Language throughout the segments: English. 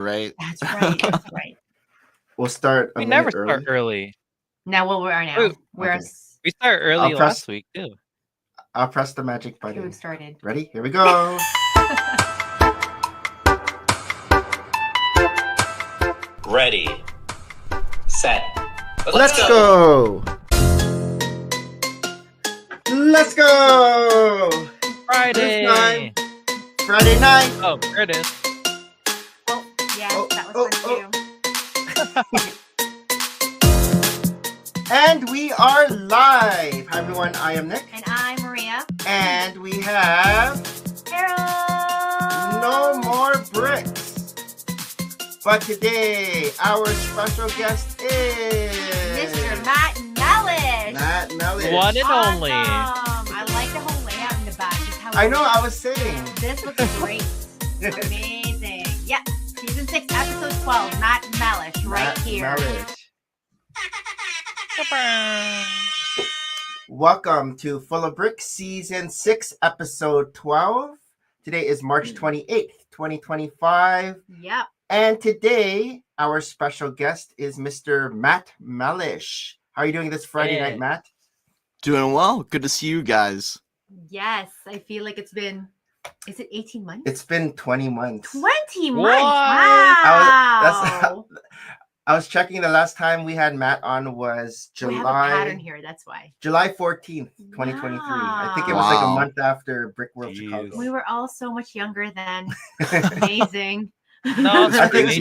right? That's right. That's right. We'll start. We never start early. Now, well, we are now. We start early last week too. I'll press the magic button. We've started. Ready? Here we go. Ready, set, let's go. Let's go. Friday. Friday night. Oh, there it is. Oh, yes, that was fun too. And we are live. Hi everyone, I am Nick. And I'm Maria. And we have Harold. No More Bricks. But today, our special guest is Mr. Matt Mellish. Matt Mellish. One and only. I like the whole layout in the back. I know, I was saying. This looks great. Amazing. Yep. Season 6, episode 12. Matt Mellish right here. Welcome to Full of Bricks, Season 6, Episode 12. Today is March 28th, 2025. Yep. And today, our special guest is Mr. Matt Mellish. How are you doing this Friday night, Matt? Doing well. Good to see you guys. Yes, I feel like it's been, is it 18 months? It's been 20 months. 20 months? What? Wow. I was checking the last time we had Matt on was July. We have a pattern here, that's why. July 14th, 2023. I think it was like a month after Brick World Chicago. We were all so much younger then. Amazing. No, I think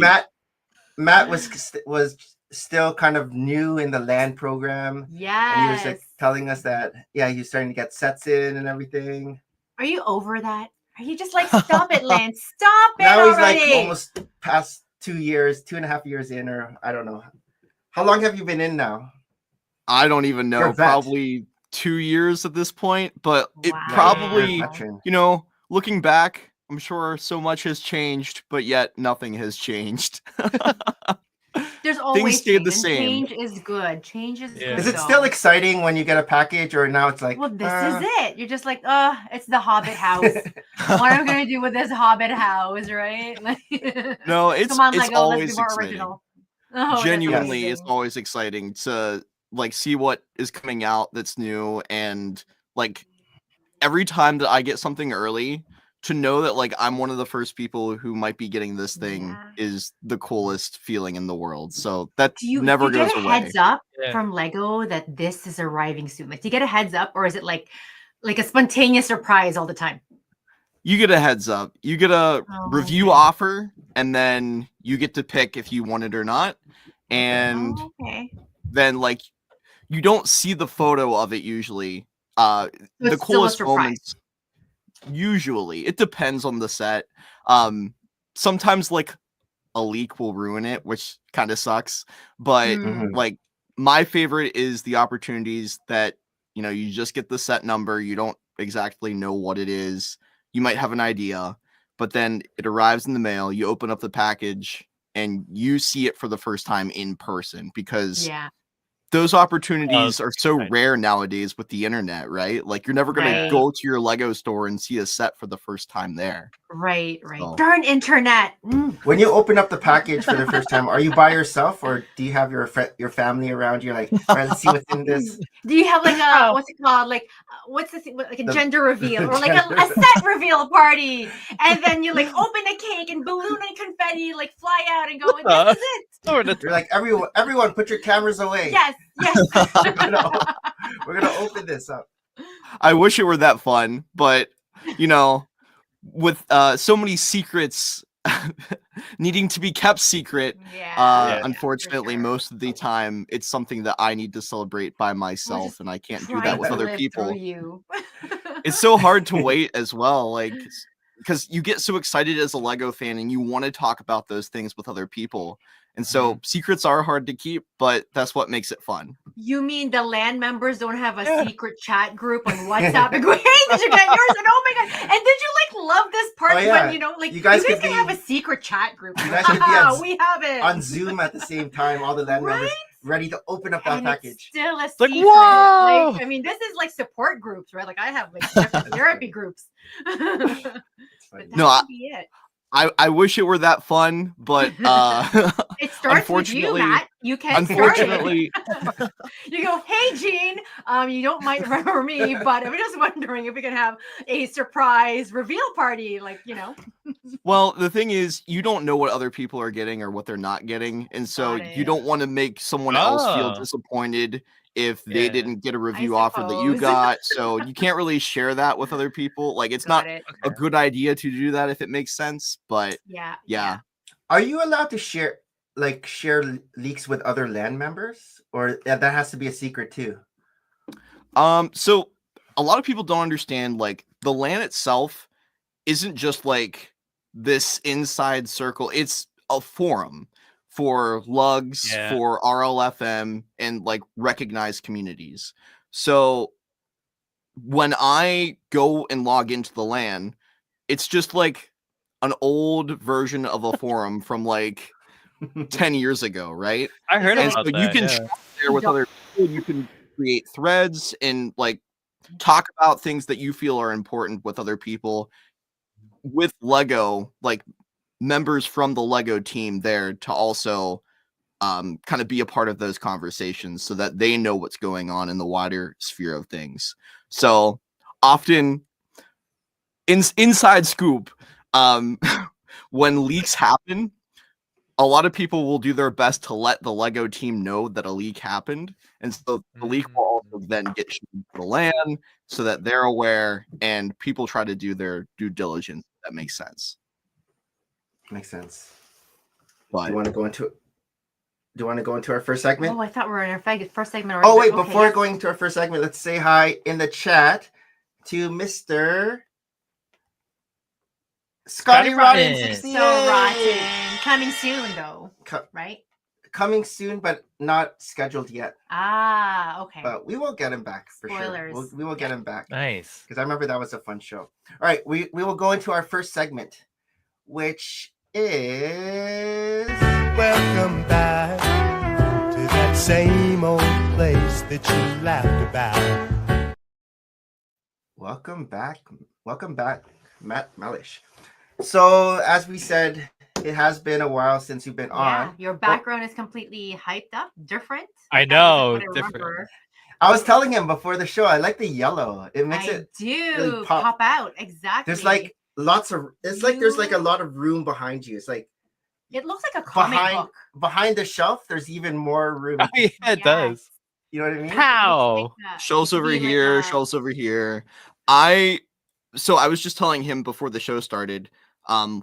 Matt was still kind of new in the LAN program. Yes. And he was like telling us that, he's starting to get sets in and everything. Are you over that? Are you just like, stop it, Lance? Stop it now already. He's like almost past 2.5 years in, or I don't know. How long have you been in now? I don't even know. Probably 2 years at this point, but it probably, looking back, I'm sure so much has changed, but yet nothing has changed. There's always things stayed the same. Change is good. Change is good. Is it still exciting when you get a package, or now it's like, well, this is it. You're just like, it's the Hobbit house. What am I going to do with this Hobbit house, right? No, it's come on, it's Lego, always let's be more exciting. Original. Oh, genuinely, it's always exciting to like see what is coming out that's new, and like every time that I get something early, to know that like I'm one of the first people who might be getting this thing is the coolest feeling in the world. So that never goes away. Do you get a heads up from Lego that this is arriving soon? Like, do you get a heads up, or is it like a spontaneous surprise all the time? You get a heads up. You get a review offer, and then you get to pick if you want it or not. And then like you don't see the photo of it usually. The coolest moments. Usually, it depends on the set. Sometimes like a leak will ruin it, which kind of sucks. But like my favorite is the opportunities that you just get the set number. You don't exactly know what it is. You might have an idea, but then it arrives in the mail. You open up the package and you see it for the first time in person, because those opportunities are so rare nowadays with the internet, right? Like you're never going to go to your Lego store and see a set for the first time there. Right. So. Darn internet. When you open up the package for the first time, are you by yourself, or do you have your family around you? Like, all right, let's see what's in this. Do you have like a, what's it called? Like, what's the thing? Like a gender reveal, or like a set reveal party. And then you like open a cake and balloon and confetti like fly out and go, this is it. You're like, everyone put your cameras away. Yes. We're gonna open this up. I wish it were that fun, but with so many secrets needing to be kept secret, unfortunately, most of the time it's something that I need to celebrate by myself, and I can't do that with other people. It's so hard to wait as well, like because you get so excited as a Lego fan and you want to talk about those things with other people. And so secrets are hard to keep, but that's what makes it fun. You mean the LAN members don't have a secret chat group on WhatsApp and go, hey, did you get yours? And oh my God. And did you like love this part when, you guys can have a secret chat group? You guys can be we have it on Zoom at the same time, all the LAN members ready to open up that package. It's still a like, secret. Whoa! Like, I mean, this is like support groups, right? Like I have like different therapy groups. But that would be it. I wish it were that fun, but it starts with you, Matt. You can unfortunately you go, hey Gene, you don't might remember me, but I'm just wondering if we can have a surprise reveal party, like, you know. Well, the thing is, you don't know what other people are getting or what they're not getting, and so you don't want to make someone else feel disappointed if they didn't get a review offer that you got. So you can't really share that with other people. Like, it's not a good idea to do that if it makes sense. But yeah. Are you allowed to share leaks with other LAN members, or that has to be a secret too? So a lot of people don't understand, like, the LAN itself isn't just like this inside circle. It's a forum for lugs, for RLFM, and like recognized communities. So when I go and log into the LAN, it's just like an old version of a forum from like 10 years ago, right? I heard and about so that. You can chat there with other people. You can create threads and like talk about things that you feel are important with other people. With Lego, like members from the Lego team there to also kind of be a part of those conversations so that they know what's going on in the wider sphere of things. So often inside scoop, when leaks happen, a lot of people will do their best to let the Lego team know that a leak happened. And so the leak will also then get shared to the LAN so that they're aware and people try to do their due diligence. That makes sense. Makes sense. But do you want to go into our first segment? Oh, I thought we were in our first segment already. Oh, wait, before going into our first segment, let's say hi in the chat to Mr. Scotty Rotten 68. So rotten. Coming soon, though. Right? Coming soon, but not scheduled yet. Ah, okay. But we will get him back for Spoilers. sure. We will get him back. Nice. Because I remember that was a fun show. All right, we will go into our first segment, which is welcome back to that same old place that you laughed about. Welcome back, Matt Mellish. So as we said, it has been a while since you've been on. Your background is completely hyped up, different. I know, different. I was telling him before the show, I like the yellow. It makes it really pop out. Exactly. There's like lots of. It's like there's like a lot of room behind you. It's like it looks like a comic book. Behind the shelf, there's even more room. Oh, yeah, it does. You know what I mean? How? Shelves over here, shelves over here. So I was just telling him before the show started.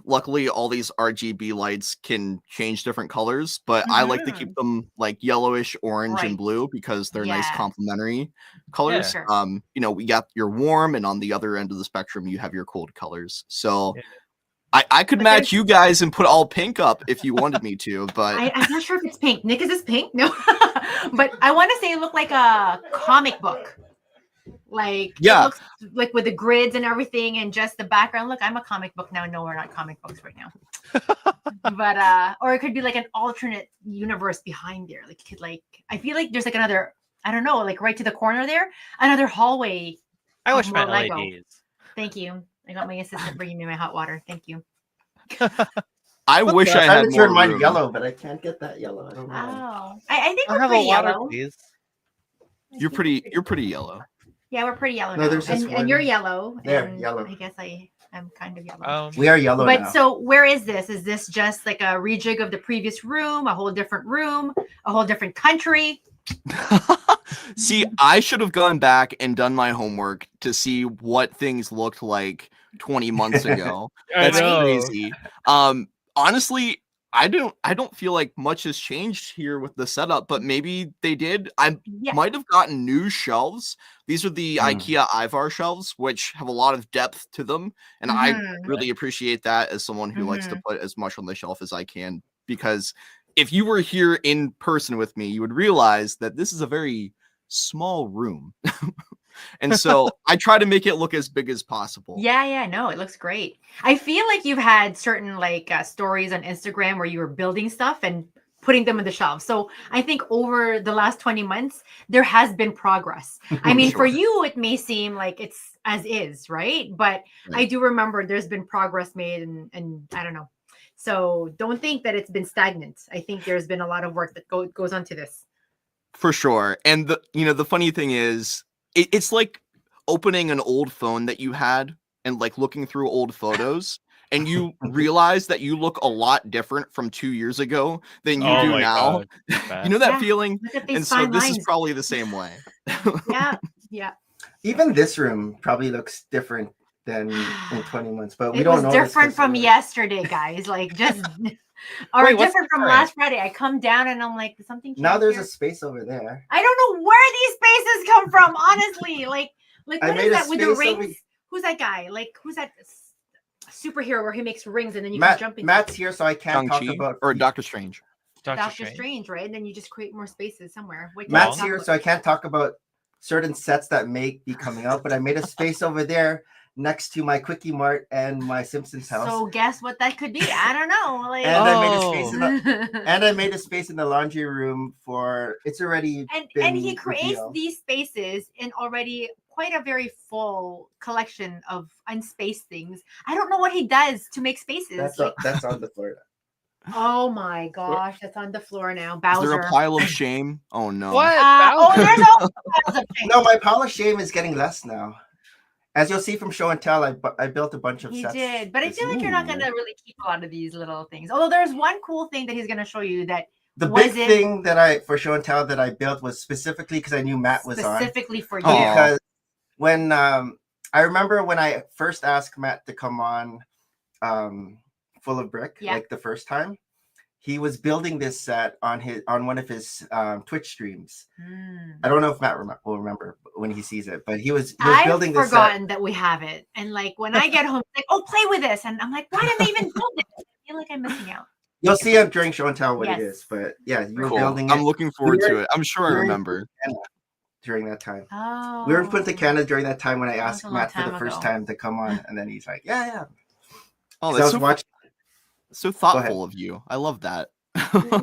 Luckily, all these RGB lights can change different colors, but I like to keep them like yellowish, orange, and blue because they're nice complementary colors. Yeah, sure. You know, we got your warm, and on the other end of the spectrum, you have your cold colors. So I could match you guys and put all pink up if you wanted me to, but I'm not sure if it's pink. Nick, is this pink? No, but I want to say it looked like a comic book. Like it looks like with the grids and everything and just the background. Look, I'm a comic book now. No, we're not comic books right now. But or it could be like an alternate universe behind there. Like I feel like there's like another, I don't know, like right to the corner there, another hallway. I wish my Lego. LEDs. Thank you. I got my assistant bringing me my hot water. Thank you. I wish I had to more turn mine room. yellow, but I can't get that yellow. I don't know. Oh, I think we're have pretty a water, yellow. please. You're pretty yellow. Yeah, we're pretty yellow No, now. there's just one. And you're yellow. There, and yellow. I guess I'm kind of yellow. We are yellow but now. So where is this? Is this just like a rejig of the previous room, a whole different room, a whole different country? See, I should have gone back and done my homework to see what things looked like 20 months ago. That's crazy. Honestly, I don't feel like much has changed here with the setup, but maybe they did. I might have gotten new shelves. These are the IKEA Ivar shelves, which have a lot of depth to them, and I really appreciate that as someone who likes to put as much on the shelf as I can, because if you were here in person with me, you would realize that this is a very small room. And so I try to make it look as big as possible. Yeah, no, it looks great. I feel like you've had certain like stories on Instagram where you were building stuff and putting them in the shelves. So I think over the last 20 months, there has been progress. I mean, for you, it may seem like it's as is, right? But I do remember there's been progress made, and I don't know. So don't think that it's been stagnant. I think there's been a lot of work that goes onto this. For sure. And the funny thing is, it's like opening an old phone that you had and like looking through old photos, and you realize that you look a lot different from 2 years ago than you do now. You know that feeling? And so this is probably the same way. Yeah. Even this room probably looks different than in 20 months, but we don't know. It was different from yesterday, guys. Like just or different from last Friday. I come down and I'm like, something changed. Now there's a space over there. I don't know where these spaces come from, honestly. Like what is that with the rings? Who's that guy? Like who's that superhero where he makes rings and then you can jump in? Matt's here, so I can't talk about Doctor Strange. Doctor Strange, right? And then you just create more spaces somewhere. Matt's here, so I can't talk about certain sets that may be coming out, but I made a space over there next to my Quickie Mart and my Simpsons house. So guess what that could be? I don't know. Like, and I made a space in the laundry room for it's already and he creates these spaces in already quite a very full collection of unspaced things. I don't know what he does to make spaces. That's on the floor. Oh my gosh, that's on the floor now. Bowser. Is there a pile of shame? Oh no. What? There's no piles of shame. No, my pile of shame is getting less now. As you'll see from show and tell, I built a bunch of sets. He did, but I feel like you're not going to really keep a lot of these little things. Although there's one cool thing that he's going to show you that the big thing that for show and tell that I built was specifically because I knew Matt was on. Specifically for you. Because when I remember when I first asked Matt to come on Full of Brick, like the first time, he was building this set on one of his Twitch streams. I don't know if Matt will remember when he sees it, but he was building this set. I've forgotten that we have it. And like when I get home, like, oh, play with this. And I'm like, why did I even build it? I feel like I'm missing out. You'll see it during show and tell what it is. But yeah, you were building it. I'm looking forward to it. I'm sure I remember. During that time. Oh. We were in Punta Cana during that time when I asked Matt for the first time to come on. And then he's like, yeah. Oh, that's so thoughtful of you. I love that.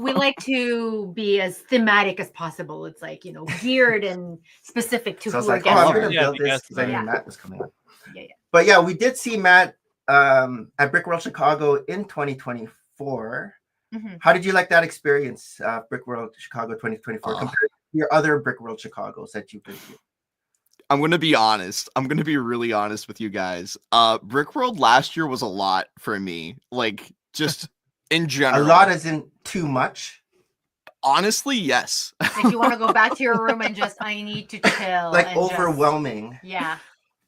We like to be as thematic as possible. It's like, geared and specific to who we're guests. I'm going to build this because I knew Matt was coming up. Yeah. But yeah, we did see Matt at Brick World Chicago in 2024. Mm-hmm. How did you like that experience, Brick World Chicago 2024, compared to your other Brick World Chicagos that you've been to? I'm going to be honest. I'm going to be really honest with you guys. Brick World last year was a lot for me. Like, just in general. A lot isn't too much? Honestly, yes. If you want to go back to your room and just, I need to chill. Like overwhelming. Yeah.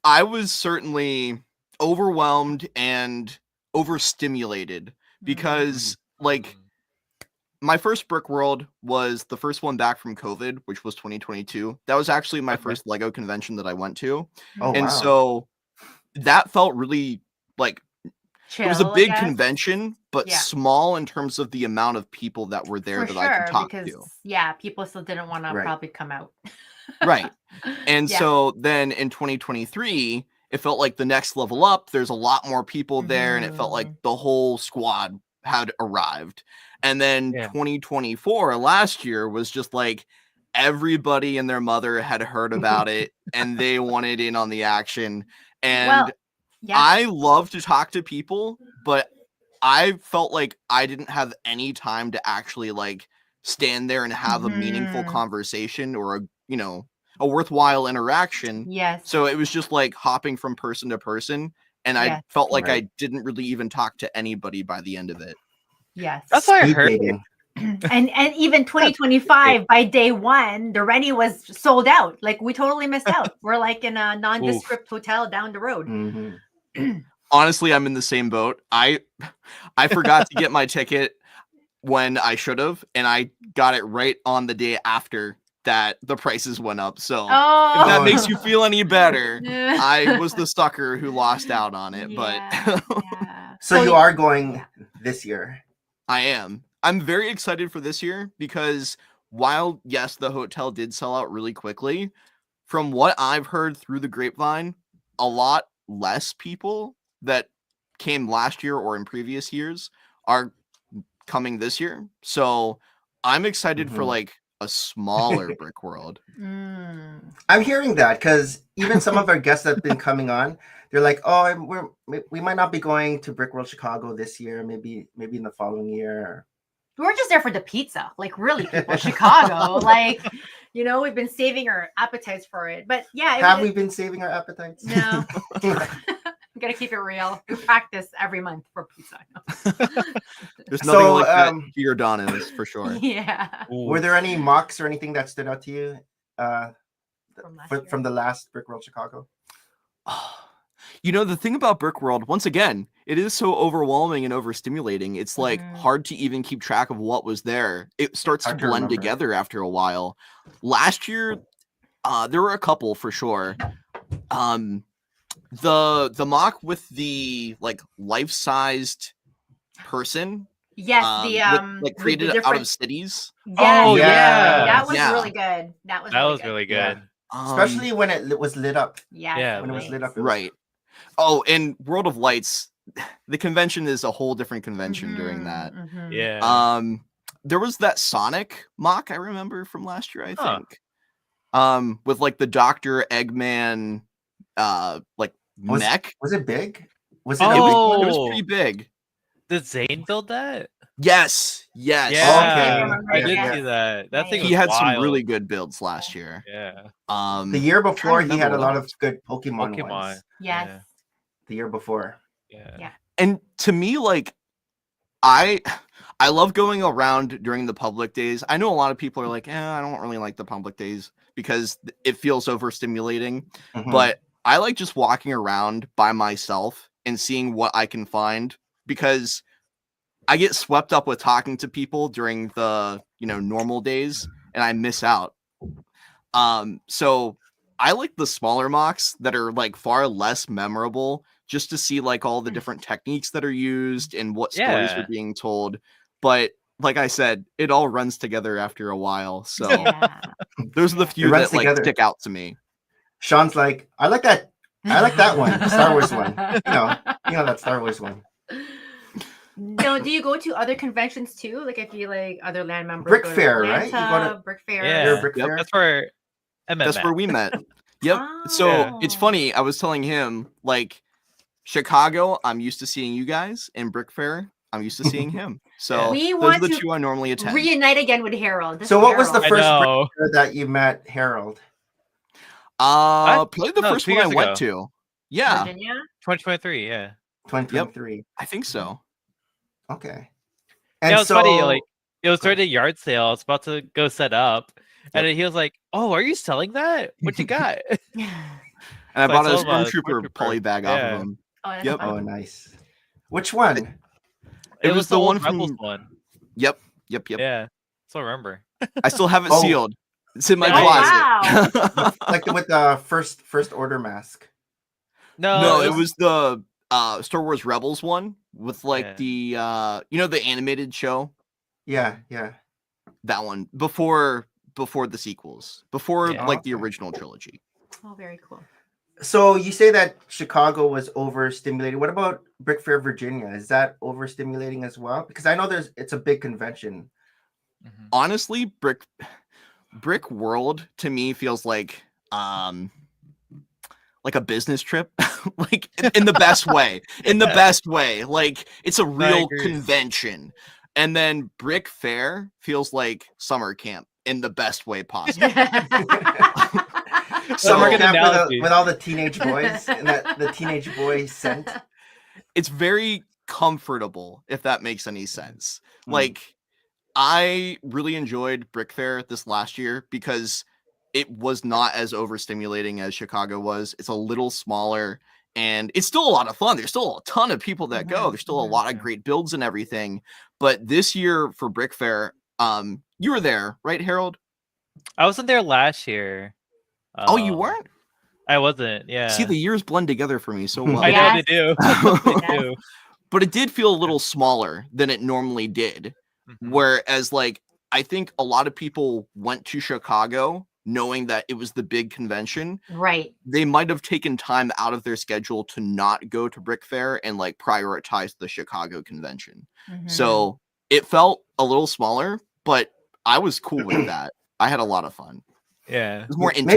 I was certainly overwhelmed and overstimulated because, like, my first Brick World was the first one back from COVID, which was 2022. That was actually my first Lego convention that I went to. So that felt really, like, chill, it was a big convention, but small in terms of the amount of people that were there I could talk to. Yeah, people still didn't want to probably come out. Right. And so then in 2023, it felt like the next level up. There's a lot more people there, and it felt like the whole squad had arrived. And then 2024, last year, was just like everybody and their mother had heard about it, and they wanted in on the action. And I love to talk to people, but I felt like I didn't have any time to actually like stand there and have a meaningful conversation or a worthwhile interaction. Yes. So it was just like hopping from person to person, and I felt like I didn't really even talk to anybody by the end of it. Yes. That's what I heard. And even 2025 by day one, the Rennie was sold out. Like we totally missed out. We're like in a nondescript hotel down the road. Honestly, I'm in the same boat. I forgot to get my ticket when I should have, and I got it right on the day after that the prices went up. So if that makes you feel any better, I was the sucker who lost out on it. So you are going this year? I am. I'm very excited for this year because while, yes, the hotel did sell out really quickly, from what I've heard through the grapevine, a lot less people that came last year or in previous years are coming this year. So I'm excited for like a smaller Brick World. I'm hearing that because even some of our guests that have been coming on, they're like, "Oh, we might not be going to Brick World Chicago this year. Maybe in the following year." We're just there for the pizza, like really, people. Chicago, like, you know, we've been saving our appetites for it. But yeah, have we been saving our appetites? No. I'm gonna keep it real. We practice every month for pizza. There's nothing like that Giordano's for sure. Yeah. Were there any mocks or anything that stood out to you from the last Brick World Chicago? You know, the thing about Brick World, once again, it is so overwhelming and overstimulating. It's like hard to even keep track of what was there. It starts to blend together after a while. Last year, there were a couple for sure. The mock with the like life-sized person. Yes, like created out of cities. Yes. Oh yeah, that was really good. That was really good. Yeah. Especially when it was lit up. Yeah, when it was lit up. Right. Oh, and World of Lights, the convention is a whole different convention during that. Yeah. There was that Sonic mock I remember from last year, I think. With like the Dr. Eggman like mech. Was it big? Was it it was pretty big. Did Zane build that? Yes. Yeah. Okay. I did see that. That thing he had wild. some really good builds last year. Yeah. The year before he had a lot of good Pokemon ones. Yes. Yeah. The year before. Yeah. And to me, like I love going around during the public days. I know a lot of people are like, I don't really like the public days because it feels overstimulating. But I like just walking around by myself and seeing what I can find because I get swept up with talking to people during the, normal days and I miss out. So I like the smaller mocks that are like far less memorable just to see like all the different techniques that are used and what stories are being told. But like I said, it all runs together after a while. So those are the few that like stick out to me. Sean's like, I like that one, the Star Wars one. You know that Star Wars one. No, do you go to other conventions too? Like if you like other land members, Brick Fair, right? You go to Brick Fair. Yeah, Brick Fair? That's where That's where we met. Yep. So it's funny. I was telling him like Chicago, I'm used to seeing you guys, and Brick Fair, I'm used to seeing him. So we those want are the to two I normally attend. Reunite again with Harold. So what was the first Brick Fair that you met Harold? Probably the first one I went to. Yeah. Virginia? 2023, yeah. 2023. Yep. I think so. Okay. And it was funny, like it was during the yard sale. I was about to go set up. And then he was like, "Oh, are you selling that? What you got?" And I bought a Stormtrooper poly bag off of him. Yep. Oh, nice. Which one? It was the one from from one. Yep. Yeah. Still remember. I still have it sealed. It's in my closet. Wow. Like with the first order mask. No, it was the Star Wars Rebels one with like the the animated show. Yeah. That one before the sequels, before like the original trilogy. Oh, very cool. So you say that Chicago was overstimulated. What about Brick Fair, Virginia? Is that overstimulating as well? Because I know it's a big convention. Honestly, Brick World to me feels like a business trip, like in the best way. In the best way, like it's a real convention. And then Brick Fair feels like summer camp in the best way possible. Summer camp with all the teenage boys and the teenage boy scent. It's very comfortable, if that makes any sense. Like, I really enjoyed Brick Fair this last year because it was not as overstimulating as Chicago was. It's a little smaller and it's still a lot of fun. There's still a ton of people that go. There's still a lot of great builds and everything. But this year for Brick Fair, you were there, right, Harold? I wasn't there last year. Oh, you weren't? I wasn't, yeah. See, the years blend together for me so well. I know they do. They do. But it did feel a little smaller than it normally did. Whereas, like, I think a lot of people went to Chicago knowing that it was the big convention. Right. They might have taken time out of their schedule to not go to Brick Fair and, like, prioritize the Chicago convention. So it felt a little smaller, but I was cool with that. I had a lot of fun. Yeah. It was more intimate.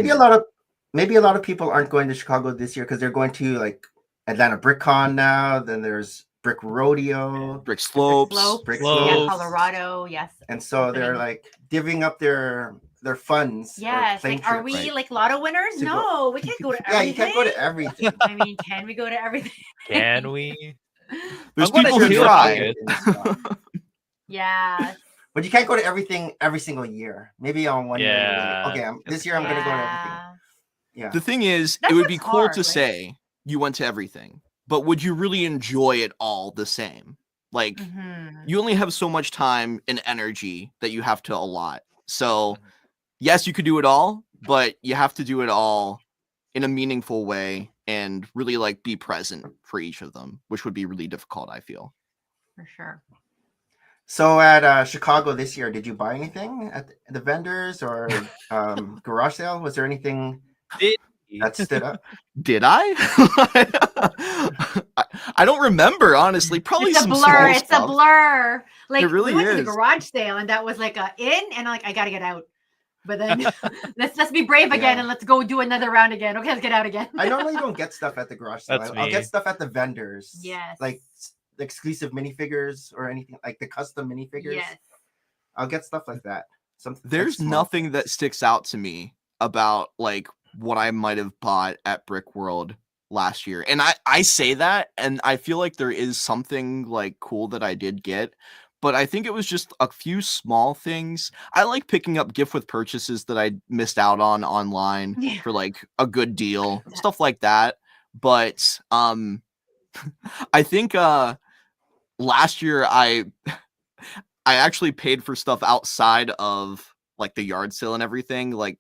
Maybe a lot of people aren't going to Chicago this year because they're going to like Atlanta BrickCon now. Then there's Brick Rodeo, Brick Slopes. Yeah, Colorado, yes. And so they're like divvying up their funds. Yes, like, are we like lotto winners? No, we can't go to everything. Yeah, you can't go to everything. I mean, can we go to everything? Can we? There's people who try. Yeah. But you can't go to everything every single year. Maybe on one year. Okay, this year I'm going to go to everything. Yeah. The thing is, it would be cool to say you went to everything, but would you really enjoy it all the same? Like, you only have so much time and energy that you have to allot. So, yes, you could do it all, but you have to do it all in a meaningful way and really like be present for each of them, which would be really difficult, I feel. For sure. So at Chicago this year, did you buy anything at the vendors or garage sale? Was there anything that stood up? Did I? I don't remember, honestly. Probably it's a blur. It's a blur. Like, it really we went is. to the garage sale, and that was like a in, and I'm like, I gotta get out. But then let's be brave again, and let's go do another round again. Okay, let's get out again. I normally don't get stuff at the garage sale. I'll get stuff at the vendors. Yes. Like exclusive minifigures or anything like the custom minifigures. Yes. I'll get stuff like that. There's nothing that sticks out to me about like what I might have bought at Brick World last year. And I say that, and I feel like there is something like cool that I did get, but I think it was just a few small things. I like picking up gift with purchases that I missed out on online for like a good deal, stuff like that. But I think last year I actually paid for stuff outside of like the yard sale and everything. Like,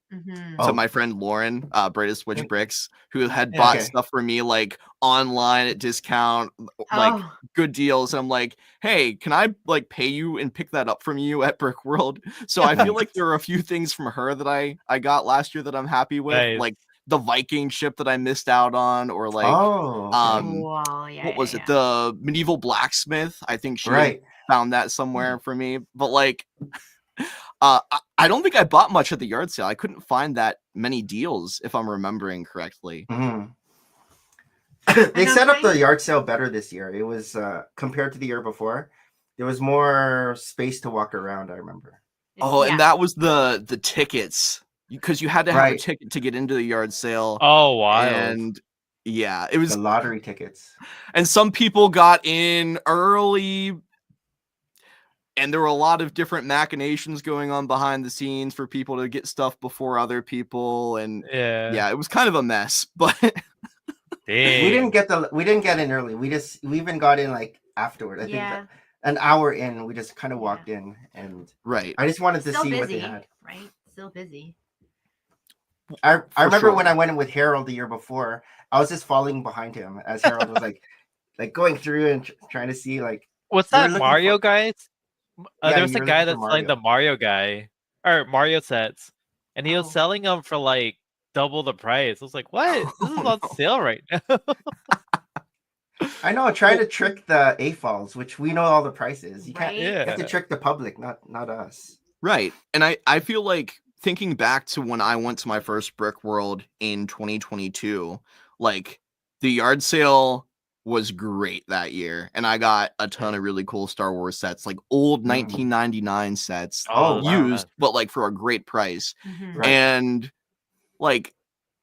so my friend Lauren, Breda Switch Bricks, who had bought stuff for me like online at discount, like good deals. I'm like, hey, can I like pay you and pick that up from you at Brick World? So I feel like there are a few things from her that I got last year that I'm happy with, like the Viking ship that I missed out on, or like what was it? The medieval blacksmith. I think she found that somewhere for me. But like I don't think I bought much at the yard sale. I couldn't find that many deals, if I'm remembering correctly. They set up the yard sale better this year. It was compared to the year before. There was more space to walk around, I remember. Oh, and that was the tickets, because you had to have a ticket to get into the yard sale. Oh, wow. And yeah, it was the lottery tickets. And some people got in early, and there were a lot of different machinations going on behind the scenes for people to get stuff before other people. And yeah, it was kind of a mess, but we didn't get in early. We even got in like afterward. I think an hour in, we just kind of walked in, and I just wanted to see what they had. Right, still busy. I remember when I went in with Harold the year before, I was just following behind him as Harold was like going through and trying to see like. What's that Mario guys? There was a guy that's selling the Mario Mario sets, and he was selling them for like double the price. I was like, what? This is on sale right now. I know, trying to trick the AFOLs, which we know all the prices. You can't. You have to trick the public, not us. Right. And I feel like thinking back to when I went to my first Brick World in 2022, like the yard sale was great that year, and I got a ton of really cool Star Wars sets, like old 1999 sets, used, but like for a great price. And like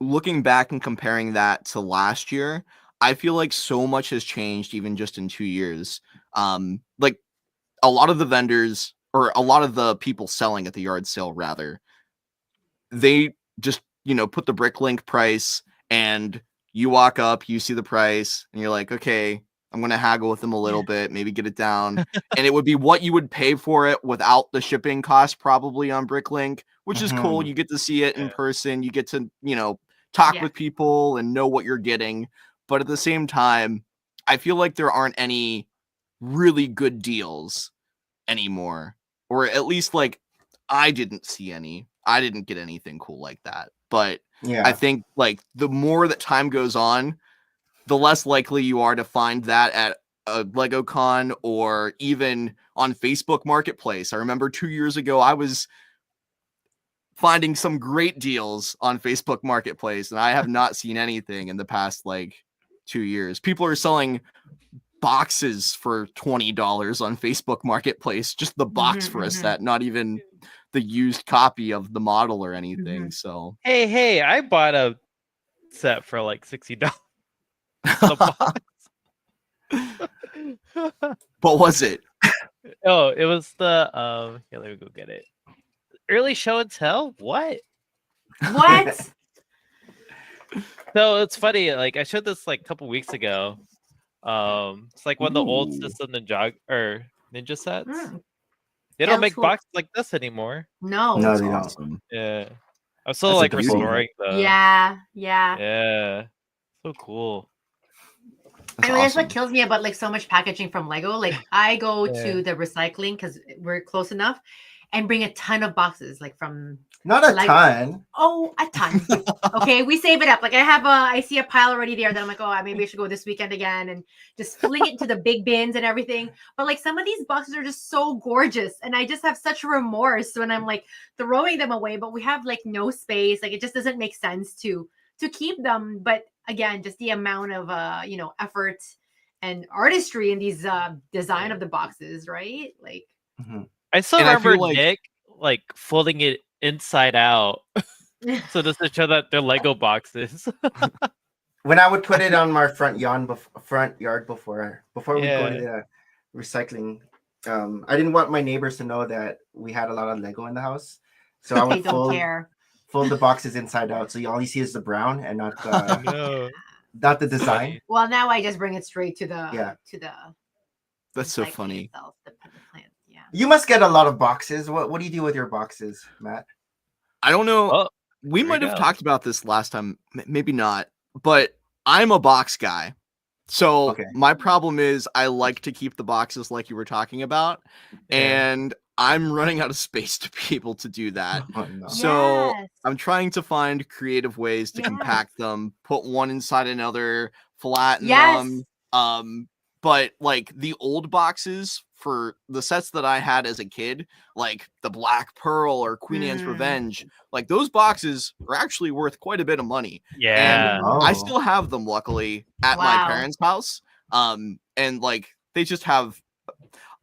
looking back and comparing that to last year, I feel like so much has changed even just in 2 years. Like a lot of the vendors, or a lot of the people selling at the yard sale rather, they just, put the BrickLink price, and you walk up, you see the price, and you're like, okay, I'm going to haggle with them a little bit, maybe get it down. And it would be what you would pay for it without the shipping cost probably on BrickLink, which is cool. You get to see it in person. You get to, talk with people and know what you're getting. But at the same time, I feel like there aren't any really good deals anymore. Or at least like I didn't see any. I didn't get anything cool like that. But I think like the more that time goes on, the less likely you are to find that at a Lego Con or even on Facebook Marketplace. I remember 2 years ago, I was finding some great deals on Facebook Marketplace, and I have not seen anything in the past like 2 years. People are selling boxes for $20 on Facebook Marketplace, just the box for a set, not even the used copy of the model or anything. So hey, I bought a set for like $60. The box. What was it? Oh, it was the here, let me go get it. Early show and tell? What? So it's funny, like I showed this like a couple weeks ago. It's like one of the old System Ninja sets. They don't make boxes like this anymore. No, they awesome. don't. Yeah, I'm still like restoring them. Yeah. So cool. That's what kills me about like so much packaging from Lego. Like I go to the recycling because we're close enough, and bring a ton of boxes like from. Not a ton. Oh, a ton. Okay, we save it up. Like I see a pile already there that I'm like, oh, maybe I should go this weekend again and just fling it into the big bins and everything. But like some of these boxes are just so gorgeous, and I just have such remorse when I'm like throwing them away. But we have like no space. Like it just doesn't make sense to keep them. But again, just the amount of effort and artistry in these design of the boxes, right? Like I still remember Nick like folding it inside out so just to show that they're Lego boxes. When I would put it on my front yard before we go to the recycling, I didn't want my neighbors to know that we had a lot of Lego in the house, so I would fold the boxes inside out, so you only see is the brown and not not the design. Well, now I just bring it straight to the That's so funny. Itself, the plant. You must get a lot of boxes. What do you do with your boxes, Matt? I don't know. We might have talked about this last time. Maybe not. But I'm a box guy. So my problem is I like to keep the boxes like you were talking about. And I'm running out of space to be able to do that. So I'm trying to find creative ways to compact them, put one inside another, flatten them. But like the old boxes for the sets that I had as a kid, like the Black Pearl or Queen Anne's Revenge, like those boxes are actually worth quite a bit of money. Yeah. And I still have them luckily at my parents' house. And like they just have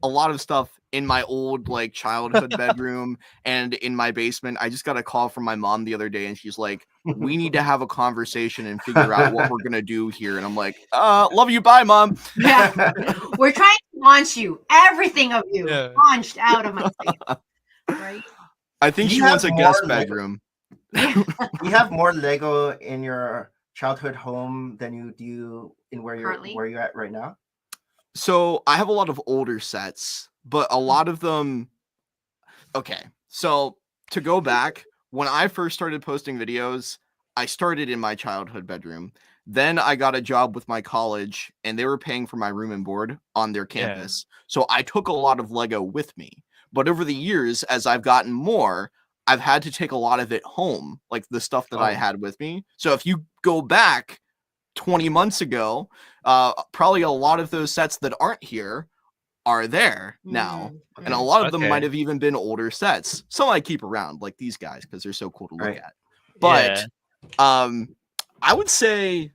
a lot of stuff in my old like childhood bedroom and in my basement. I just got a call from my mom the other day and she's like, we need to have a conversation and figure out what we're gonna do here. And I'm like, love you, bye, Mom. Yeah. We're trying to launch you. Everything of you launched out of my space. Right? I think she wants a guest bedroom. You have more Lego in your childhood home than you do in where you're at right now? So I have a lot of older sets, but a lot of them. Okay, so to go back, when I first started posting videos, I started in my childhood bedroom. Then I got a job with my college, and they were paying for my room and board on their campus. So I took a lot of Lego with me. But over the years, as I've gotten more, I've had to take a lot of it home, like the stuff that I had with me. So if you go back 20 months ago, probably a lot of those sets that aren't here are there now. And a lot of them might have even been older sets. Some I keep around, like these guys, because they're so cool to look at. But I would say,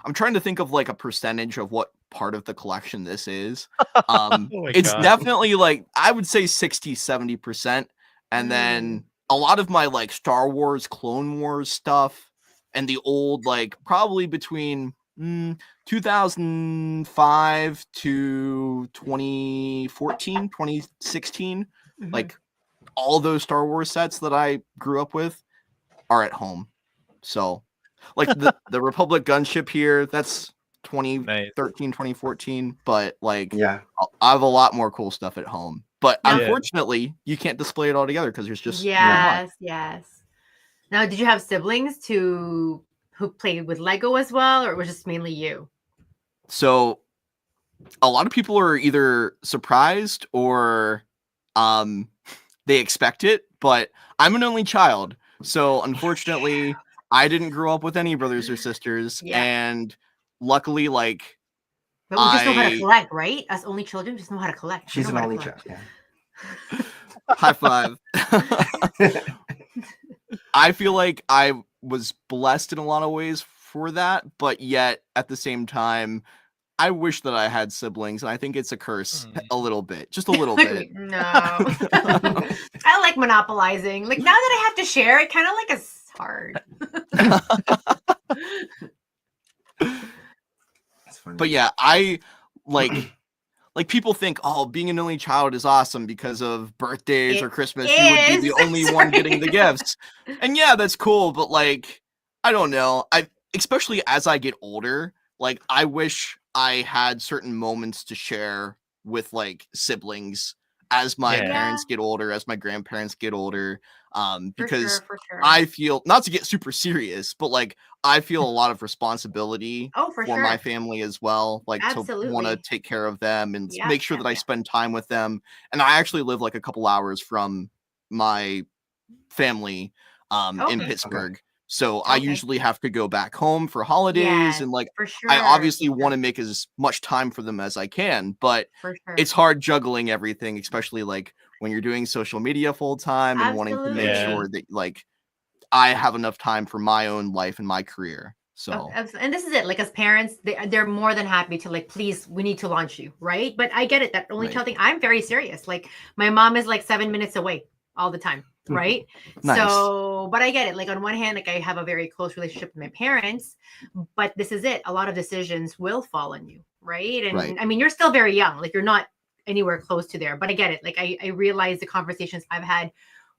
I'm trying to think of like a percentage of what part of the collection this is. It's definitely like, I would say 60-70%. And then a lot of my like Star Wars, Clone Wars stuff, and the old, like probably between 2005 to 2014, 2016, like all those Star Wars sets that I grew up with are at home. So like the Republic gunship here, that's 2013, 2014. But like, I have a lot more cool stuff at home. But unfortunately, you can't display it all together because there's just yes. Now, did you have siblings who played with Lego as well, or it was just mainly you? So a lot of people are either surprised or they expect it, but I'm an only child. So unfortunately, I didn't grow up with any brothers or sisters. And luckily, like But we just know how to collect, right? As only children, just know how to collect. She's an only child. Yeah. High five. I feel like I was blessed in a lot of ways for that, but yet at the same time, I wish that I had siblings, and I think it's a curse a little bit, just a little bit. No, I like monopolizing. Like now that I have to share, it kind of like is hard. That's funny. But yeah, I like people think, oh, being an only child is awesome because of birthdays or Christmas. You would be the only one getting the gifts. And yeah, that's cool. But like, I don't know. Especially as I get older, like I wish I had certain moments to share with like siblings as my parents get older, as my grandparents get older. Because for sure. I feel, not to get super serious, but like I feel a lot of responsibility for my family as well. Like to want to take care of them and make sure that I spend time with them. And I actually live like a couple hours from my family in Pittsburgh. So I usually have to go back home for holidays and like I obviously want to make as much time for them as I can, but it's hard juggling everything, especially like when you're doing social media full time and wanting to make sure that like I have enough time for my own life and my career. So and this is it, like as parents, they're more than happy to like, please, we need to launch you, right? But I get it, that only child thing, I'm very serious. Like my mom is like 7 minutes away all the time. Right. Nice. So, but I get it. Like on one hand, like I have a very close relationship with my parents, but this is it. A lot of decisions will fall on you. Right. And I mean, you're still very young. Like you're not anywhere close to there, but I get it. Like I realize the conversations I've had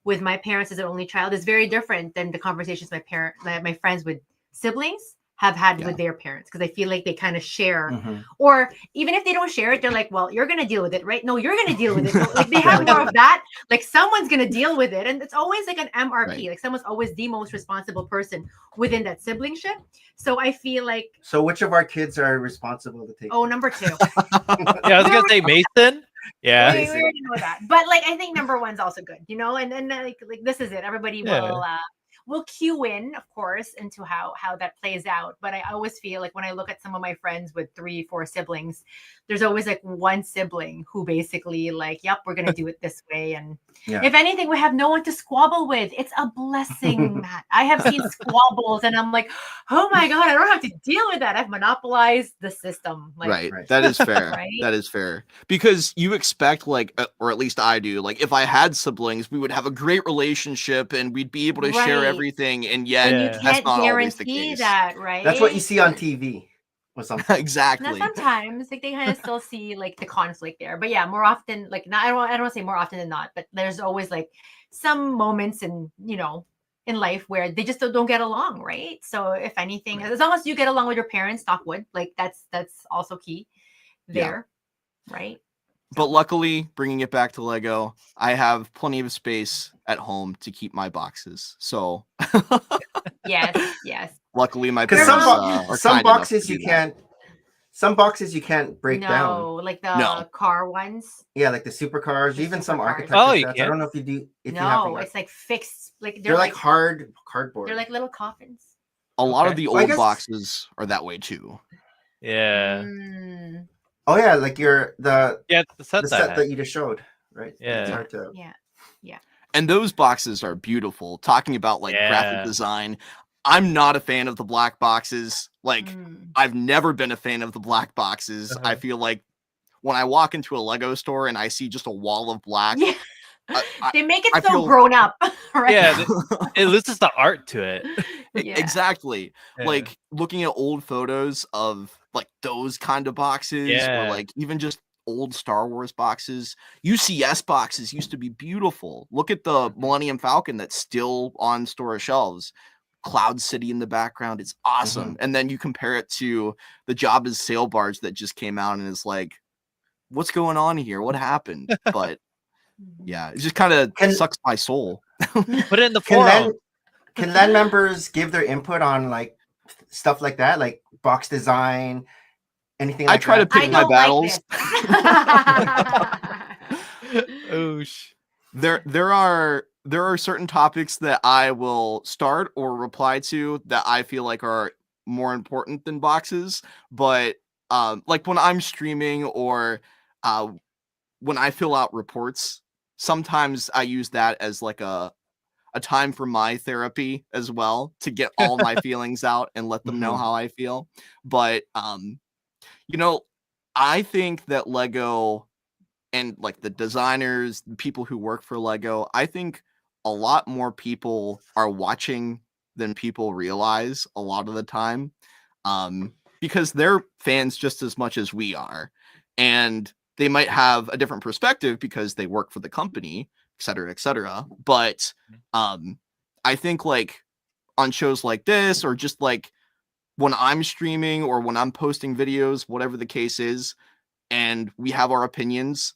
with my parents as an only child is very different than the conversations my friends with siblings have had with their parents, because I feel like they kind of share, or even if they don't share it, they're like, well, you're going to deal with it, right? No, you're going to deal with it. So, like they have more of that, like someone's going to deal with it. And it's always like an MRP, like someone's always the most responsible person within that siblingship. So I feel like. So which of our kids are responsible to take? Oh, number 2. I was going to say Mason. Yeah. We already know that. But like, I think number 1's also good, you know, and like this is it. Everybody will cue in, of course, into how that plays out. But I always feel like when I look at some of my friends with 3-4 siblings, there's always like one sibling who basically like, yep, we're going to do it this way. And if anything, we have no one to squabble with. It's a blessing, Matt. I have seen squabbles and I'm like, oh my God, I don't have to deal with that. I've monopolized the system. Like, right. That is fair. That is fair. Because you expect like, or at least I do, like if I had siblings, we would have a great relationship and we'd be able to share everything. And yet that's not always the case. That, right? That's what you see on TV. Exactly. Now sometimes like they kind of still see like the conflict there, but yeah, more often, like not, I don't want to say more often than not, but there's always like some moments in, you know, in life where they just don't get along, right? So if anything, as long as you get along with your parents, knock wood, like that's also key there, right? But luckily, bringing it back to Lego, I have plenty of space at home to keep my boxes. So yes. Luckily, my parents some boxes you can't. Some boxes you can't break down. No, like the car ones. Yeah, like the supercars, even some architecture sets. I don't know if you do. It's like fixed. Like they're like hard cardboard. They're like little coffins. A lot of the old boxes are that way too. Yeah. Oh yeah, like the set that you just showed, right? Yeah. It's hard to... Yeah. And those boxes are beautiful. Talking about like graphic design, I'm not a fan of the black boxes. Like I've never been a fan of the black boxes. I feel like when I walk into a Lego store and I see just a wall of black, they make it grown up, right? Yeah, it loses the art to it. Exactly. Like looking at old photos of like those kind of boxes, or like even just old Star Wars boxes. UCS boxes used to be beautiful. Look at the Millennium Falcon that's still on store shelves. Cloud City in the background. It's awesome. And then you compare it to the Jabba's sail barge that just came out and is like, what's going on here? What happened? But yeah, it just kind of sucks my soul. Put it in the forum. Can LAN members give their input on like stuff like that, like box design, anything like that? I try to pick my battles. There are certain topics that I will start or reply to that I feel like are more important than boxes, but like when I'm streaming or when I fill out reports, sometimes I use that as like a time for my therapy as well, to get all my feelings out and let them know how I feel. But you know, I think that Lego and like the designers, the people who work for Lego, I think a lot more people are watching than people realize a lot of the time, because they're fans just as much as we are, and they might have a different perspective because they work for the company, et cetera, et cetera. But I think like on shows like this, or just like when I'm streaming or when I'm posting videos, whatever the case is, and we have our opinions,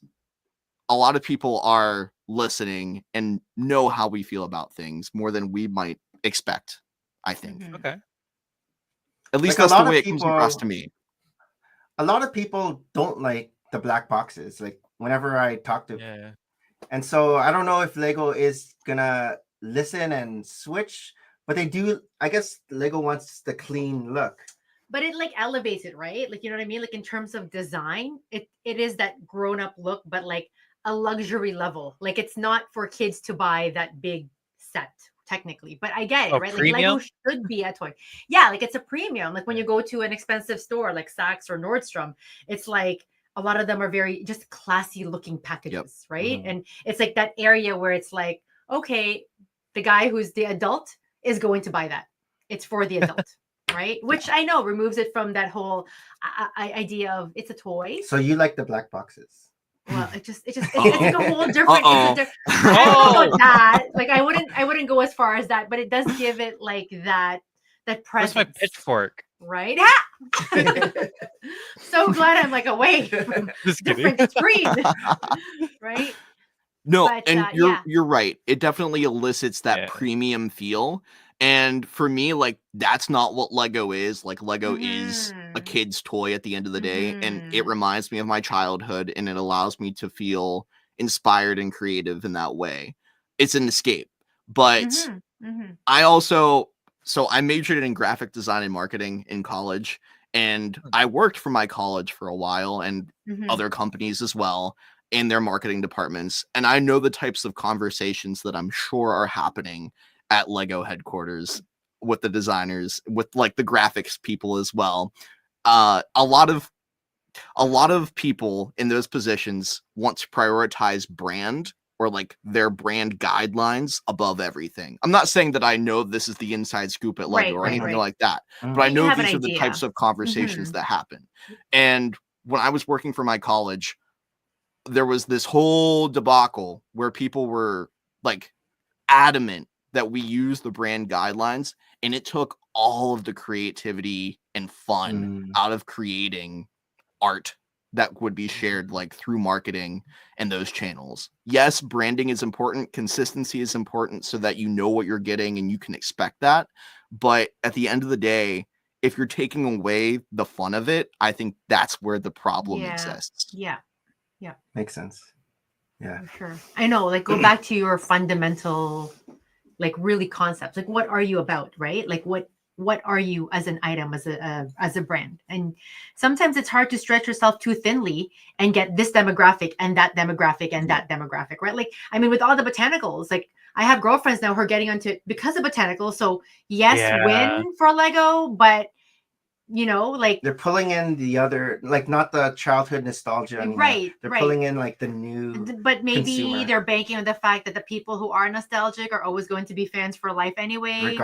a lot of people are listening and know how we feel about things more than we might expect, I think. Okay. At least like that's the way it comes across to me. A lot of people don't like the black boxes. Like whenever I talk to, and so I don't know if Lego is gonna listen and switch, but they do. I guess Lego wants the clean look. But it like elevates it, right? Like, you know what I mean? Like in terms of design, it is that grown-up look, but like a luxury level. Like it's not for kids to buy that big set technically, but I get it, right? Premium? Like Lego should be a toy. Yeah, like it's a premium. Like when you go to an expensive store like Saks or Nordstrom, it's like a lot of them are very just classy looking packages, right? And it's like that area where it's like, okay, the guy who's the adult is going to buy that. It's for the adult. Right, which I know removes it from that whole idea of it's a toy. So you like the black boxes? Well, it's like a whole different. I don't know about that. Like I wouldn't go as far as that, but it does give it like that presence. Where's my pitchfork? Right? So glad I'm like away from different screen. Right? No, but, and you're right. It definitely elicits that premium feel. And for me, like, that's not what Lego is. Like, Lego is a kid's toy at the end of the day. And it reminds me of my childhood, and it allows me to feel inspired and creative in that way. It's an escape. But I also, so I majored in graphic design and marketing in college. And I worked for my college for a while and other companies as well in their marketing departments. And I know the types of conversations that I'm sure are happening at Lego headquarters with the designers, with like the graphics people as well. A lot of people in those positions want to prioritize brand or like their brand guidelines above everything. I'm not saying that I know this is the inside scoop at Lego or anything like that, but I know these are the types of conversations that happen. And when I was working for my college, there was this whole debacle where people were like adamant that we use the brand guidelines, and it took all of the creativity and fun out of creating art that would be shared like through marketing and those channels. Yes, branding is important, consistency is important so that you know what you're getting and you can expect that. But at the end of the day, if you're taking away the fun of it, I think that's where the problem exists. Yeah. Makes sense. Yeah. For sure. I know, like go back to your fundamental like really concepts, like what are you about, right? Like what are you as an item, as a brand? And sometimes it's hard to stretch yourself too thinly and get this demographic and that demographic and that demographic, right? Like, I mean, with all the botanicals, like I have girlfriends now who are getting into because of botanicals. So yes, win for Lego, but you know, like they're pulling in the other, like not the childhood nostalgia anymore. Right. They're pulling in like the new, but maybe consumer. They're banking on the fact that the people who are nostalgic are always going to be fans for life anyway,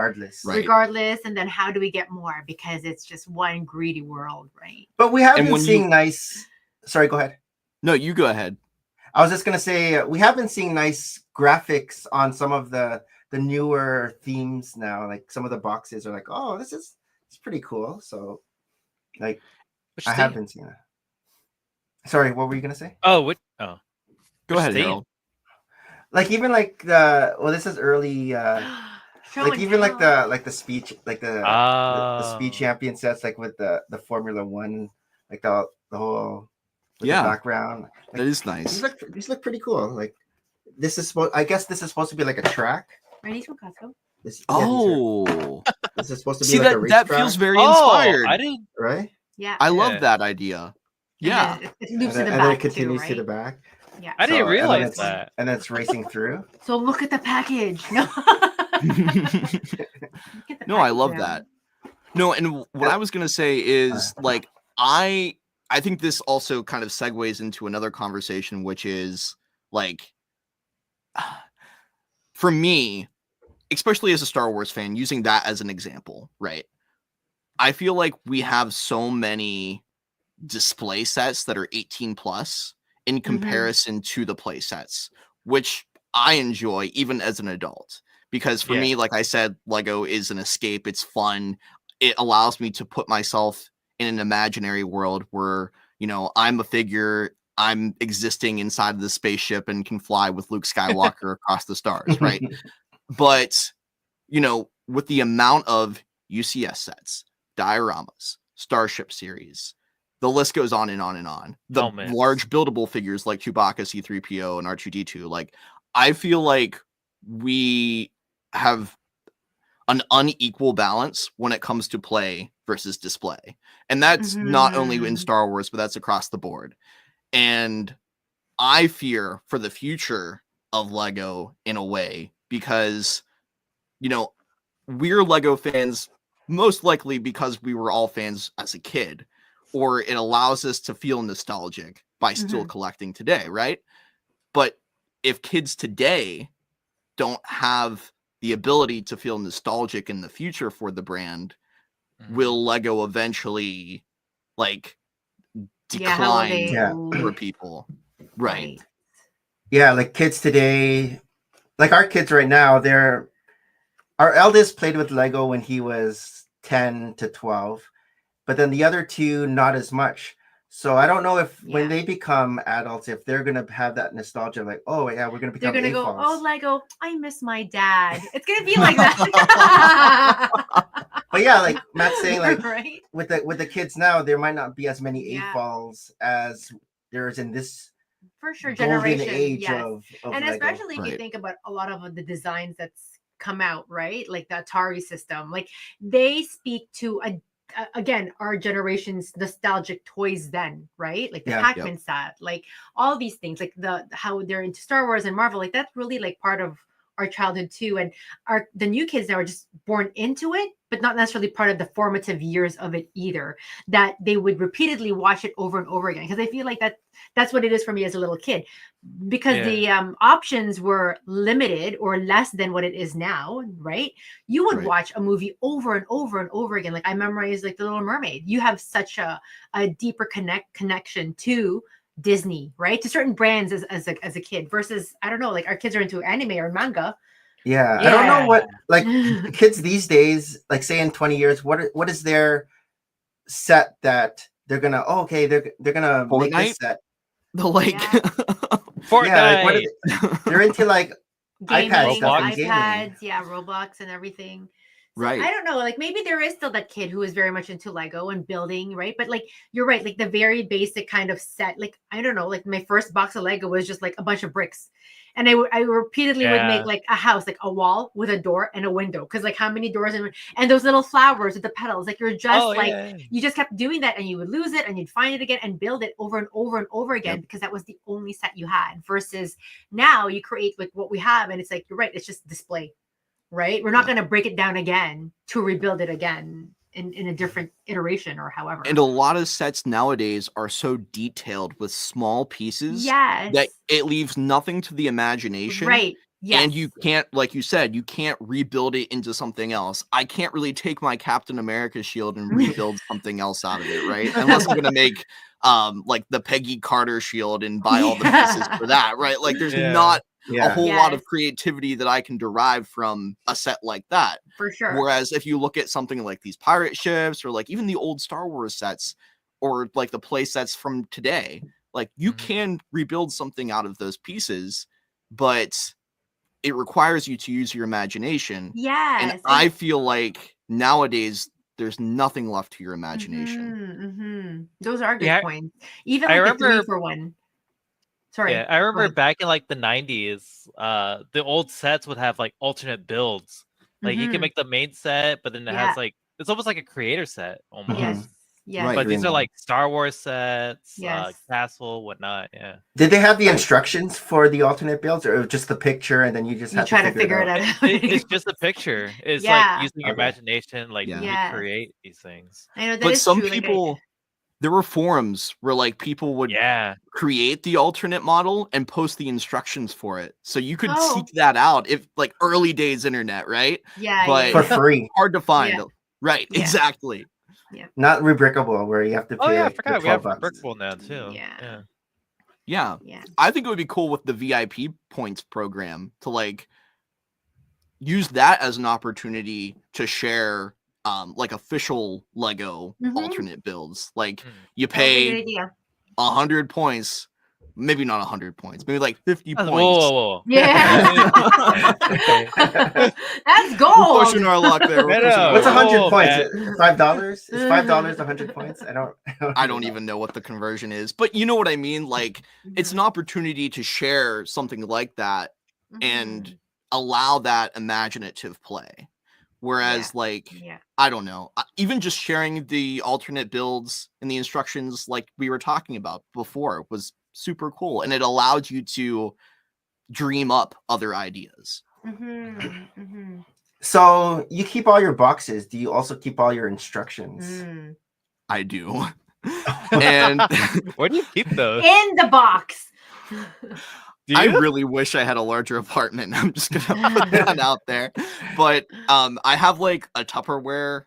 regardless. And then how do we get more? Because it's just one greedy world, right? But we have been seeing nice. Sorry, go ahead. No, you go ahead. I was just gonna say we have been seeing nice graphics on some of the newer themes now. Like some of the boxes are like, oh, it's pretty cool. So, like, I have been seeing that. Sorry, what were you gonna say? Go ahead, Harold. Like even like this is early. Like even like the speech, like the speed champion sets, like with the Formula One, like the whole the background. Like, that is nice. These look pretty cool. Like this is I guess this is supposed to be like a track. Are these from Costco? This is supposed to be See, like a race that track. feels very inspired. I didn't. Right? Yeah. I love that idea. Yeah. It loops to the and back then it continues too, to the right? back. Yeah. I didn't realize and that. And then it's racing through. So look at the package. No. No, I love that. No, and what I was gonna say is like I think this also kind of segues into another conversation, which is like for me, especially as a Star Wars fan, using that as an example, right? I feel like we have so many display sets that are 18 plus in comparison to the play sets, which I enjoy even as an adult. Because for me, like I said, Lego is an escape. It's fun. It allows me to put myself in an imaginary world where, you know, I'm a figure, I'm existing inside of the spaceship and can fly with Luke Skywalker across the stars, right? But, you know, with the amount of UCS sets, dioramas, Starship series, the list goes on and on and on. The large buildable figures like Chewbacca, C-3PO, and R2-D2, like, I feel like we have an unequal balance when it comes to play versus display. And that's not only in Star Wars, but that's across the board. And I fear for the future of Lego in a way, because, you know, we're Lego fans most likely because we were all fans as a kid, or it allows us to feel nostalgic by still collecting today, right? But if kids today don't have the ability to feel nostalgic in the future for the brand, will Lego eventually like decline for people? Right. Yeah, like kids today, like our kids right now, our eldest played with Lego when he was 10 to 12, but then the other two, not as much. So I don't know if when they become adults, if they're gonna have that nostalgia, like, oh yeah, we're gonna become. They're gonna go, oh Lego, I miss my dad. It's gonna be like that. But yeah, like Matt's saying, like with the kids now, there might not be as many AFOLs as there is in this for sure generation age of and Lego. Especially if you think about a lot of the designs that's come out, right? Like the Atari system, like they speak to again, our generation's nostalgic toys then, right? Like the Pac-Man set, like all these things, like how they're into Star Wars and Marvel, like that's really like part of our childhood too. And the new kids now are just born into it, but not necessarily part of the formative years of it either, that they would repeatedly watch it over and over again. Because I feel like that's what it is for me as a little kid, because the options were limited or less than what it is now, right? You would watch a movie over and over and over again. Like I memorized like The Little Mermaid. You have such a deeper connection to Disney, right? To certain brands as a kid versus, I don't know, like our kids are into anime or manga. Yeah. I don't know what, like kids these days, like say in 20 years, what is their set that they're gonna, they're gonna Fortnite? Make this set. The like Fortnite. They're into like gaming, iPads, Roblox and everything. So right. I don't know, like maybe there is still that kid who is very much into Lego and building, right? But like you're right, like the very basic kind of set, like I don't know, like my first box of Lego was just like a bunch of bricks. And I repeatedly would make like a house, like a wall with a door and a window. Cause like how many doors and those little flowers with the petals, like you're just you just kept doing that and you would lose it and you'd find it again and build it over and over and over again because that was the only set you had. Versus now you create like what we have and it's like, you're right, it's just display, right? We're not going to break it down again to rebuild it again in a different iteration or however. And a lot of sets nowadays are so detailed with small pieces that it leaves nothing to the imagination. Right. Yes. And you can't, like you said, you can't rebuild it into something else. I can't really take my Captain America shield and rebuild something else out of it, right? Unless I'm going to make like the Peggy Carter shield and buy all the pieces for that, right? Like there's not a whole lot of creativity that I can derive from a set like that. For sure. Whereas if you look at something like these pirate ships or like even the old Star Wars sets or like the play sets from today, like you can rebuild something out of those pieces, but it requires you to use your imagination. Yes. And I feel like nowadays there's nothing left to your imagination. Those are good points. Even like I remember, 3-for-1. Sorry. Yeah, I remember back in like the 90s, the old sets would have like alternate builds. Like you can make the main set, but then it has like it's almost like a creator set almost. Yeah. But these are like Star Wars sets, Yes. castle, whatnot. Yeah. Did they have the instructions for the alternate builds, or just the picture, and then you just have try to figure it out? It's just a picture. It's like using your imagination, like recreate these things. I know that but is some true. people, there were forums where like people would create the alternate model and post the instructions for it, so you could seek that out if like early days internet, right? Yeah, but for free, hard to find. Right, exactly. Yeah, not Rebrickable where you have to pay. I forgot we have Rebrickable now too. Yeah. I think it would be cool with the VIP points program to like use that as an opportunity to share like official Lego alternate builds. Like you pay 100 points, maybe not 100 points, maybe like 50 points. Whoa. Yeah. That's gold. We're pushing our luck there. What's 100 points? $5? Is $5 100 points? I don't even know what the conversion is, but you know what I mean? Like it's an opportunity to share something like that and allow that imaginative play. Whereas I don't know, even just sharing the alternate builds and the instructions like we were talking about before was super cool, and it allowed you to dream up other ideas. So you keep all your boxes. Do you also keep all your instructions? I do. And where do you keep those? In the box. I really wish I had a larger apartment. I'm just gonna put that out there. But I have like a Tupperware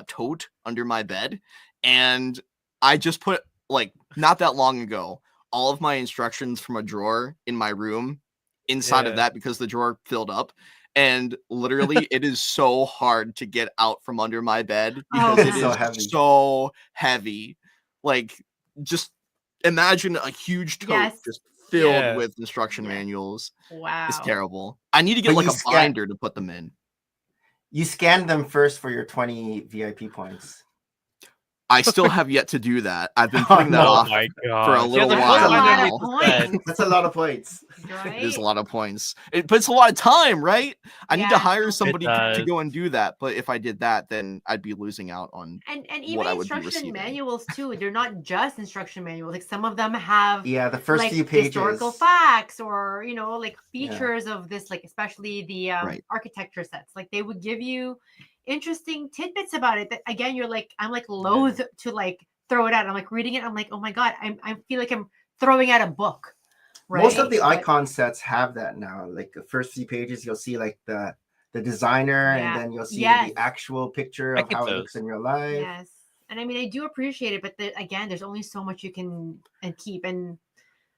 tote under my bed, and I just put like not that long ago all of my instructions from a drawer in my room inside of that because the drawer filled up. And literally, it is so hard to get out from under my bed because it is so heavy. Like, just imagine a huge tote just filled with instruction manuals. Wow. It's terrible. I need to get like a binder to put them in. You scanned them first for your 20 VIP points. I still have yet to do that. I've been putting that off for a little while now. That's a lot of points. Right? It is a lot of points. But it's a lot of time, right? I need to hire somebody to go and do that. But if I did that, then I'd be losing out on and even what I would be instruction receiving. Manuals too. They're not just instruction manuals. Like some of them have the first like, few pages, historical facts, or like features of this, like especially the architecture sets. Like they would give you interesting tidbits about it that again I'm like loath to like throw it out. I'm like reading it, I'm like, oh my god, I feel like I'm throwing out a book. Right? Most of the icon sets have that now. Like the first few pages you'll see like the designer and then you'll see the actual picture of how it looks in real life. Yes. And I mean I do appreciate it, but again there's only so much you can keep, and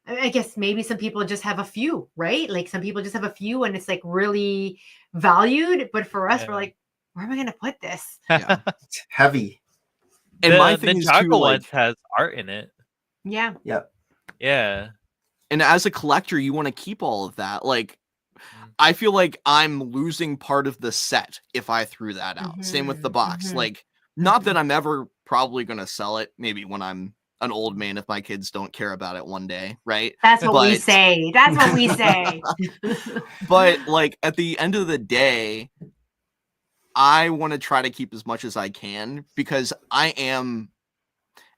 I guess maybe some people just have a few, right? Like some people just have a few and it's like really valued, but for us we're like, where am I going to put this? It's heavy. And my thing is too, one has art in it. Yeah. Yep. Yeah. And as a collector, you want to keep all of that. Like, I feel like I'm losing part of the set if I threw that out. Same with the box. Like, not that I'm ever probably going to sell it. Maybe when I'm an old man, if my kids don't care about it one day, right? That's what we say. That's what we say. But like at the end of the day, I want to try to keep as much as I can because I am,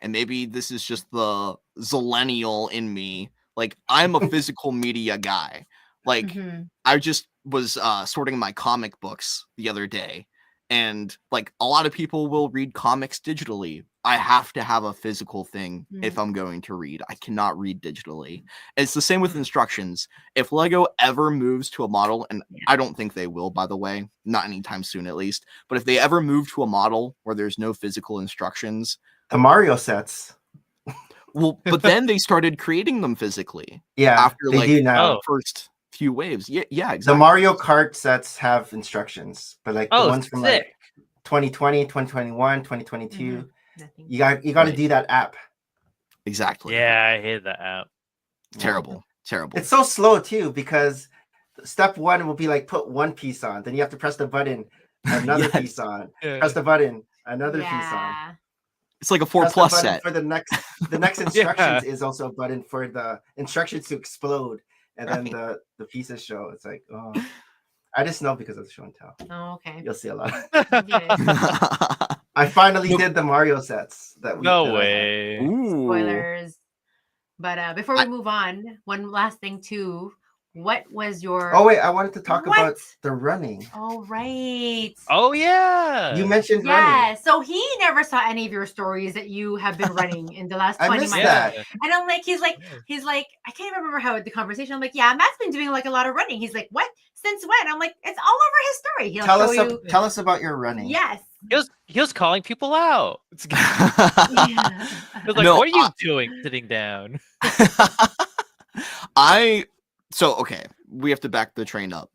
and maybe this is just the zillennial in me, like I'm a physical media guy. Like I just was sorting my comic books the other day, and like a lot of people will read comics digitally. I have to have a physical thing if I'm going to read. I cannot read digitally. It's the same with instructions. If Lego ever moves to a model, and I don't think they will, by the way, not anytime soon at least, but if they ever move to a model where there's no physical instructions. The Mario sets. Well, but then they started creating them physically. Yeah, after they do now. The first few waves. Yeah, exactly. The Mario Kart sets have instructions, but like the ones from like 2020, 2021, 2022. You got to do that app. Exactly. Yeah, I hate that app. Terrible. It's so slow too because step one will be like put one piece on, then you have to press the button, another piece on, press the button, another piece on. It's like a 4+ set. For the next instructions is also a button for the instructions to explode, and then the pieces show. It's like, I just know because of the show and tell. Oh, okay. You'll see a lot. I finally did the Mario sets that we. No way. Spoilers. But before we move on, one last thing too. What was your? Oh wait, I wanted to talk about the running. Oh right. Oh yeah. You mentioned running. Yeah. So he never saw any of your stories that you have been running in the last 20 months. That. And I'm like, he's like, I can't remember how the conversation. I'm like, yeah, Matt's been doing like a lot of running. He's like, what? Since when? I'm like, it's all over his story. He'll tell us about your running. Yes. He was calling people out. He was like, what are you doing sitting down? Okay, we have to back the train up.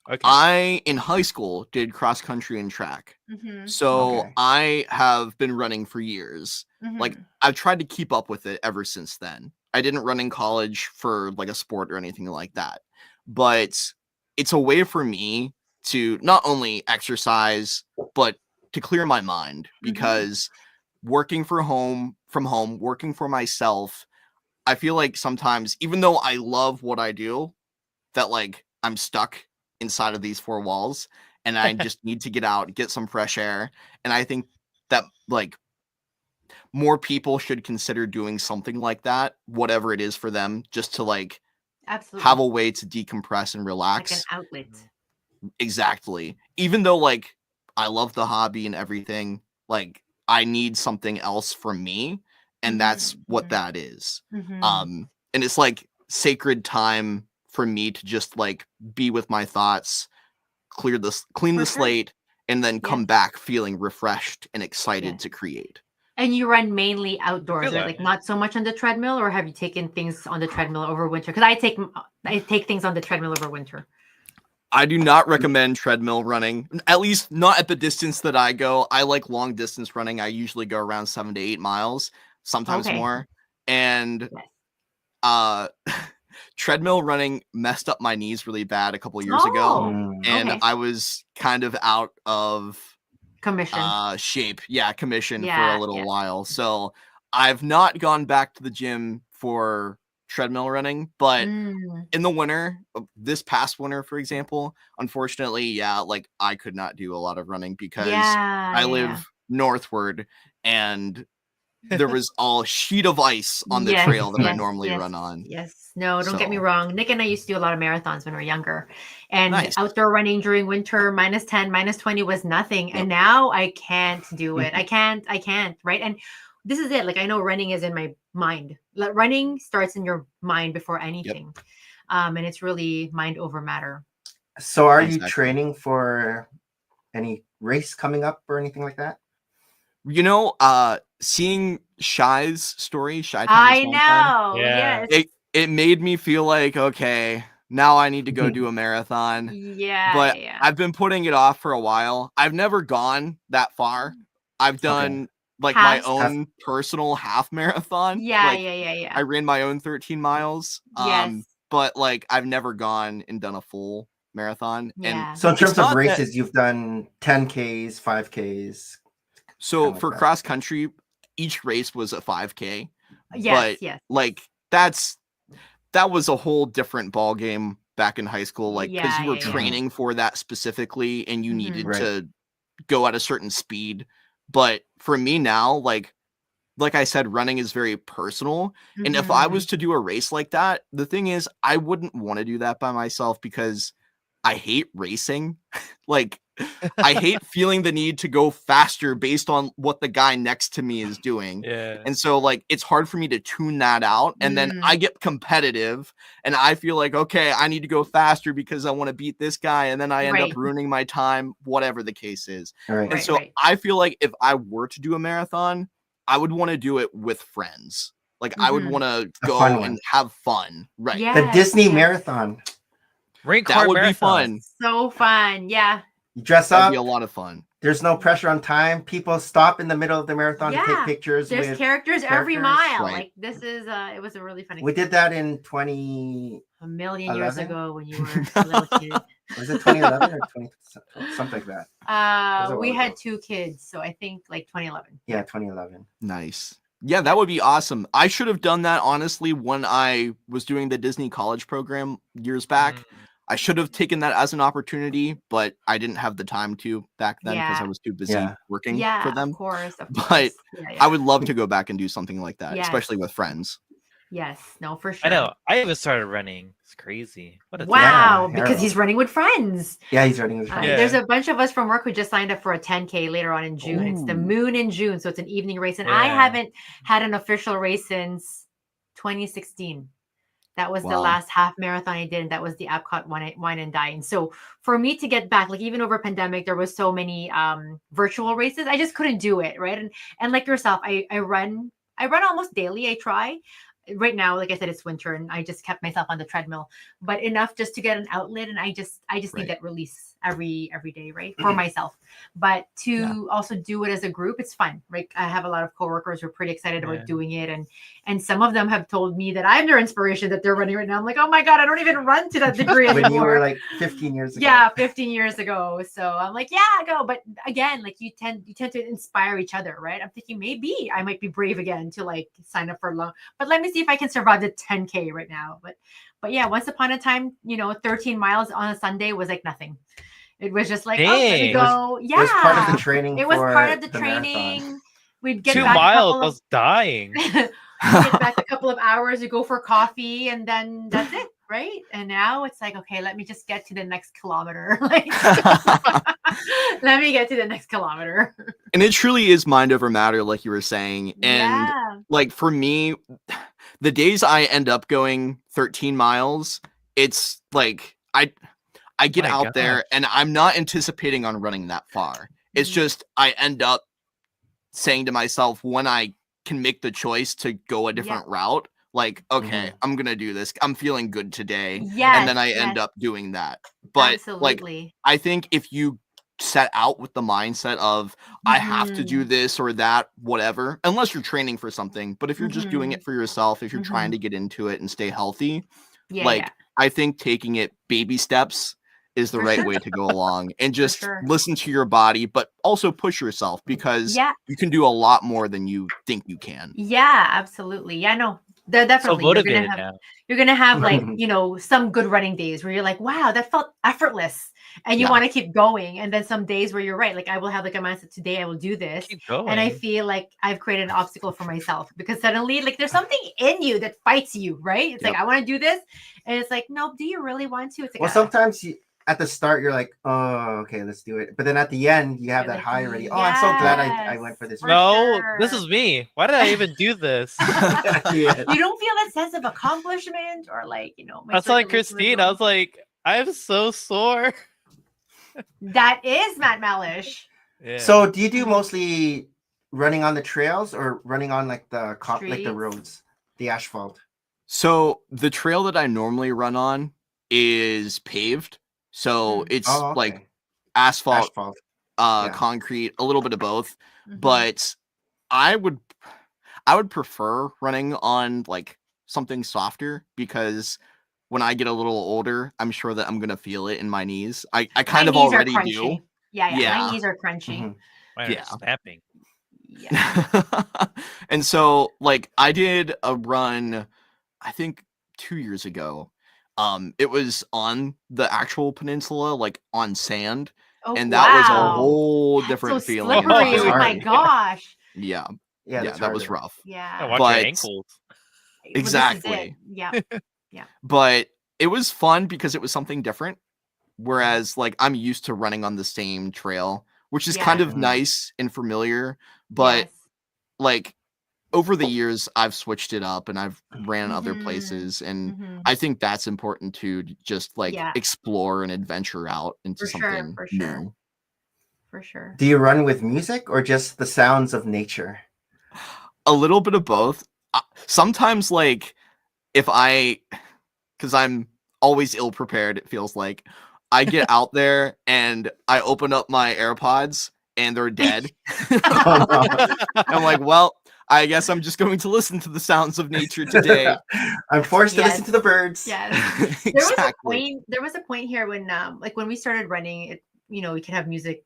Okay. I, in high school, did cross country and track. So I have been running for years. Like, I've tried to keep up with it ever since then. I didn't run in college for like a sport or anything like that. But it's a way for me to not only exercise, but to clear my mind. Because working from home, working for myself, I feel like sometimes, even though I love what I do, that like I'm stuck inside of these four walls and I just need to get out, get some fresh air. And I think that like more people should consider doing something like that, whatever it is for them, just to like have a way to decompress and relax. Like an outlet. Exactly. Even though like I love the hobby and everything, like I need something else from me. And that's what that is. And it's like sacred time for me to just like be with my thoughts, clean the slate, and then come back feeling refreshed and excited to create. And you run mainly outdoors, right? Like not so much on the treadmill, or have you taken things on the treadmill over winter? Because I take things on the treadmill over winter. I do not recommend treadmill running, at least not at the distance that I go. I like long distance running. I usually go around 7 to 8 miles. Sometimes more. And treadmill running messed up my knees really bad a couple years ago. And I was kind of out of commission shape. Yeah, commission for a little while. So I've not gone back to the gym for treadmill running, but in the winter, this past winter, for example, unfortunately, like I could not do a lot of running because I live northward and there was a sheet of ice on the trail that I normally run on. Yes. No, don't get me wrong. Nick and I used to do a lot of marathons when we were younger. And outdoor running during winter, -10, -20 was nothing. And now I can't do it. I can't, right? And this is it. Like, I know running is in my mind. Running starts in your mind before anything. And it's really mind over matter. So are you training for any race coming up or anything like that? You know, seeing Shy's story, I know. Yes. It made me feel like, okay, now I need to go do a marathon. But I've been putting it off for a while. I've never gone that far. I've done like my own personal half marathon. I ran my own 13 miles. But like I've never gone and done a full marathon. And so in terms of races, you've done 10Ks, 5Ks. So for cross country, each race was a 5K. Yes. Like that was a whole different ball game back in high school. Like because you were training for that specifically, and you needed to go at a certain speed. But for me now, like I said, running is very personal. And if I was to do a race like that, the thing is, I wouldn't want to do that by myself because I hate racing. Like, I hate feeling the need to go faster based on what the guy next to me is doing. And so, like, it's hard for me to tune that out. And then I get competitive and I feel like, okay, I need to go faster because I want to beat this guy. And then I end up ruining my time, whatever the case is. And so I feel like if I were to do a marathon, I would want to do it with friends. Like, I would want to go and have fun. Right. The Disney marathon. That would be fun. So fun. Yeah. You dress up. That'd be a lot of fun. There's no pressure on time. People stop in the middle of the marathon to take pictures. There's characters every mile. Like this is it was a really fun experience. We did that in a million years ago when you were a little kid. Was it 2011 or 20 something like that? We had 2 kids, so I think like 2011. Yeah, 2011. Nice. Yeah, that would be awesome. I should have done that honestly when I was doing the Disney college program years back. I should have taken that as an opportunity, but I didn't have the time to back then because I was too busy working for them. Of course. But I would love to go back and do something like that, especially with friends. Yes, no, for sure. I know. I even started running. It's crazy. Wow, because he's running with friends. Yeah, he's running with friends. There's a bunch of us from work who just signed up for a 10K later on in June. It's the Moon in June, so it's an evening race. And I haven't had an official race since 2016. That was the last half marathon I did, and that was the Epcot Wine and Dine. So for me to get back, like even over pandemic, there was so many virtual races. I just couldn't do it, right? And like yourself, I run almost daily. I try. Right now, like I said, it's winter, and I just kept myself on the treadmill, but enough just to get an outlet, and I just need that release every day, right, for myself. But to also do it as a group, it's fun, right? I have a lot of coworkers who are pretty excited about doing it, and some of them have told me that I'm their inspiration, that they're running right now. I'm like, oh my god, I don't even run to that degree anymore. When you were like 15 years ago. Yeah, 15 years ago. So I'm like, yeah, go. But again, like you tend to inspire each other, right? I'm thinking maybe I might be brave again to like sign up for long, but let me see if I can survive the 10K right now. But yeah, once upon a time, 13 miles on a Sunday was like nothing. It was just like, oh, let me go. It was part of the training. It was part of the training. Marathon. We'd get 2 back miles. I was dying. Get back a couple of hours. You go for coffee, and then that's it, right? And now it's like, okay, let me just get to the next kilometer. Like, let me get to the next kilometer. And it truly is mind over matter, like you were saying. And like for me, the days I end up going 13 miles, it's like I get out there and I'm not anticipating on running that far. It's just I end up saying to myself, when I can make the choice to go a different route, like, okay, I'm going to do this. I'm feeling good today. And then I end up doing that. But like, I think if you set out with the mindset of I have to do this or that, whatever, unless you're training for something, but if you're just doing it for yourself, if you're trying to get into it and stay healthy, I think taking it baby steps is the right way to go along, and just listen to your body, but also push yourself, because you can do a lot more than you think you can. Yeah, absolutely. Yeah, no, they're definitely so motivated you're gonna have like, some good running days where you're like, wow, that felt effortless, and you want to keep going. And then some days where you're right, like I will have like a mindset, today I will do this, and I feel like I've created an obstacle for myself, because suddenly like there's something in you that fights you, right? It's like, I want to do this, and it's like, no, do you really want to? It's like, well, sometimes at the start, you're like, oh, okay, let's do it. But then at the end, you have that high already. Oh, I'm so glad I went for this. This is me. Why did I even do this? You don't feel that sense of accomplishment, or like, That's like Christine. I was like, I'm so sore. That is Matt Mellish. Yeah. So do you do mostly running on the trails or running on like the roads, the asphalt? So the trail that I normally run on is paved. So it's like asphalt. Concrete, a little bit of both. But I would prefer running on like something softer, because when I get a little older, I'm sure that I'm gonna feel it in my knees. I kind of already do. Yeah, my knees are crunchy. Mine are snapping. Yeah. And so like I did a run, I think 2 years ago. It was on the actual peninsula, like on sand, and that was a whole different feeling. Slippery. Oh my gosh. Yeah, that was rough. Yeah, watch your ankles. Exactly. Yeah. But it was fun because it was something different. Whereas, like, I'm used to running on the same trail, which is kind of nice and familiar. But like, over the years, I've switched it up and I've ran other places, and I think that's important to just like explore and adventure out into something new. For sure. Do you run with music or just the sounds of nature? A little bit of both. Sometimes, like, because I'm always ill prepared, it feels like, I get out there and I open up my AirPods and they're dead. I'm like, well, I guess I'm just going to listen to the sounds of nature today. I'm forced to listen to the birds. Yes. There was a point here when like when we started running, it, we can have music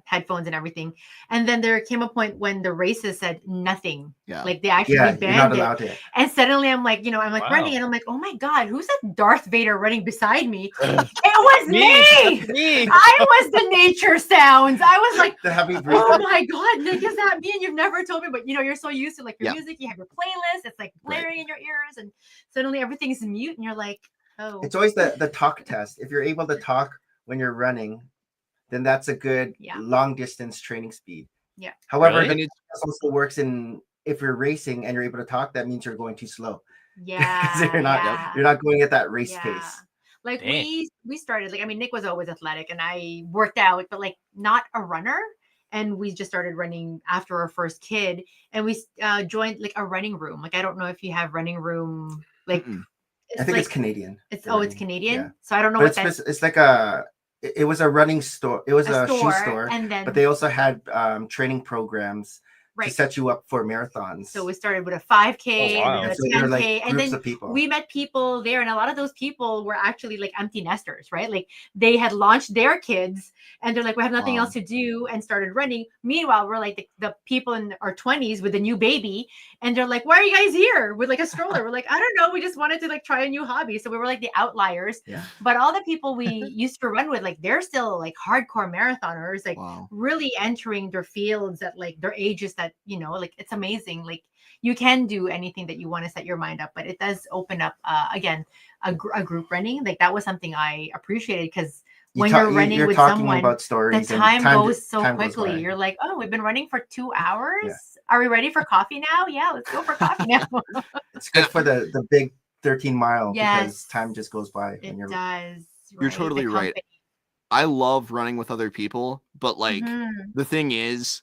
headphones and everything. And then there came a point when the races said nothing. Yeah. Like they actually banned it. And suddenly I'm like, I'm like running and I'm like, oh my God, who's that Darth Vader running beside me? It was me. I was the nature sounds. I was like, oh my God, Nick, is that me? And you've never told me, but you're so used to like your music, you have your playlist, it's like blaring in your ears, and suddenly everything's mute, and you're like, oh. It's always the talk test. If you're able to talk when you're running, then that's a good long distance training speed. Yeah. However, it also works if you're racing and you're able to talk, that means you're going too slow. Yeah. Because you're not going at that race pace. Like we started, like, I mean, Nick was always athletic and I worked out, but like not a runner. And we just started running after our first kid, and we joined like a running room. Like, I don't know if you have running room, like I think it's Canadian. It's Canadian. Yeah. So I don't know what that's. It's like it was a running store. It was a shoe store, but they also had training programs to set you up for marathons. So we started with a 5K and then a 10K, like and then we met people there, and a lot of those people were actually like empty nesters, right? Like they had launched their kids, and they're like, we have nothing else to do, and started running. Meanwhile, we're like the people in our 20s with a new baby, and they're like, why are you guys here with like a stroller? We're like, I don't know, we just wanted to like try a new hobby. So we were like the outliers. Yeah. But all the people we used to run with, like they're still like hardcore marathoners, like really entering their fields at like their ages that, like it's amazing. Like you can do anything that you want to set your mind up, but it does open up again a group running. Like that was something I appreciated, because when you're running with someone, about stories, the time goes so quickly. You're like, oh, we've been running for 2 hours. Yeah. Are we ready for coffee now? Yeah, let's go for coffee now. It's good for the big 13 mile because time just goes by. It does. You're totally right. I love running with other people, but like the thing is,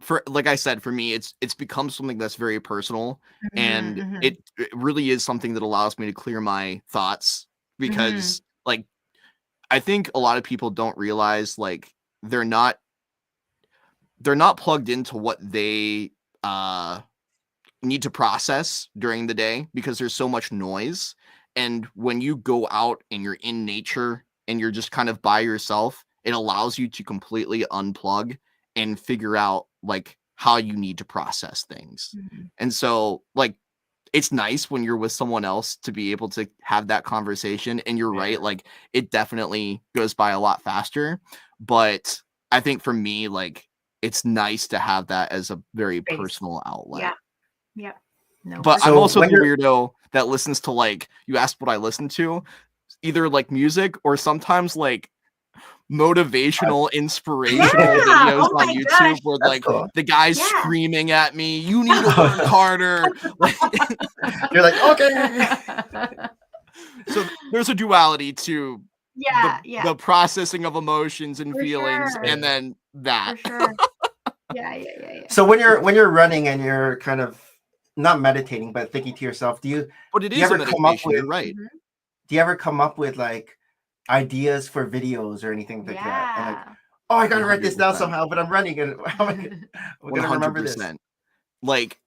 for like I said, for me, it's become something that's very personal, and it really is something that allows me to clear my thoughts, because like I think a lot of people don't realize like they're not plugged into what they need to process during the day, because there's so much noise. And when you go out and you're in nature and you're just kind of by yourself, it allows you to completely unplug and figure out like how you need to process things. And so like it's nice when you're with someone else to be able to have that conversation. And you're right, like it definitely goes by a lot faster. But I think for me, like it's nice to have that as a very personal outlet. Yeah. No, but I'm also the weirdo that listens to, like, you asked what I listen to, either like music or sometimes like motivational, inspirational videos on YouTube where like the guy's screaming at me, you need to work harder. You're like, okay. So there's a duality to the processing of emotions and feelings, and then that. For sure. Yeah. So when you're running and you're kind of not meditating but thinking to yourself, do you ever come up with do you ever come up with like ideas for videos or anything like that? And like, oh, I gotta write this down somehow, but I'm running and how am I gonna remember this? Like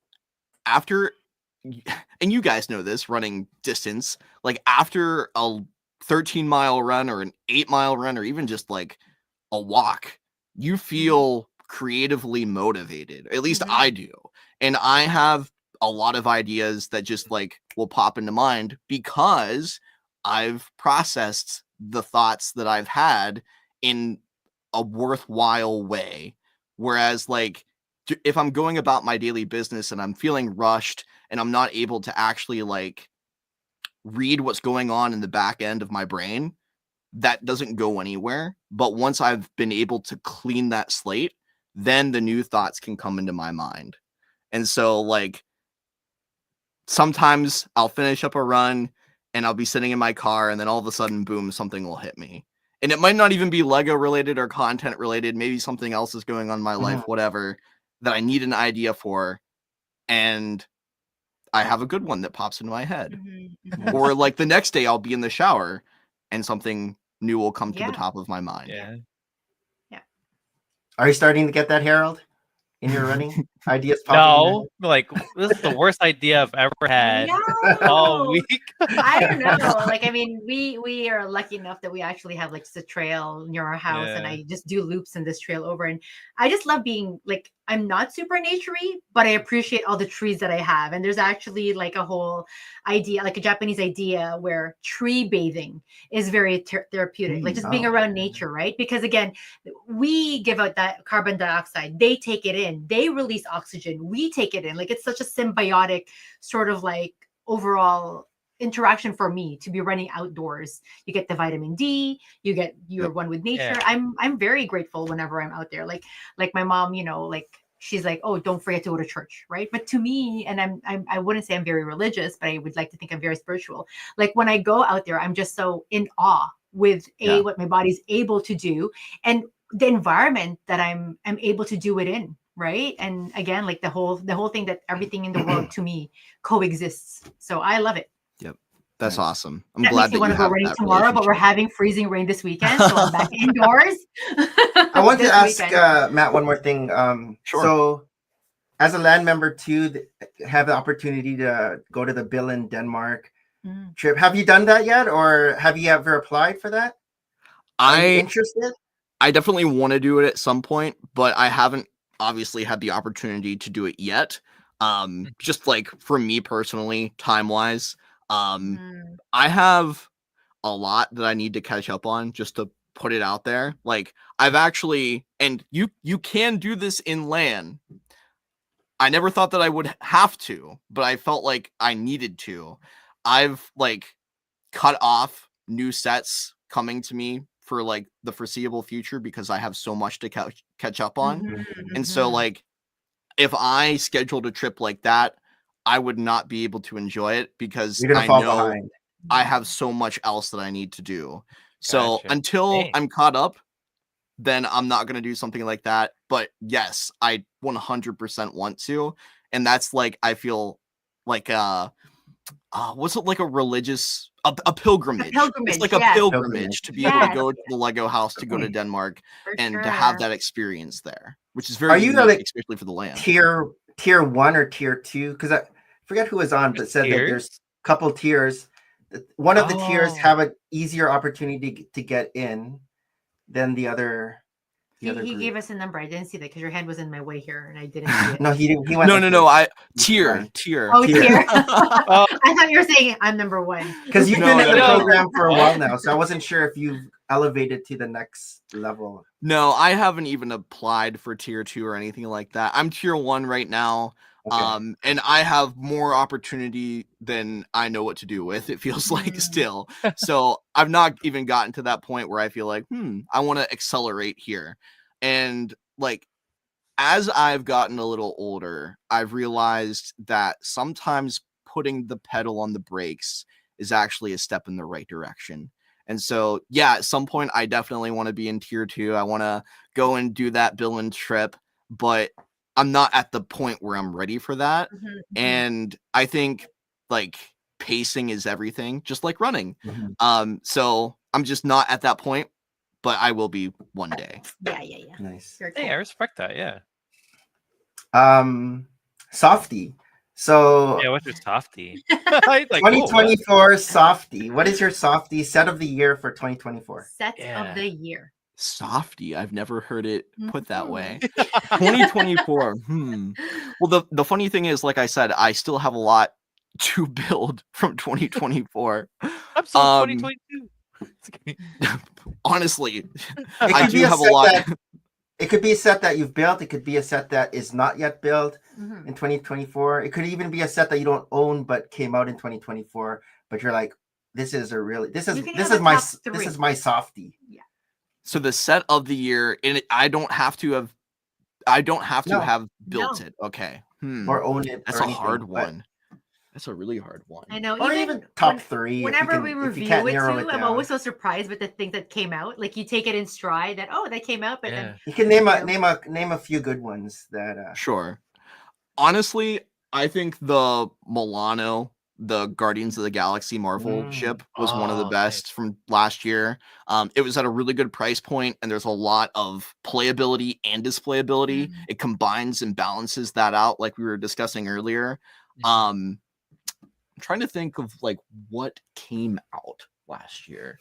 after, and you guys know this, running distance, like after a 13-mile run or an 8-mile run or even just like a walk, you feel creatively motivated. At least I do. And I have a lot of ideas that just like will pop into mind because I've processed the thoughts that I've had in a worthwhile way. Whereas like if I'm going about my daily business and I'm feeling rushed and I'm not able to actually like read what's going on in the back end of my brain, that doesn't go anywhere. But once I've been able to clean that slate, then the new thoughts can come into my mind. And so like sometimes I'll finish up a run and I'll be sitting in my car and then all of a sudden, boom, something will hit me. And it might not even be Lego related or content related. Maybe something else is going on in my life, whatever, that I need an idea for. And I have a good one that pops into my head. Or like the next day I'll be in the shower and something new will come to the top of my mind. Are you starting to get that, Harold, in your running? Ideas popping. No, like this is the worst idea I've ever had all week. I don't know. Like, I mean, we are lucky enough that we actually have like just a trail near our house, and I just do loops in this trail over. And I just love being like, I'm not super naturey, but I appreciate all the trees that I have. And there's actually like a whole idea, like a Japanese idea, where tree bathing is very therapeutic, like just being around nature, right? Because again, we give out that carbon dioxide, they take it in, they release oxygen, we take it in. Like, it's such a symbiotic sort of like overall interaction for me to be running outdoors. You get the vitamin D, you're one with nature. I'm very grateful whenever I'm out there. Like my mom, you know, like she's like, oh, don't forget to go to church, right? But to me, and I wouldn't say I'm very religious, but I would like to think I'm very spiritual. Like, when I go out there, I'm just so in awe with what my body's able to do, and the environment that I'm able to do it in, right? And again, like the whole thing that everything in the world to me coexists. So I love it. Yep, that's awesome. I'm that glad makes that you want you to go have running that tomorrow, but we're having freezing rain this weekend, so I'm back indoors. I want to ask Matt one more thing. Sure. So, as a land member too, have the opportunity to go to the Billund, Denmark trip. Have you done that yet, or have you ever applied for that? Are you interested? I definitely want to do it at some point, but I haven't obviously had the opportunity to do it yet. Just like for me personally, time-wise, I have a lot that I need to catch up on, just to put it out there. Like, I've actually, and you can do this in LAN. I never thought that I would have to, but I felt like I needed to. I've like cut off new sets coming to me for like the foreseeable future because I have so much to catch up on. And so like, if I scheduled a trip like that, I would not be able to enjoy it because I know I have so much else that I need to do. So until I'm caught up, then I'm not going to do something like that. But yes, I 100% want to. And that's like, I feel like, what's it, like a religious, a pilgrimage. It's like a pilgrimage to be able to go to the Lego house, to go to Denmark and to have that experience there, which is very unique, like, especially for the land. Tier 1 or tier 2? Because I forget who was on, but said that there's a couple tiers. One of the tiers have an easier opportunity to get in than the other. He gave us a number. I didn't see that because your hand was in my way here, and I didn't see it. No, he didn't. He went. No. Tier. Oh, tier. I thought you were saying I'm number 1. Because you've been in the program for a while now, so I wasn't sure if you've elevated to the next level. No, I haven't even applied for tier 2 or anything like that. I'm tier 1 right now. Okay. And I have more opportunity than I know what to do with, it feels like still. So I've not even gotten to that point where I feel like, I want to accelerate here. And like, as I've gotten a little older, I've realized that sometimes putting the pedal on the brakes is actually a step in the right direction. And so, yeah, at some point I definitely want to be in tier 2. I want to go and do that Billund trip, but I'm not at the point where I'm ready for that. And I think like pacing is everything, just like running. So I'm just not at that point, but I will be one day. Yeah. Nice. Hey, I respect that. Yeah. Softy. So yeah, what's your softy? Like, 2024 softy. What is your softy set of the year for 2024? Set of the year. Softy. I've never heard it put that way. 2024. Well, the funny thing is, like I said, I still have a lot to build from 2024. I'm so 2022. Honestly, I do have a lot. It could be a set that you've built. It could be a set that is not yet built in 2024. It could even be a set that you don't own but came out in 2024. But you're like, this is my softy. Yeah. So the set of the year, and I don't have to have built it. Okay. Or own it. That's a hard one. That's a really hard one. I know. Or even top 3. Whenever we review it too, I'm always so surprised with the things that came out. Like, you take it in stride that that came out, but then you can name a few good ones that. Sure. Honestly, I think the Milano the Guardians of the Galaxy Marvel ship was one of the best nice. from last year. It was at a really good price point, and there's a lot of playability and displayability. It combines and balances that out, like we were discussing earlier. I'm trying to think of like what came out last year.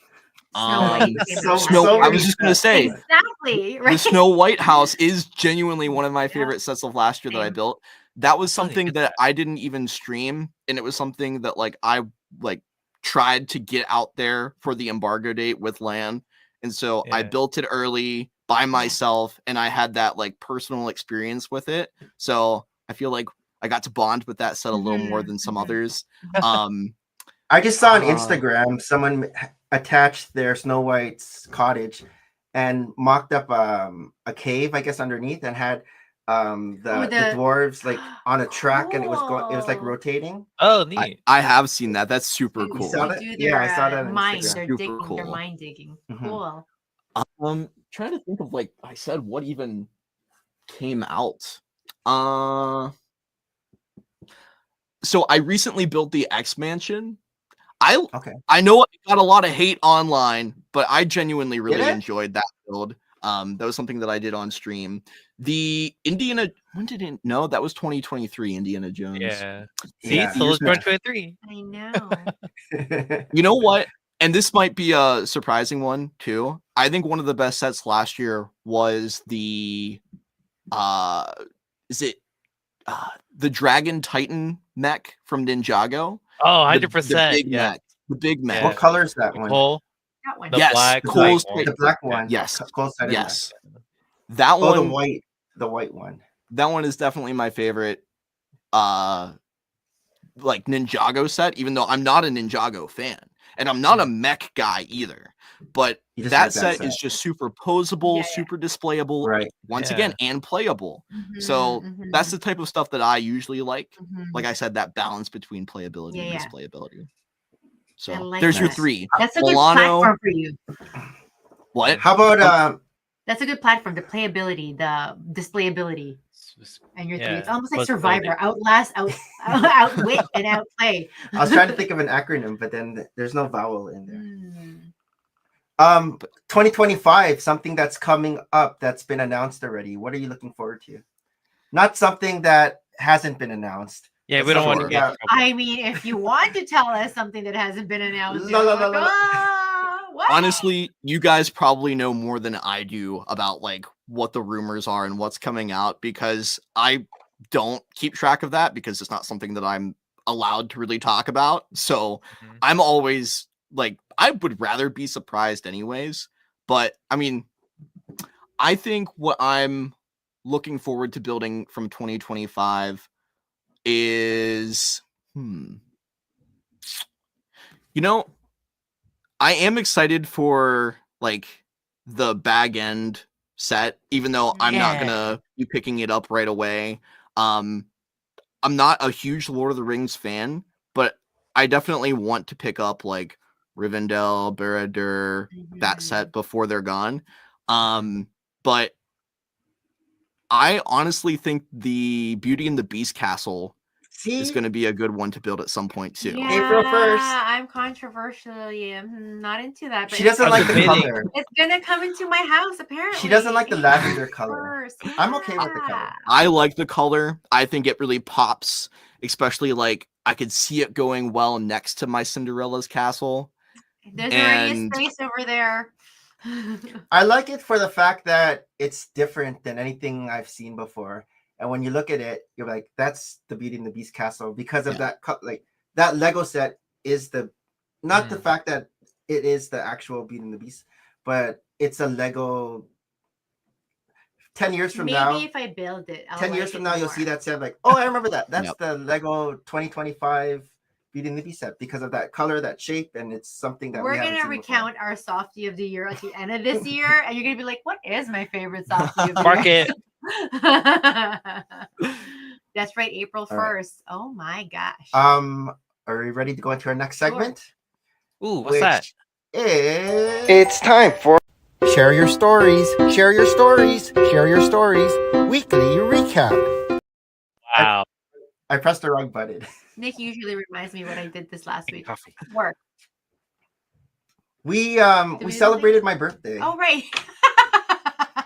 Snow Snow. I was just gonna say exactly. Right? The Snow White house is genuinely one of my favorite sets of last year that I built. That was something that I didn't even stream, and it was something that like I like tried to get out there for the embargo date with LAN, and so I built it early by myself, and I had that like personal experience with it. So I feel like I got to bond with that set a little more than some others. I just saw on Instagram someone attached their Snow White's cottage and mocked up a cave, I guess, underneath, and had the dwarves like on a track, and it was like rotating. Oh, neat! I have seen that. That's super cool. Yeah, I saw that. They're digging. Cool. They're mine digging. Cool. Trying to think of like I said, what even came out. So I recently built the X Mansion. I know it got a lot of hate online, but I genuinely really enjoyed that build. That was something that I did on stream. The Indiana, when did it? No, that was 2023. Indiana Jones. Yeah. See, so was 2023. I know. You know what? And this might be a surprising one too. I think one of the best sets last year was the, the Dragon Titan mech from Ninjago. Oh, 100%. The big mech. The big mech. What color is that one? Cole? That one. Yes, the black one. Yes. Yes. That one. The white one. That one is definitely my favorite. Like Ninjago set, even though I'm not a Ninjago fan, and I'm not a mech guy either. But that set is just super posable, super displayable, once again, and playable. So that's the type of stuff that I usually like. Like I said, that balance between playability and displayability. So there's your three. That's a good platform for you. What? How about That's a good platform. The playability, the displayability, and your three. It's almost like Survivor, outlast, outwit, and outplay. I was trying to think of an acronym, but then there's no vowel in there. 2025, something that's coming up that's been announced already. What are you looking forward to? Not something that hasn't been announced. Yeah, we don't want to get. I mean, if you want to tell us something that hasn't been announced, honestly, you guys probably know more than I do about like what the rumors are and what's coming out, because I don't keep track of that because it's not something that I'm allowed to really talk about. So I'm always like, I would rather be surprised anyways. But I mean, I think what I'm looking forward to building from 2025 is, you know, I am excited for like the bag end set, even though I'm not gonna be picking it up right away. I'm not a huge Lord of the Rings fan, but I definitely want to pick up like Rivendell, Barad-dûr, that set before they're gone. But I honestly think the Beauty and the Beast castle is going to be a good one to build at some point too. Yeah, April 1st. I'm controversially not into that. But she doesn't like the color. It's gonna come into my house apparently. She doesn't like the lavender color. I'm okay with the color. I like the color. I think it really pops, especially like I could see it going well next to my Cinderella's castle. There's already a space over there. I like it for the fact that it's different than anything I've seen before. And when you look at it, you're like, that's the Beauty and the Beast castle because of that. Like that Lego set is the not the fact that it is the actual Beauty and the Beast, but it's a Lego. 10 years from now, maybe if I build it, 10 years from now, you'll see that set like, oh, I remember that. That's the Lego 2025 Beauty and the Beast set because of that color, that shape, and it's something that we're gonna recount our softie of the year at the end of this year, and you're gonna be like, "What is my favorite softie of the year?" That's right, April 1st. Right. Oh my gosh. Are we ready to go into our next segment? Ooh, what's that? It's time for Share Your Stories, Share Your Stories, Share Your Stories, Weekly Recap. Wow. I pressed the wrong button. Nick usually reminds me what I did this last week. Coffee. Work. We celebrated my birthday. Oh, right.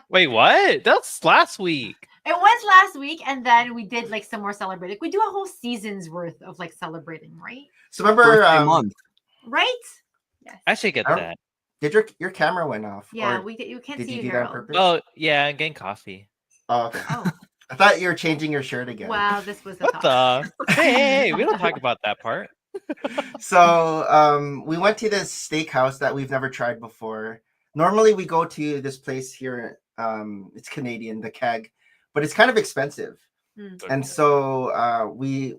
Wait, what? That's last week. It was last week, and then we did like some more celebrating. We do a whole season's worth of like celebrating, right? So remember month. Right? Yes. I should get that. Did your camera went off? Yeah, we did. You can't did see you you do that on Harold. purpose? Oh, yeah, I'm getting coffee. Oh, okay. Oh. I thought you were changing your shirt again. Wow, this was a What the? Hey, we don't talk about that part. So we went to this steakhouse that we've never tried before. Normally we go to this place here. It's Canadian, the Keg, but it's kind of expensive. And so we,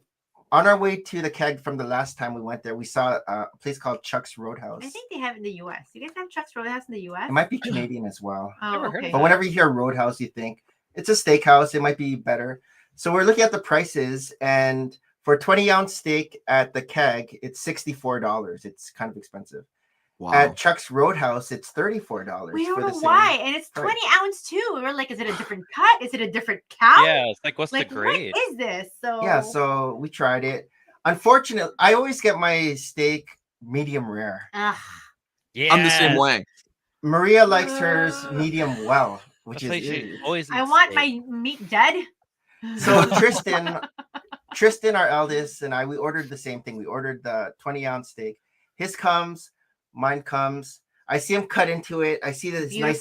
on our way to the Keg from the last time we went there, we saw a place called Chuck's Roadhouse. I think they have it in the U.S. You guys have Chuck's Roadhouse in the U.S.? It might be Canadian as well. Oh, okay. But whenever you hear Roadhouse, you think it's a steakhouse. It might be better. So we're looking at the prices, and for a 20-ounce steak at the Keg, it's $64. It's kind of expensive. Wow. At Chuck's Roadhouse, it's $34. We don't know why, and it's 20 ounce too. We were like, is it a different cut? Is it a different cow? Yeah, it's like, what's the grade? What is this? So yeah, so we tried it. Unfortunately, I always get my steak medium rare. Yeah, I'm the same way. Maria likes hers medium well, which is always. I want my meat dead. So Tristan, our eldest, and I, we ordered the same thing. We ordered the 20-ounce steak. His comes, mine comes. I see him cut into it. I see this nice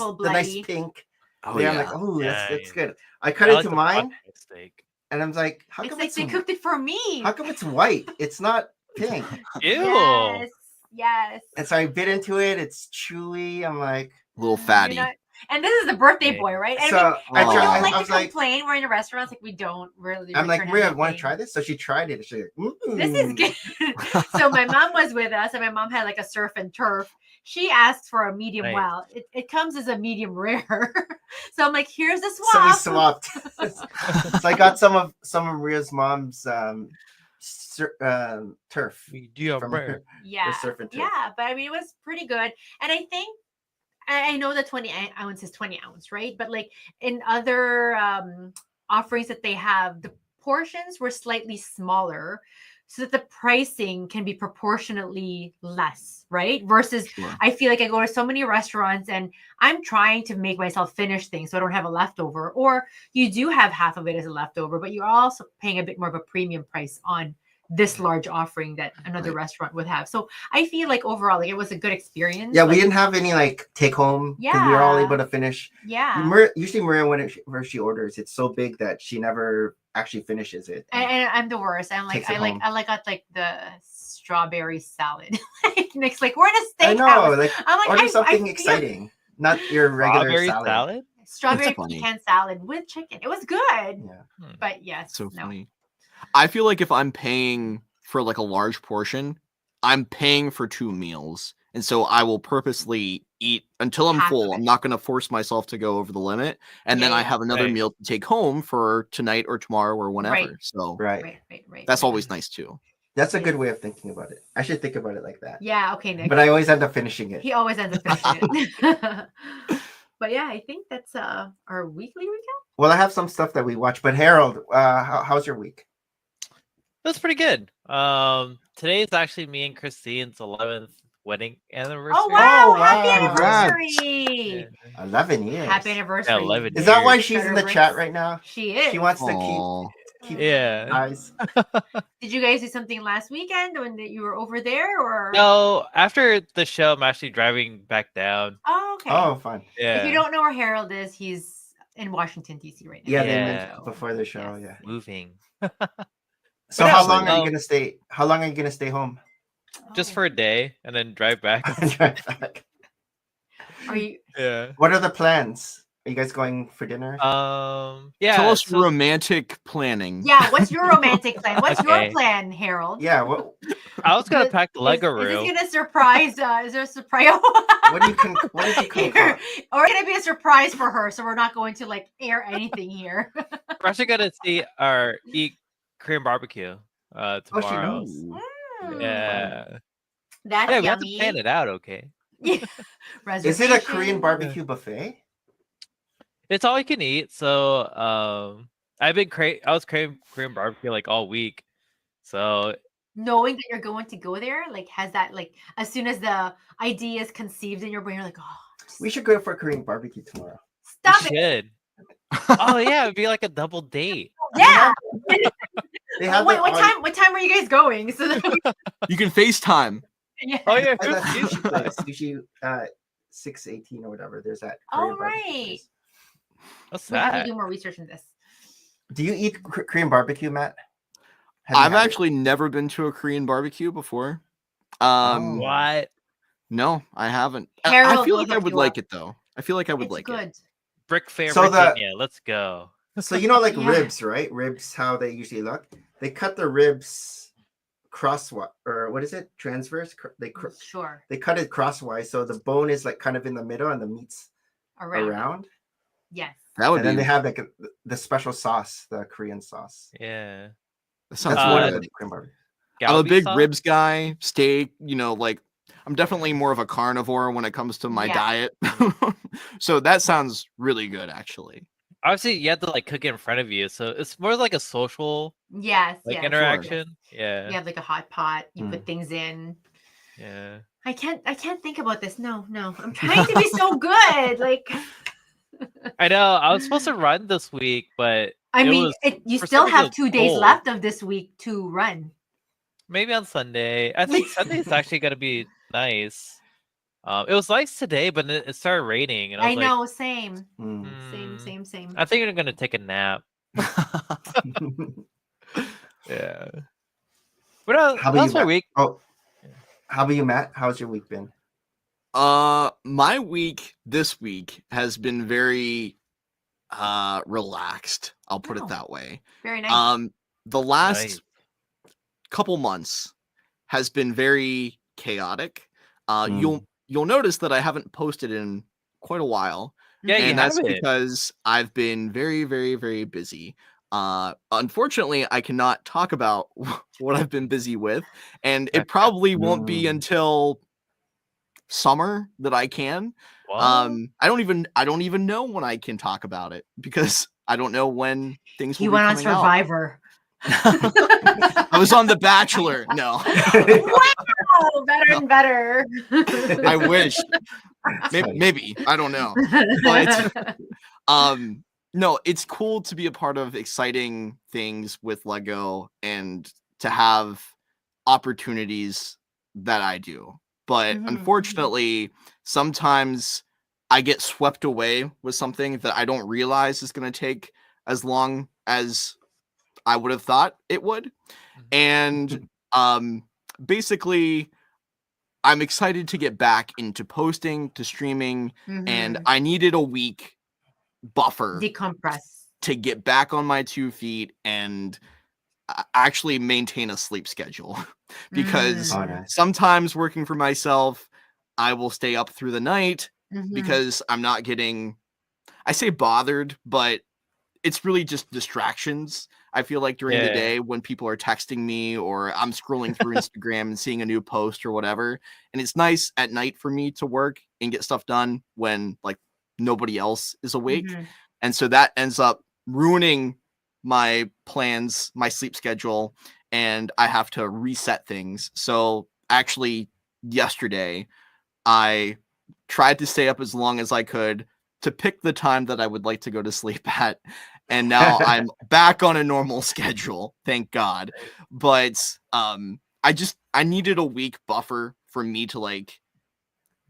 pink. Oh, I'm like, oh, that's good. I cut into mine, steak. And I'm like, how come they cooked it for me? How come it's white? It's not pink. Ew. Yes. And so I bit into it. It's chewy. I'm like, a little fatty. And this is the birthday boy, right? And so I don't like to complain. We're in a restaurant, like we don't really. I'm like, Maria, want to try this? So she tried it. She's like, this is good. So my mom was with us, and my mom had like a surf and turf. She asked for a medium well. It comes as a medium rare. So I'm like, here's the swap. So we swapped. So I got some of Maria's mom's turf. Medium rare. Yeah. Surf and turf. Yeah, but I mean, it was pretty good. And I think I know that 20 ounce is 20 ounce, right? But like in other offerings that they have, the portions were slightly smaller so that the pricing can be proportionately less, right? Versus I feel like I go to so many restaurants and I'm trying to make myself finish things so I don't have a leftover. Or you do have half of it as a leftover, but you're also paying a bit more of a premium price on this large offering that another restaurant would have. So I feel like overall, like it was a good experience. Yeah, we didn't have any like take home. Yeah, we were all able to finish. Yeah. Usually Maria, whenever she orders, it's so big that she never actually finishes it. And I'm the worst. I'm like, I got like the strawberry salad. Nick's like, we're in a steakhouse. I know, like, I'm like, order something exciting, not your regular salad. Strawberry pecan salad with chicken. It was good. Yeah. But yes, so funny. I feel like if I'm paying for like a large portion, I'm paying for 2 meals. And so I will purposely eat until I'm full. I'm not going to force myself to go over the limit. And then I have another meal to take home for tonight or tomorrow or whenever. Right. So that's always nice too. That's a good way of thinking about it. I should think about it like that. Yeah. Okay, Nick. But I always end up finishing it. He always ends up finishing it. But yeah, I think that's our weekly recap. Well, I have some stuff that we watch. But Harold, how's your week? That's pretty good. Today is actually me and Christine's 11th wedding anniversary. Oh wow! Happy anniversary! 11 years. Happy anniversary. Yeah, 11 years. Is that why she's in the chat right now? She is. She wants to keep eyes. Did you guys do something last weekend when you were over there, or no? After the show, I'm actually driving back down. Oh, okay. Oh, fun. Yeah. If you don't know where Harold is, he's in Washington D.C. right now. Yeah, they moved before the show. Yeah, moving. So how long are you gonna stay? How long are you gonna stay home? Just for a day and then drive back. Are you? Yeah. What are the plans? Are you guys going for dinner? Yeah. Tell us romantic planning. Yeah, what's your romantic plan? What's your plan, Harold? Yeah, I was gonna pack the Lego room. Is this gonna surprise? Is there a surprise? What did you cook? Or gonna be a surprise for her, so we're not going to like air anything here. We're actually gonna eat Korean barbecue tomorrow. Yeah. That's we yummy. have to plan it out, okay? Yeah. Is it a Korean barbecue buffet? It's all you can eat. So I was craving Korean barbecue like all week, So knowing that you're going to go there, like, has that, like, as soon as the idea is conceived in your brain, you're like, oh, we should go for Korean barbecue tomorrow. Stop we it. should. Oh yeah, it'd be like a double date. Yeah. They have what time are you guys going? So you can FaceTime. Yeah. Oh yeah, that sushi place, sushi 618 or whatever. There's that. All right. What's We have to that? do more research in this. Do you eat Korean barbecue, Matt? I've actually never been to a Korean barbecue before. What? No, I haven't. Harold I feel will like I hook would you like up. it though. I feel like I would It's like good. it. Brick Fair, So Virginia. Let's go. So you know, like Yeah. ribs, right? Ribs, how they usually look. They cut the ribs crosswise, or what is it? Transverse. Sure. They cut it crosswise, so the bone is like kind of in the middle, and the meat's around. Yes. That would And be. then they have like the special sauce, the Korean sauce. Yeah. That sounds That's one of good. the Korean barbecue. I'm a Galbi big sauce? ribs guy. Steak. You know, like I'm definitely more of a carnivore when it comes to my diet. So that sounds really good, actually. Obviously, you have to like cook it in front of you, so it's more like a social interaction. Sure. Yeah. You have like a hot pot. You put things in. Yeah. I can't think about this. No. I'm trying to be so good. Like, I know. I was supposed to run this week, but I mean, you still have 2 days left of this week to run. Maybe on Sunday. I think Sunday is actually gonna be nice. It was nice today, but it started raining, and I was like, know, same. Same. I think I'm gonna take a nap. Yeah. But How about you, Matt? week. Oh, how about you, Matt? How's your week been? My week this week has been very relaxed. I'll put it that way. Very nice. The last couple months has been very chaotic. You'll notice that I haven't posted in quite a while. Yeah, and that's because I've been very, very, very busy. Unfortunately, I cannot talk about what I've been busy with, and it probably won't be until summer that I can. I don't even know when I can talk about it because I don't know when things will be coming out. He went on Survivor. I was on The Bachelor. No. Wow, better and better. I wish. Maybe. I don't know. But no, it's cool to be a part of exciting things with Lego and to have opportunities that I do. But unfortunately, sometimes I get swept away with something that I don't realize is going to take as long as I would have thought it would. And basically, I'm excited to get back into posting, to streaming, and I needed a week buffer decompress to get back on my 2 feet and actually maintain a sleep schedule. Because sometimes working for myself, I will stay up through the night because I'm not getting, I say bothered, but it's really just distractions. I feel like during the day when people are texting me or I'm scrolling through Instagram and seeing a new post or whatever. And it's nice at night for me to work and get stuff done when like nobody else is awake. And so that ends up ruining my plans, my sleep schedule, and I have to reset things. So actually yesterday, I tried to stay up as long as I could to pick the time that I would like to go to sleep at. And now I'm back on a normal schedule, thank God. But I needed a week buffer for me to like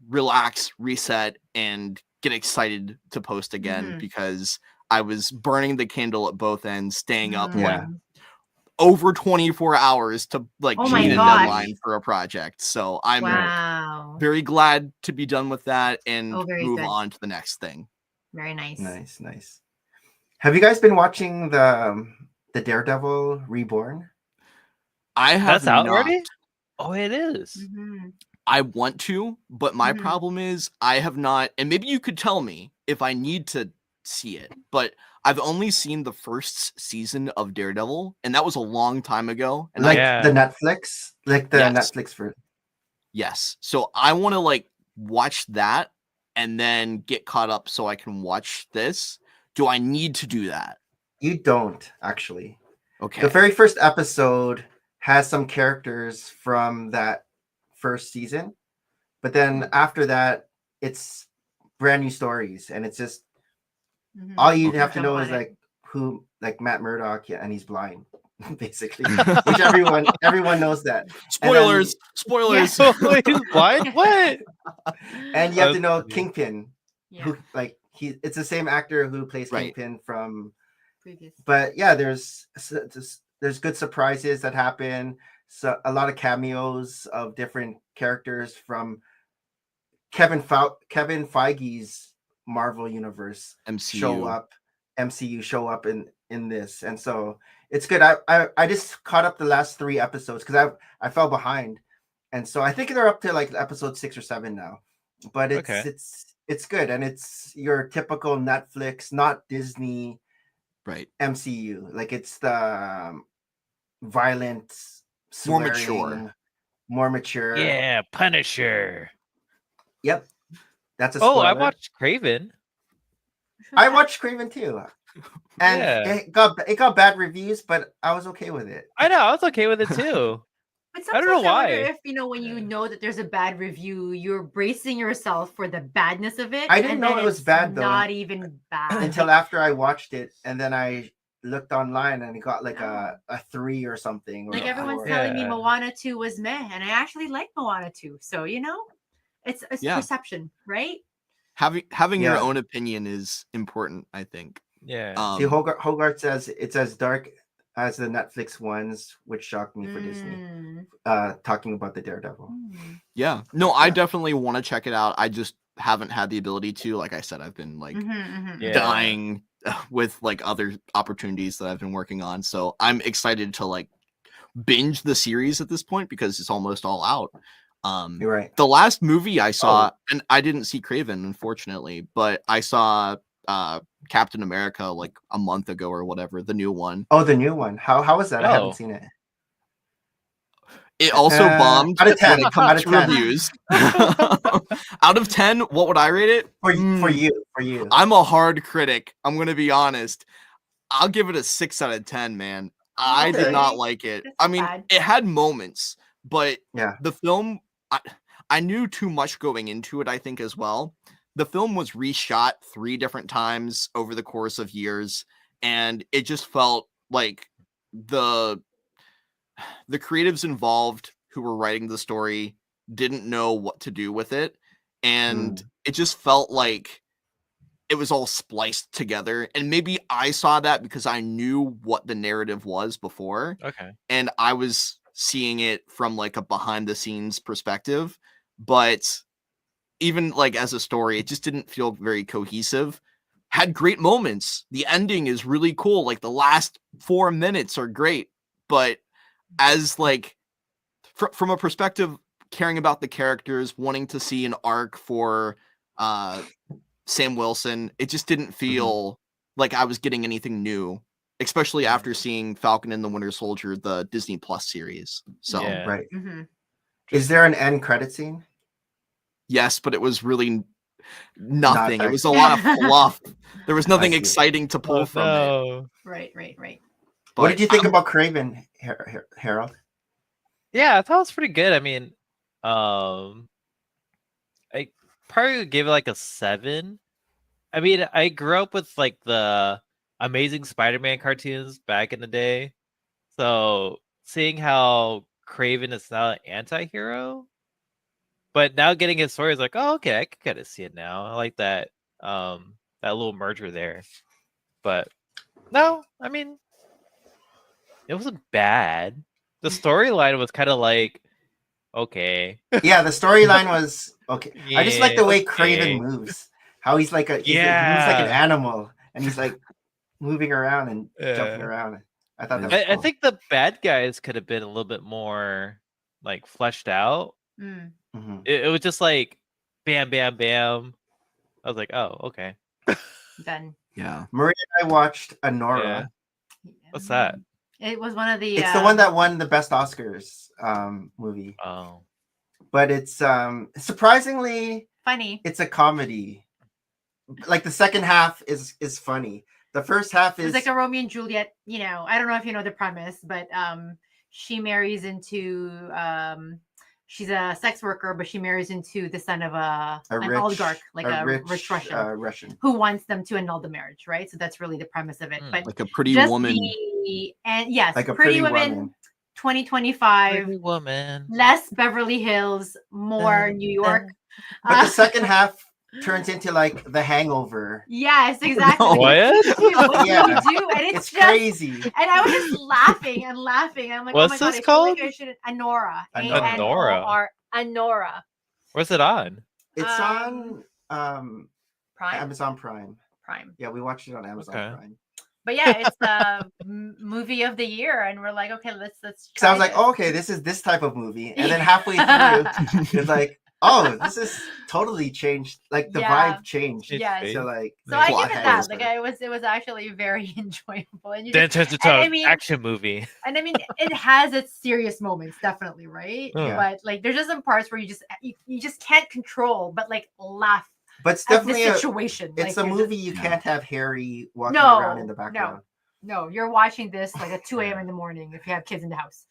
relax, reset, and get excited to post again because I was burning the candle at both ends, staying up like over 24 hours to like meet a deadline for a project. So I'm very glad to be done with that and move on to the next thing. Very nice. Nice. Have you guys been watching the Daredevil Reborn? I have. That's out already? Oh, it is. I want to, but my problem is I have not, and maybe you could tell me if I need to see it, but I've only seen the first season of Daredevil, and that was a long time ago. And the Netflix, Netflix version. Yes. So I want to like watch that and then get caught up so I can watch this. Do I need to do that? You don't, actually. Okay. The very first episode has some characters from that first season, but then after that, it's brand new stories, and it's just all you have to know is like who, like Matt Murdock, and he's blind, basically, which everyone knows that. Spoilers, spoilers. Yeah. He's blind. What? And you have to know Kingpin, who like it's the same actor who plays Kingpin from previous. But yeah, there's good surprises that happen. So a lot of cameos of different characters from Kevin Feige's Marvel Universe MCU show up in this, and so it's good. I just caught up the last 3 episodes because I fell behind, and so I think they're up to like episode 6 or 7 now. But it's good, and it's your typical Netflix, not Disney, right? MCU. Like it's the violent, swearing, more mature. Yeah, Punisher. Yep, that's a spoiler. I watched Kraven. I watched Kraven too, and it got bad reviews, but I was okay with it. I know, I was okay with it too. But I don't know why. If when you know that there's a bad review, you're bracing yourself for the badness of it. I didn't know it was bad though. Not even bad until after I watched it, and then I looked online and it got like a 3 or something. Like everyone's telling me Moana 2 was meh, and I actually like Moana 2. So it's perception, right? Having your own opinion is important, I think. Yeah. See, Hogarth says it's as dark as the Netflix ones, which shocked me for Disney. Talking about the Daredevil. Yeah. No, I definitely want to check it out. I just haven't had the ability to. Like I said, I've been like dying with like other opportunities that I've been working on. So I'm excited to like binge the series at this point because it's almost all out. You're right. The last movie I saw, and I didn't see Kraven, unfortunately, but I saw Captain America like a month ago or whatever, the new one. Oh, the new one. How was that? I haven't seen it. It also bombed out of 10. When it comes to reviews. Out of 10, what would I rate it? For you. I'm a hard critic. I'm gonna be honest. I'll give it a 6 out of 10, man. I did not like it. I mean, it had moments, but the film, I knew too much going into it, I think, as well. The film was reshot 3 different times over the course of years, and it just felt like the creatives involved who were writing the story didn't know what to do with it, and it just felt like it was all spliced together. And maybe I saw that because I knew what the narrative was before. Okay. And I was seeing it from like a behind the scenes perspective, but even like as a story, it just didn't feel very cohesive. Had great moments. The ending is really cool. Like the last 4 minutes are great, but as like from a perspective caring about the characters, wanting to see an arc for Sam Wilson, it just didn't feel like I was getting anything new, especially after seeing Falcon and the Winter Soldier, the Disney Plus series. So right. Is there an end credit scene? Yes, but it was really nothing. It was a lot of fluff. There was nothing exciting to pull from it. Right. But what did you think about Kraven, Harold? Yeah, I thought it was pretty good. I mean, I probably gave it like a 7. I mean, I grew up with like the Amazing Spider-Man cartoons back in the day, so seeing how Kraven is now an anti-hero, but now getting his story is like, oh, okay, I can kind of see it now. I like that that little merger there. But no, I mean, it wasn't bad. The storyline was kind of like, okay. Yeah, the storyline was okay. Yeah, I just like the way Kraven moves. How he's like he moves like an animal, and he's like moving around and jumping around. I thought that was cool. I think the bad guys could have been a little bit more like fleshed out. It was just like bam, bam, bam. I was like, oh, okay. Done. Yeah. Maria and I watched Anora. Yeah. What's that? It was one of the. It's the one that won the best Oscars movie. Oh. But it's surprisingly funny. It's a comedy. Like the second half is funny. The first half is like a Romeo and Juliet. I don't know if you know the premise, but she marries into she's a sex worker, but she marries into the son of an oligarch, like a rich Russian, who wants them to annul the marriage, right? So that's really the premise of it. But like a pretty woman, yes, like a Pretty Woman, 2025, Pretty Woman, less Beverly Hills, more New York. But the second half turns into like The Hangover. Yes, exactly. No. What? Yeah, we do, and it's just crazy. And I was just laughing and laughing. I'm like, what's oh my this god, called? I feel like I should Anora. Anora. Anora. Where's it on? It's on Prime? Amazon Prime. Prime. Yeah, we watched it on Amazon Prime. But yeah, it's the movie of the year, and we're like, okay, let's. So I was like, oh, okay, this is this type of movie, and then halfway through, it's like, oh, this is totally changed. Like the vibe changed. Yeah. So like, so I give it that. Like it was actually very enjoyable. And then it turns into an action movie. And I mean, it has its serious moments, definitely, right? Yeah. But like, there's just some parts where you just can't control, but like laugh. But it's definitely a situation. It's a movie you can't have Harry walking around in the background. No, you're watching this like at 2 a.m. in the morning if you have kids in the house.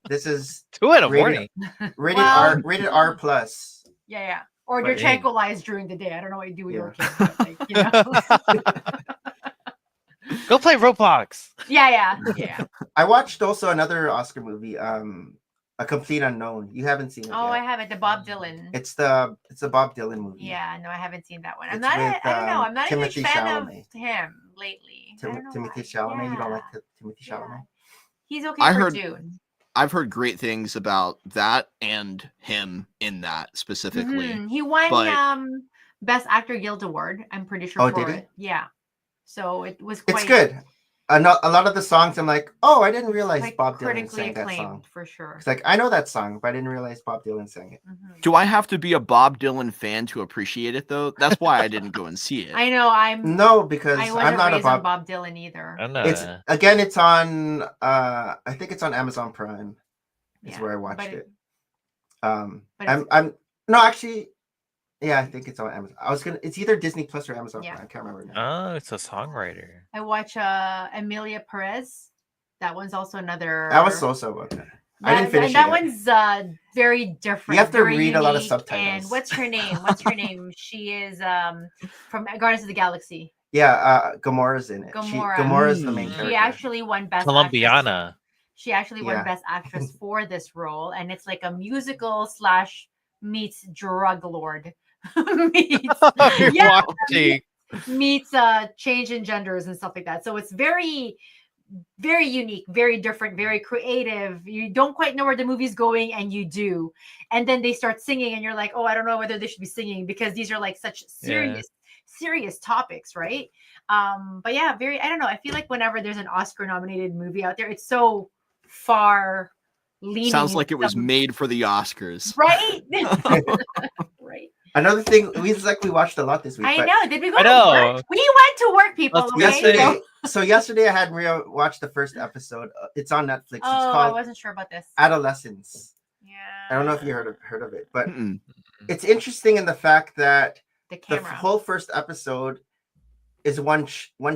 This is 2 in the morning. Rated R plus. Yeah. Or you're tranquilized during the day. I don't know what you do with your kids. But, like, you know. Go play Roblox. Yeah. I watched also another Oscar movie, A Complete Unknown. You haven't seen it yet. I haven't. The Bob Dylan. It's a Bob Dylan movie. Yeah, no, I haven't seen that one. I don't know. I'm not a big fan of him lately. Timothy Chalamet. Yeah. You don't like Timothy Chalamet? He's okay for Dune. I've heard great things about that and him in that specifically. Mm-hmm. He won Best Actor Guild Award. I'm pretty sure. Did he? Yeah. So it was quite. It's good. A lot of the songs, I'm like, oh, I didn't realize Bob Dylan sang that song. For sure. It's like, I know that song, but I didn't realize Bob Dylan sang it. Mm-hmm. Do I have to be a Bob Dylan fan to appreciate it, though? That's why I didn't go and see it. I know. No, because I I'm not a Bob Dylan either. It's on, I think it's on Amazon Prime. Is where I watched it. I think it's on Amazon. It's either Disney Plus or Amazon Prime. I can't remember now. Oh, it's a songwriter. I watch Emilia Perez. That one's also another. That was also okay. I didn't finish it. That one's very different. You have to read a lot of subtitles. And what's her name? She is from Guardians of the Galaxy. Yeah, Gamora's in it. Gamora's the main character. She actually won Best Colombiana. She actually won Best Actress for this role, and it's like a musical / meets drug lord. meets change in genders and stuff like that. So it's very, very unique, very different, very creative. You don't quite know where the movie's going, and you do. And then they start singing, and you're like, oh, I don't know whether they should be singing because these are like such serious topics, right? But yeah, I don't know. I feel like whenever there's an Oscar nominated movie out there, it's so far leaning. Sounds like it was made for the Oscars. Right? Right. Another thing, we watched a lot this week. I know. Did we go to work? We went to work, people. Okay? Yesterday I had Maria watch the first episode. It's on Netflix. It's called I wasn't sure about this. Adolescence. Yeah. I don't know if you heard of it, but it's interesting in the fact that the whole first episode is one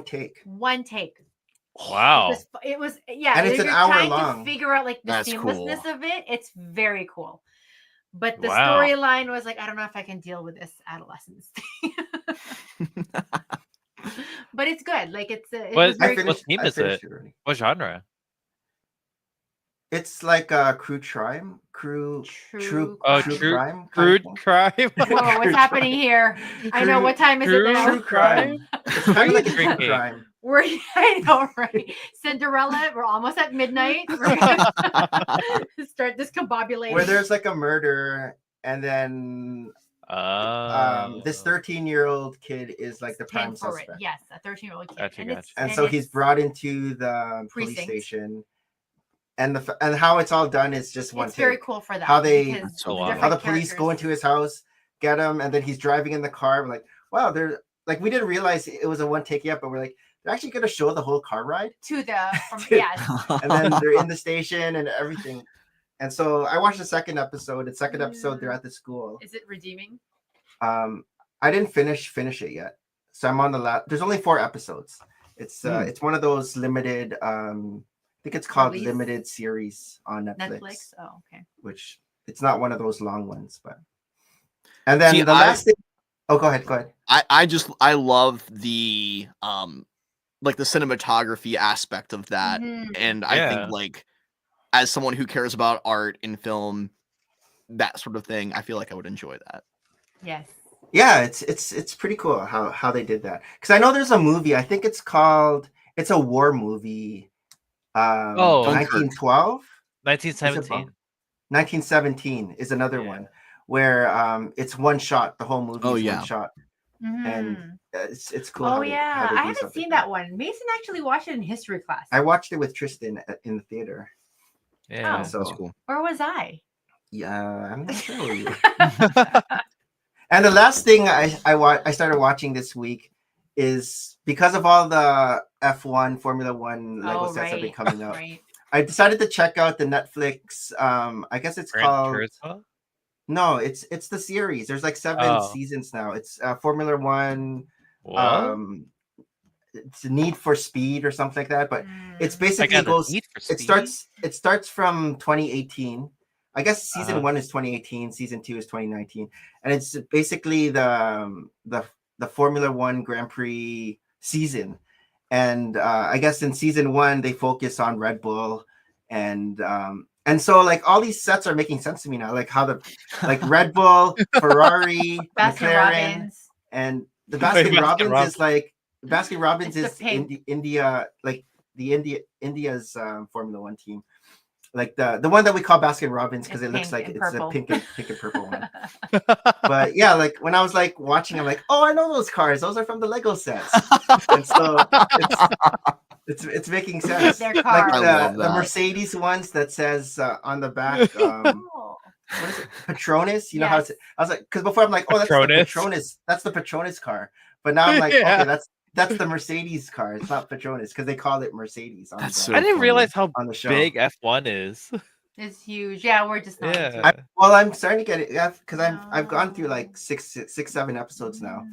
take. One take. Wow. It was and it's an hour long. To figure out like the seamlessness of it. It's very cool. But the storyline was like, I don't know if I can deal with this adolescence thing. But it's good. Like what theme is it? What genre? It's like a true crime. True crime. Crude crime. Whoa, what's happening here? I know. What time is it now? True crime. It's kind of like a true crime. I know, right? Cinderella, we're almost at midnight. We're gonna start discombobulating. Where there's like a murder, and then this 13-year-old kid is like the prime suspect. Yes, a 13-year-old kid. Gotcha. And so he's brought into the police station. And how it's all done is just one. It's very cool for that. How the police go into his house, get him, and then he's driving in the car. We're like, wow, they're like, we didn't realize it was a one take yet, but we're like, they're actually going to show the whole car ride and then they're in the station and everything. And so I watched the second episode. The second episode, they're at the school. Is it redeeming? I didn't finish it yet, so I'm on the last. There's only 4 episodes. It's one of those limited. think it's called Limited Series on Netflix. Oh, okay. Which it's not one of those long ones, but. And then the last thing. Oh, go ahead. I love the like the cinematography aspect of that, and I think like as someone who cares about art in film, that sort of thing, I feel like I would enjoy that. Yes. Yeah, it's pretty cool how they did that. Because I know there's a movie. I think it's a war movie. 1912. 1917. 1917 is another one where it's one shot. The whole movie is one shot, and it's cool. Oh yeah, I haven't seen that one. Mason actually watched it in history class. I watched it with Tristan in the theater. Yeah, so that's cool. Where was I? Yeah, I'm not sure. And the last thing I started watching this week is because of all the F1 Formula One Lego sets have been coming out. I decided to check out the Netflix. I guess it's called. Turismo? No, it's the series. There's like 7 seasons now. It's Formula One. It's Need for Speed or something like that. But it's basically it starts from 2018. I guess season 1 is 2018, season 2 is 2019, and it's basically the Formula One Grand Prix season. And I guess in season 1 they focus on Red Bull, and so like all these sets are making sense to me now, like how Red Bull, Ferrari, McLaren, and the Baskin Robbins is like Baskin Robbins is India, like the India's Formula One team. Like the one that we call Baskin Robbins because it looks like it's purple. A pink and purple one. But yeah, like when I was like watching, I'm like, oh, I know those cars. Those are from the Lego sets. And so it's making sense. Like the Mercedes ones that says on the back, what is it? Patronus. You know how it's, I was like, because before I'm like, oh, that's the Patronus. That's the Patronus car. But now I'm like, okay, that's the Mercedes car. It's not Patronus because they call it Mercedes. I didn't realize how big F1 is. It's huge. Yeah, we're just not. I'm starting to get it because I've gone through like six, 7 episodes now.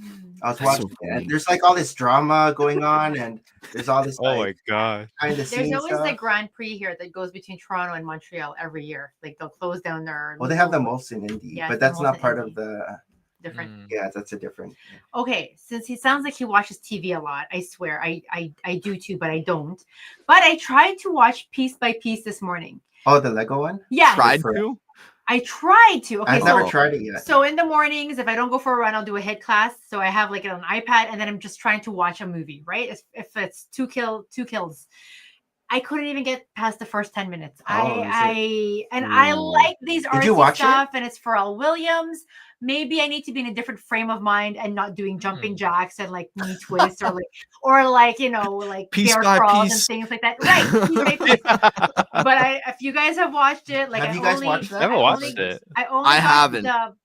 I was watching it. And there's like all this drama going on, and there's all this. Oh my god! There's always the Grand Prix here that goes between Toronto and Montreal every year. Like they'll close down their. Well, they have the most in Indy, but that's not part of the. Different. Yeah, that's a different. Okay, since he sounds like he watches TV a lot, I swear I do too, but I don't. But I tried to watch Piece by Piece this morning. Oh, the Lego one? Yeah. I tried to. Okay, I've never tried it yet. So in the mornings, if I don't go for a run, I'll do a HIIT class. So I have like it on an iPad, and then I'm just trying to watch a movie, right? If it's two kills. I couldn't even get past the first 10 minutes. I like these artsy stuff, and it's Pharrell Williams. Maybe I need to be in a different frame of mind and not doing jumping jacks and like knee twists or like you know like bear crawls and things like that. Right, piece by piece. But if you guys have watched it, like have you guys watched that? I haven't watched it. I haven't. The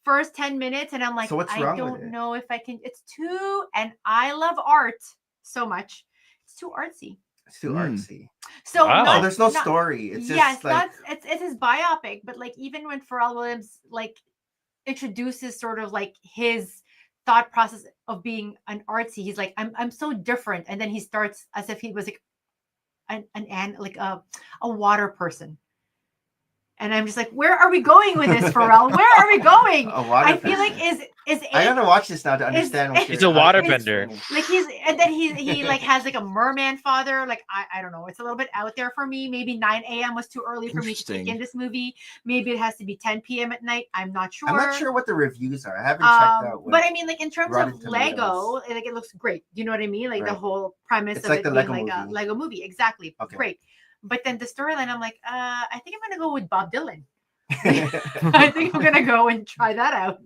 first 10 minutes, and I'm like, so I don't know if I can. It's too, and I love art so much. It's too artsy. It's too artsy. So there's no story. It's just like it's his biopic, but like even when Pharrell Williams like introduces sort of like his thought process of being an artsy, he's like, I'm so different, and then he starts as if he was like a water person. And I'm just like, where are we going with this, Pharrell? Where are we going? I feel like is I gotta watch this now to understand. He's a waterbender. Like he like has like a merman father. Like I don't know. It's a little bit out there for me. Maybe 9 a.m. was too early for me to take in this movie. Maybe it has to be 10 p.m. at night. I'm not sure. I'm not sure what the reviews are. I haven't checked out. But I mean, like in terms of Lego, like it looks great. You know what I mean? Like the whole premise of it being like a Lego movie. Exactly. Okay. Great. But then the storyline, I'm like, I think I'm gonna go with Bob Dylan. I think I'm gonna go and try that out.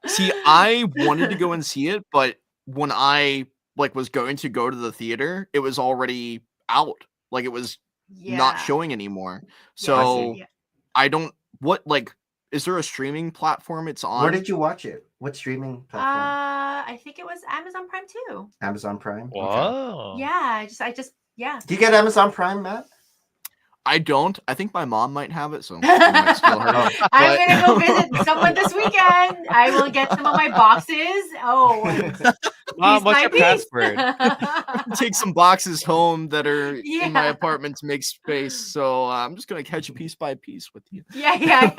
See, I wanted to go and see it, but when I was going to go to the theater, it was already out. Like it was not showing anymore. So I don't. Is there a streaming platform it's on? Where did you watch it? What streaming platform? I think it was Amazon Prime too. Amazon Prime. Wow. Okay. Yeah, I just. Do you get Amazon Prime, Matt? I don't. I think my mom might have it, so I might steal her. I'm gonna go visit someone this weekend. I will get some of my boxes. Oh, Mom, what's your password? Take some boxes home that are in my apartment to make space. So I'm just gonna catch you piece by piece with you. Yeah.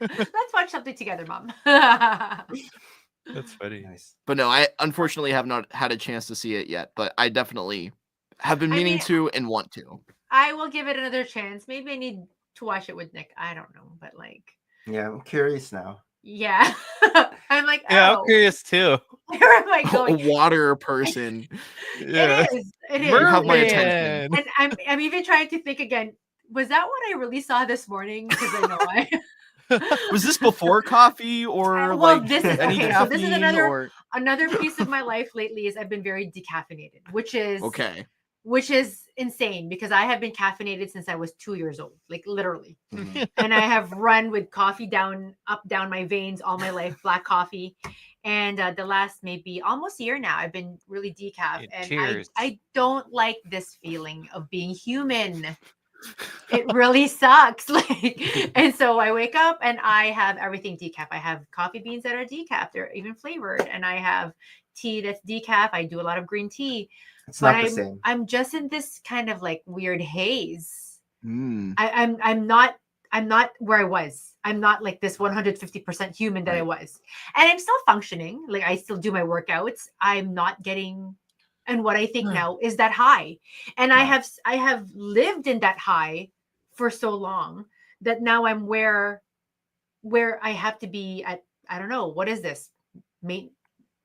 Let's watch something together, Mom. That's funny. Nice. But no, I unfortunately have not had a chance to see it yet. But I definitely have been meaning to and want to. I will give it another chance. Maybe I need to watch it with Nick. I don't know, but like. Yeah, I'm curious now. Yeah, I'm like, yeah, I'm curious too. Where am I going? A water person. Yeah. It is. You have my attention. And I'm even trying to think again. Was that what I really saw this morning? Because I know Was this before coffee or well, like this is any okay. caffeine? So this is another piece of my life lately is I've been very decaffeinated, which is insane because I have been caffeinated since I was 2 years old, like literally. Mm-hmm. And I have run with coffee up down my veins all my life, black coffee. And the last maybe almost year now, I've been really decaf. And I don't like this feeling of being human. It really sucks. And so I wake up and I have everything decaf. I have coffee beans that are decaf. They're even flavored. And I have tea that's decaf. I do a lot of green tea. It's not the same. I'm just in this kind of like weird haze. I'm not where I was. I'm not like this 150% human that I was. And I'm still functioning. Like I still do my workouts. I'm not getting, and what I think now is that high. And I have lived in that high for so long that now I'm where I have to be at, I don't know, what is this?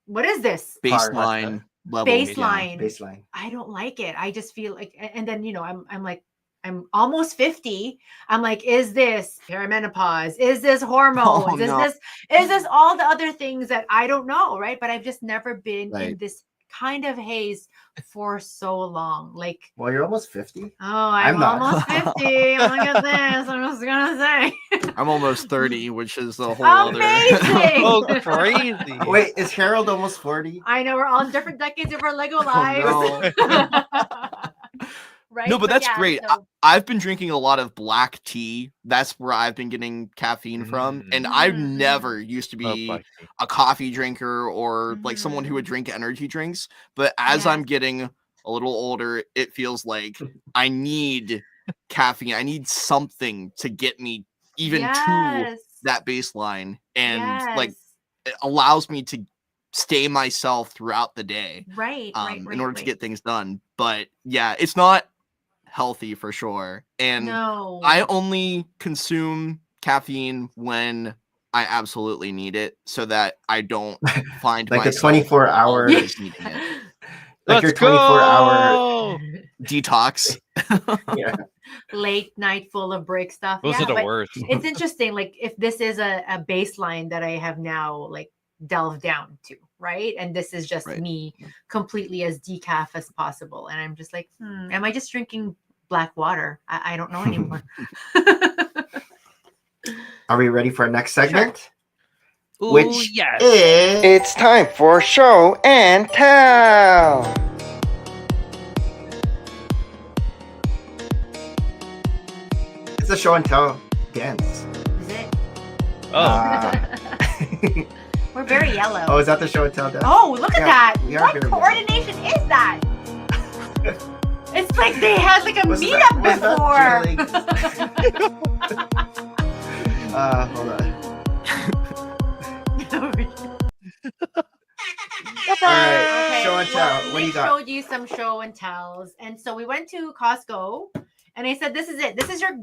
What is this? Baseline level. Baseline. I don't like it. I just feel like, and then, I'm like, I'm almost 50. I'm like, is this perimenopause? Is this hormones? Is this all the other things that I don't know, right? But I've just never been in this kind of haze for so long. Like, well, you're almost 50. Oh, I'm almost 50. Look at this. I'm just gonna say. I'm almost 30, which is the whole amazing. Oh, crazy. Wait, is Harold almost 40? I know we're all in different decades of our Lego lives. No. Right? No, but that's great. So... I've been drinking a lot of black tea. That's where I've been getting caffeine from. And I've never used to be a coffee drinker or like someone who would drink energy drinks. But as I'm getting a little older, it feels like I need caffeine. I need something to get me even to that baseline. And like it allows me to stay myself throughout the day. Right. In order to get things done. But yeah, it's not healthy for sure. And I only consume caffeine when I absolutely need it so that I don't find like myself a 24-hour needing it. Like your 24-hour detox. Yeah. Late night full of brick stuff. Those are the worst. It's interesting. Like if this is a baseline that I have now like delved down to, right? And this is just me completely as decaf as possible. And I'm just like, am I just drinking black water? I don't know anymore. Are we ready for our next segment? Sure. Ooh, which yes. It's time for show and tell. It's a show and tell dance. Is it? Oh. We're very yellow. Oh, is that the show and tell dance? Oh, look at that. What very coordination is that? It's like they had like a meetup before. Hold on. All right, okay. Show and tell. What do you got? Showed you some show and tells, and so we went to Costco, and I said, "This is it. This is your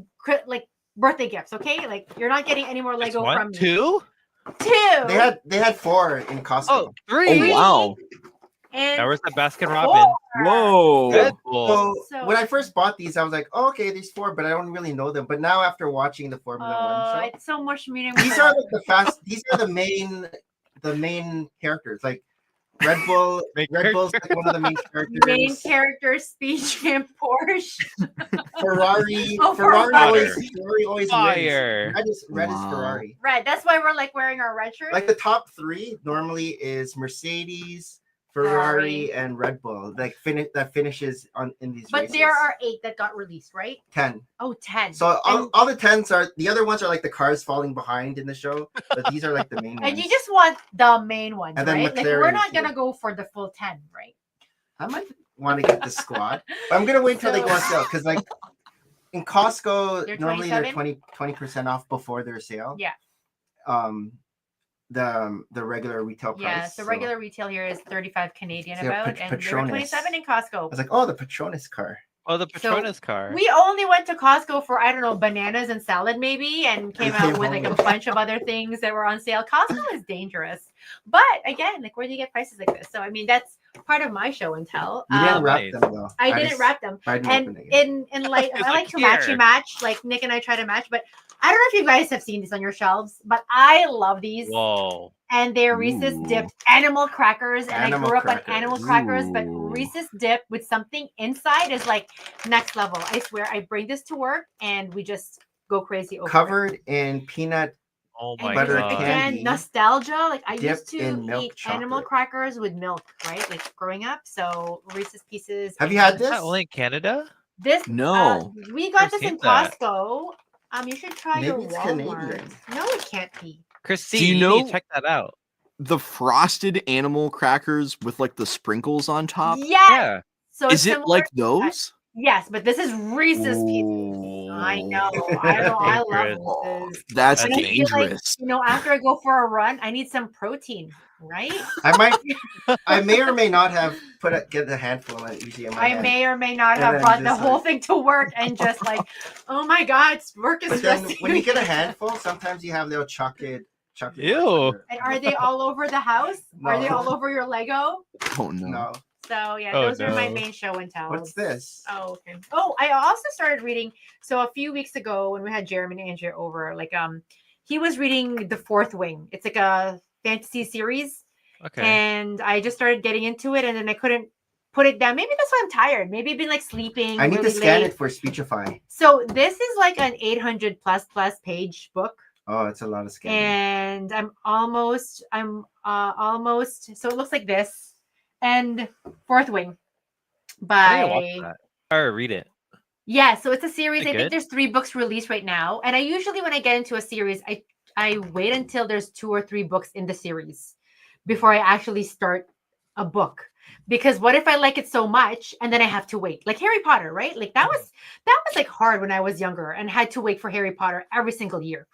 like birthday gifts, okay? Like you're not getting any more Lego from me." Two. They had 4 in Costco. Oh, 3. Oh, wow. And that was the Baskin Robbins. Whoa. So when I first bought these, I was like, oh, okay, there's 4, but I don't really know them. But now after watching the Formula One show, it's so much meaning. These are like these are the main characters. Like Red Bull's like one of the main characters. Main character, speech and Porsche. Ferrari. Oh, Ferrari always fire. wins. Red is Ferrari. Red. That's why we're like wearing our red shirts. Like the top 3 normally is Mercedes, Ferrari and Red Bull, like that finishes in these but races. There are 8 that got released, right? 10. Oh, 10. So all the 10s are, the other ones are like the cars falling behind in the show, but these are like the main ones. And you just want the main ones, and right? Then like we're not gonna go for the full 10, right? I might want to get the squad, but I'm gonna wait till they go on sale, because like in Costco, normally they're 20% off before their sale. Yeah. The regular retail price. Yeah, the regular retail here is 35 Canadian and they were 27 in Costco. I was like, oh, the Patronus car. Oh, the Patronus car. We only went to Costco for, I don't know, bananas and salad maybe, and came out with like a bunch of other things that were on sale. Costco is dangerous. But again, like, where do you get prices like this? So, I mean, that's part of my show and tell. You didn't wrap them, though. I didn't wrap them. And in like, I like to match. Like, Nick and I try to match, but I don't know if you guys have seen this on your shelves, but I love these. Whoa. And they're Reese's dipped animal crackers. And I grew up on animal crackers, but Reese's dip with something inside is like next level. I swear, I bring this to work and we just go crazy over Covered in peanut butter candy. Again, nostalgia. Like I used to eat animal crackers with milk, right? Like growing up. So Reese's Pieces. Have you had this? Only in Canada? This no. We got this in Costco. You should try your Walmart. Canadian. No, it can't be. Christine, do you know, check that out. The frosted animal crackers with like the sprinkles on top? Yeah. So is it like those? Yes, but this is Reese's Pieces. I know. I love Reese's. That's dangerous. Like, after I go for a run, I need some protein, right? I may or may not have get a handful of easy in my hand. May or may not have brought the whole thing to work and just like, oh my God, work is stressing. When you get a handful, sometimes you have little chocolate. Ew. And are they all over the house? No. Are they all over your Lego? Oh no. So yeah, those are my main show and tells. What's this? Oh, okay. Oh, I also started reading. So a few weeks ago when we had Jeremy and Andrea over, like he was reading The Fourth Wing. It's like a fantasy series. Okay. And I just started getting into it, and then I couldn't put it down. Maybe that's why I'm tired. Maybe I've been like sleeping. I need to scan it for Speechify. So this is like an 800+ page book. Oh, it's a lot of scanning. And I'm almost. So it looks like this. And Fourth Wing by. Or read it. Yeah, so it's a series. I think there's 3 books released right now. And I usually, when I get into a series, I wait until there's 2 or 3 books in the series before I actually start a book. Because what if I like it so much and then I have to wait? Like Harry Potter, right? Like that was like hard when I was younger and had to wait for Harry Potter every single year.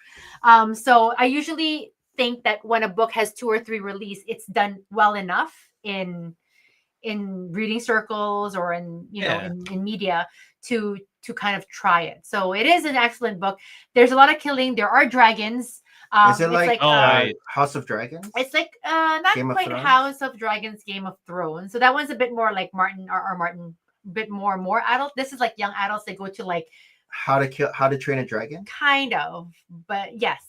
So I usually think that when a book has 2 or 3 release, it's done well enough in reading circles or in media to kind of try it. So it is an excellent book. There's a lot of killing. There are dragons. Is it like House of Dragons? It's like not quite House of Dragons, Game of Thrones. So that one's a bit more like Martin, a bit more adult. This is like young adults. They go to like How to Train a Dragon. Kind of, but yes.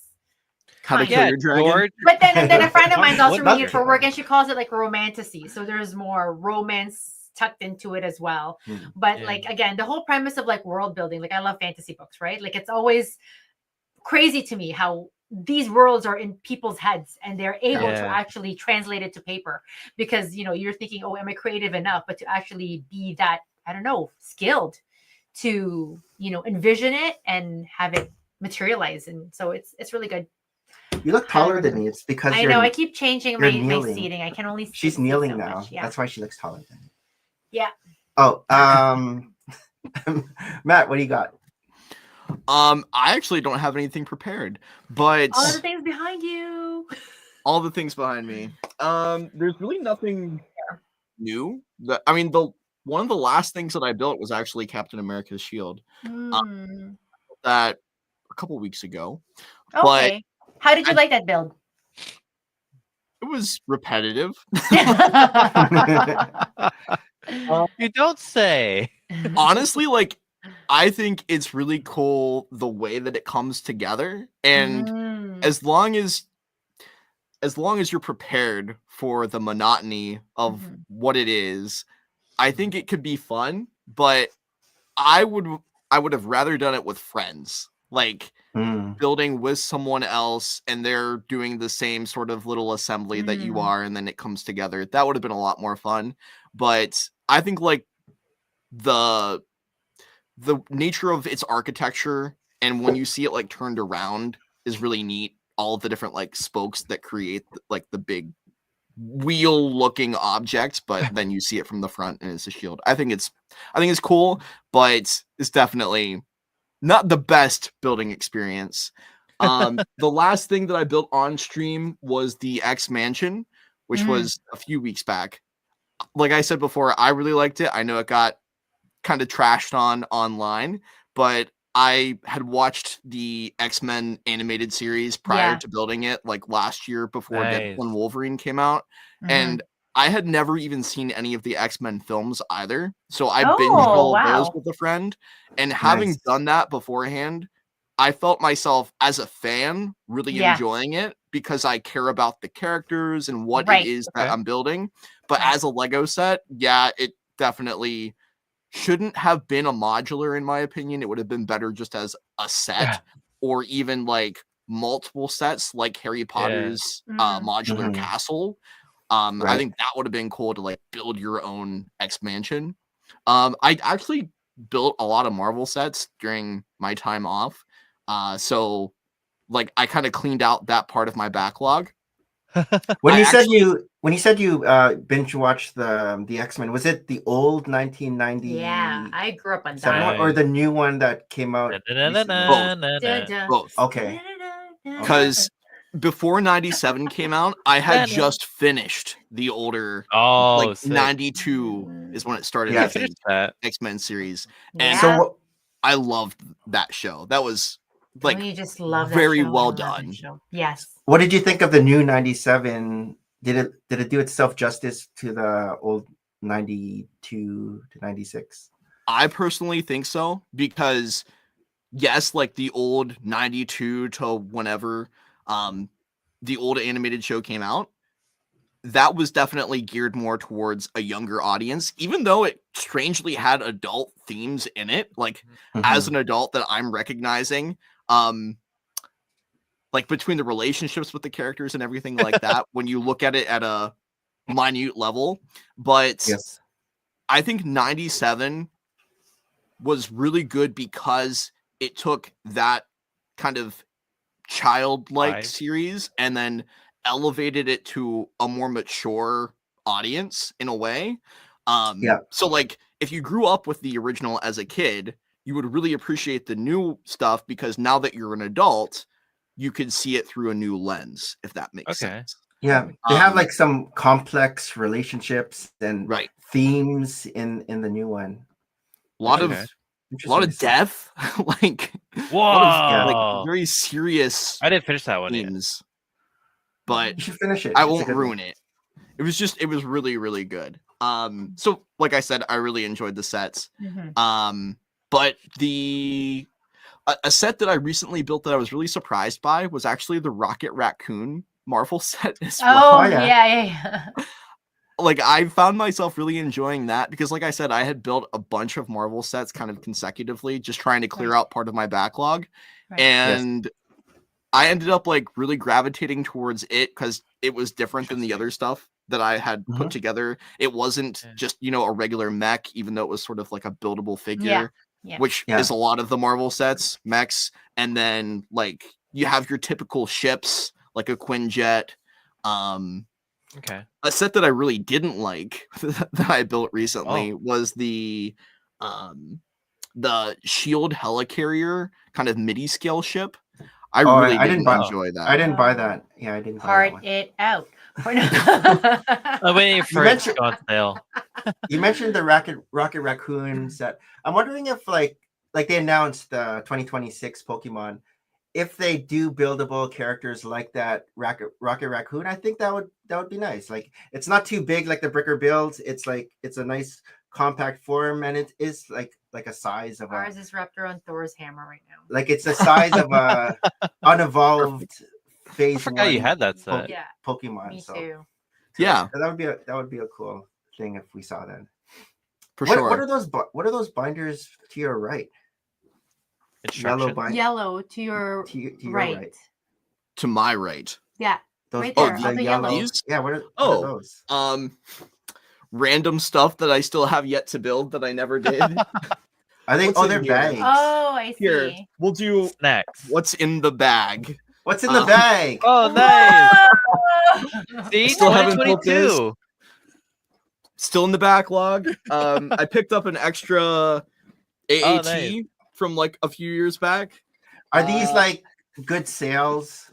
How to Kill Your Dragon. But then a friend of mine's also reading it for work, and she calls it like romantasy. So there's more romance tucked into it as well. But like again, the whole premise of like world building. Like I love fantasy books, right? Like it's always crazy to me how these worlds are in people's heads and they're able to actually translate it to paper, because you're thinking, oh, am I creative enough? But to actually be that, I don't know, skilled to envision it and have it materialize. And so it's really good. You look taller than me. It's because I know I keep changing my seating. I can only she's kneeling now. Yeah. That's why she looks taller than me. Yeah. Oh, Matt, what do you got? I actually don't have anything prepared, but all the things behind you. All the things behind me. There's really nothing new. The one of the last things that I built was actually Captain America's shield. That a couple weeks ago. Okay. But how did you like that build? It was repetitive. You don't say. Honestly, like I think it's really cool the way that it comes together, and as long as you're prepared for the monotony of what it is, I think it could be fun. But I would have rather done it with friends like building with someone else and they're doing the same sort of little assembly that you are, and then it comes together. That would have been a lot more fun. But I think like the nature of its architecture, and when you see it like turned around, is really neat. All of the different like spokes that create like the big wheel looking object, but then you see it from the front and it's a shield. I think it's cool, but it's definitely not the best building experience. The last thing that I built on stream was the X Mansion, which was a few weeks back. Like I said before, I really liked it. I know it got kind of trashed online, but I had watched the X-Men animated series prior to building it, like last year before Deadpool and Wolverine came out. And I had never even seen any of the X-Men films either. So I binged all of those with a friend. And having done that beforehand, I felt myself as a fan really enjoying it because I care about the characters and what it is that I'm building. But as a Lego set, it definitely shouldn't have been a modular, in my opinion. It would have been better just as a set or even like multiple sets like Harry Potter's modular castle. I think that would have been cool to like build your own X Mansion. I actually built a lot of Marvel sets during my time off. So like I kind of cleaned out that part of my backlog. When you said you binge watched the X-Men, was it the old 1990? Yeah, I grew up on that. Or the new one that came out? Both. Okay. Because before 97 came out, I had just finished the older 92 is when it started. I finished that X-Men series. And so I loved that show. That was like you just love that very show. well done. Yes. What did you think of the new 97? Did it do itself justice to the old 92 to 96? I personally think so, because yes, like the old 92 to whenever the old animated show came out, that was definitely geared more towards a younger audience, even though it strangely had adult themes in it. Like as an adult that I'm recognizing, like between the relationships with the characters and everything like that, when you look at it at a minute level. But I think 97 was really good because it took that kind of childlike series and then elevated it to a more mature audience in a way. So like if you grew up with the original as a kid, you would really appreciate the new stuff, because now that you're an adult, you could see it through a new lens, if that makes sense. Yeah, they have like some complex relationships and themes in the new one. A lot of death, like a lot of, like very serious. I didn't finish that one themes, but you should finish it. I won't ruin it. It was really, really good. So like I said, I really enjoyed the sets. But a set that I recently built that I was really surprised by was actually the Rocket Raccoon Marvel set as well. Oh yeah. Like I found myself really enjoying that because, like I said, I had built a bunch of Marvel sets kind of consecutively, just trying to clear out part of my backlog. And I ended up like really gravitating towards it because it was different than the other stuff that I had put together. It wasn't just, a regular mech, even though it was sort of like a buildable figure, which is a lot of the Marvel sets, mechs. And then like you have your typical ships, like a Quinjet. A set that I really didn't like that I built recently was the Shield helicarrier kind of midi scale ship. I really didn't enjoy that. I didn't buy that. Yeah, I didn't buy that one. it out. I'm waiting for it to go on sale. You mentioned the Rocket Raccoon set. I'm wondering if like they announced the 2026 Pokemon, if they do buildable characters like that Rocket Raccoon, I think that would be nice. Like it's not too big like the Bricker builds. It's a nice compact form, and it is like a size of ours is wrapped around Thor's hammer right now. Like it's the size of a unevolved phase. I forgot you had that set. Pokemon. Me too. Yeah, that would be a cool thing if we saw that. For sure. What are those binders to your right? instructions. Yellow to your, right. To my right. Yeah. Those, right there. the yellow. These? Yeah. What are those? Random stuff that I still have yet to build that I never did. Are they? They're bags. Oh, I see. Here, we'll do snacks. What's in the bag? What's in the bag? Oh, nice. See, still haven't built 2022. Still in the backlog. I picked up an extra AAT from like a few years back. Are these like good sales?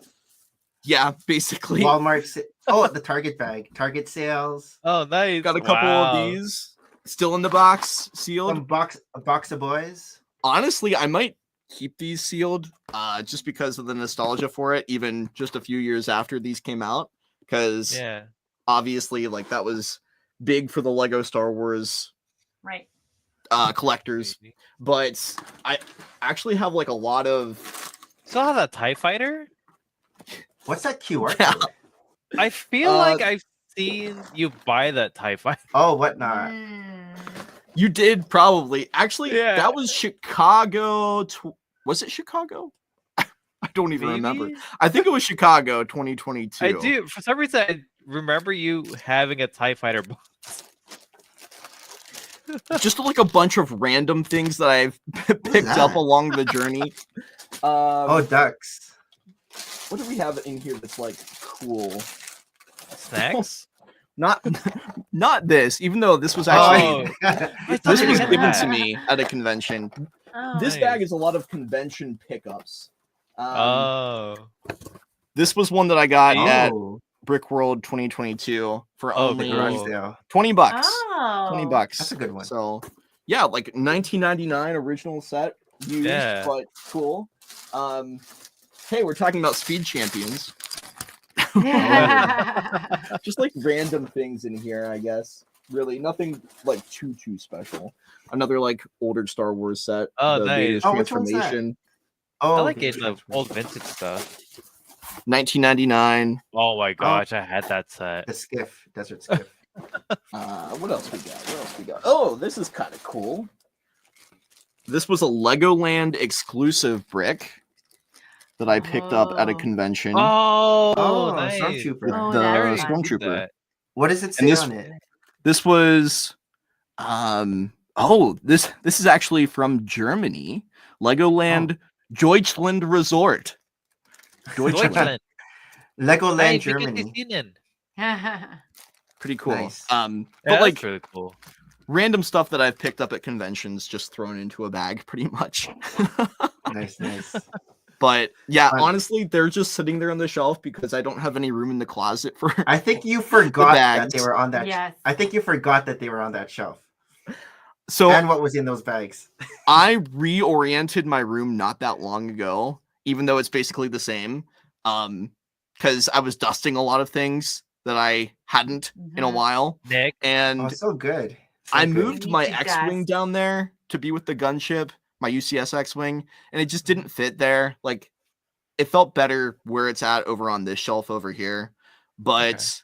Yeah, basically. Walmart. The Target bag. Target sales. Oh, nice. Got a couple of these still in the box, sealed. A box of boys. Honestly, I might keep these sealed just because of the nostalgia for it, even just a few years after these came out. Because obviously, like, that was big for the Lego Star Wars collectors. But I actually have like a lot of. Still have that TIE Fighter? What's that QR code? I feel like I've seen you buy that TIE Fighter. Oh, whatnot. You did probably. Actually, that was Chicago. Was it Chicago? I don't even remember. I think it was Chicago 2022. I do. For some reason, I remember you having a TIE Fighter box. Just like a bunch of random things that I've picked up along the journey. Ducks. What do we have in here that's like cool? Snacks? Not this. Even though this was actually this was given to me at a convention. This bag is a lot of convention pickups. This was one that I got at Brick World 2022 for only $20. $20. That's a good one. So yeah, like 1999 original set, used, but cool. Hey, we're talking about Speed Champions. Just like random things in here, I guess. Really, nothing like too special. Another like older Star Wars set. Nice. Transformation. I like the old vintage stuff. 1999. Oh my gosh, I had that set. The skiff, desert skiff. What else we got? Oh, this is kind of cool. This was a Legoland exclusive brick that I picked up at a convention. Nice. Stormtrooper. The Stormtrooper. What does it say on it? This was this is actually from Germany. Legoland Deutschland Resort. Deutschland. Legoland Germany. Pretty cool. Nice. But like really cool. Random stuff that I've picked up at conventions just thrown into a bag pretty much. Nice. But yeah, honestly, they're just sitting there on the shelf because I don't have any room in the closet for. I think you forgot that they were on that. Yes. I think you forgot that they were on that shelf. So and what was in those bags? I reoriented my room not that long ago, even though it's basically the same. Because I was dusting a lot of things that I hadn't in a while. Nick. And so good. I moved my X-Wing down there to be with the gunship, my UCS X-Wing, and it just didn't fit there. Like, it felt better where it's at over on this shelf over here. But,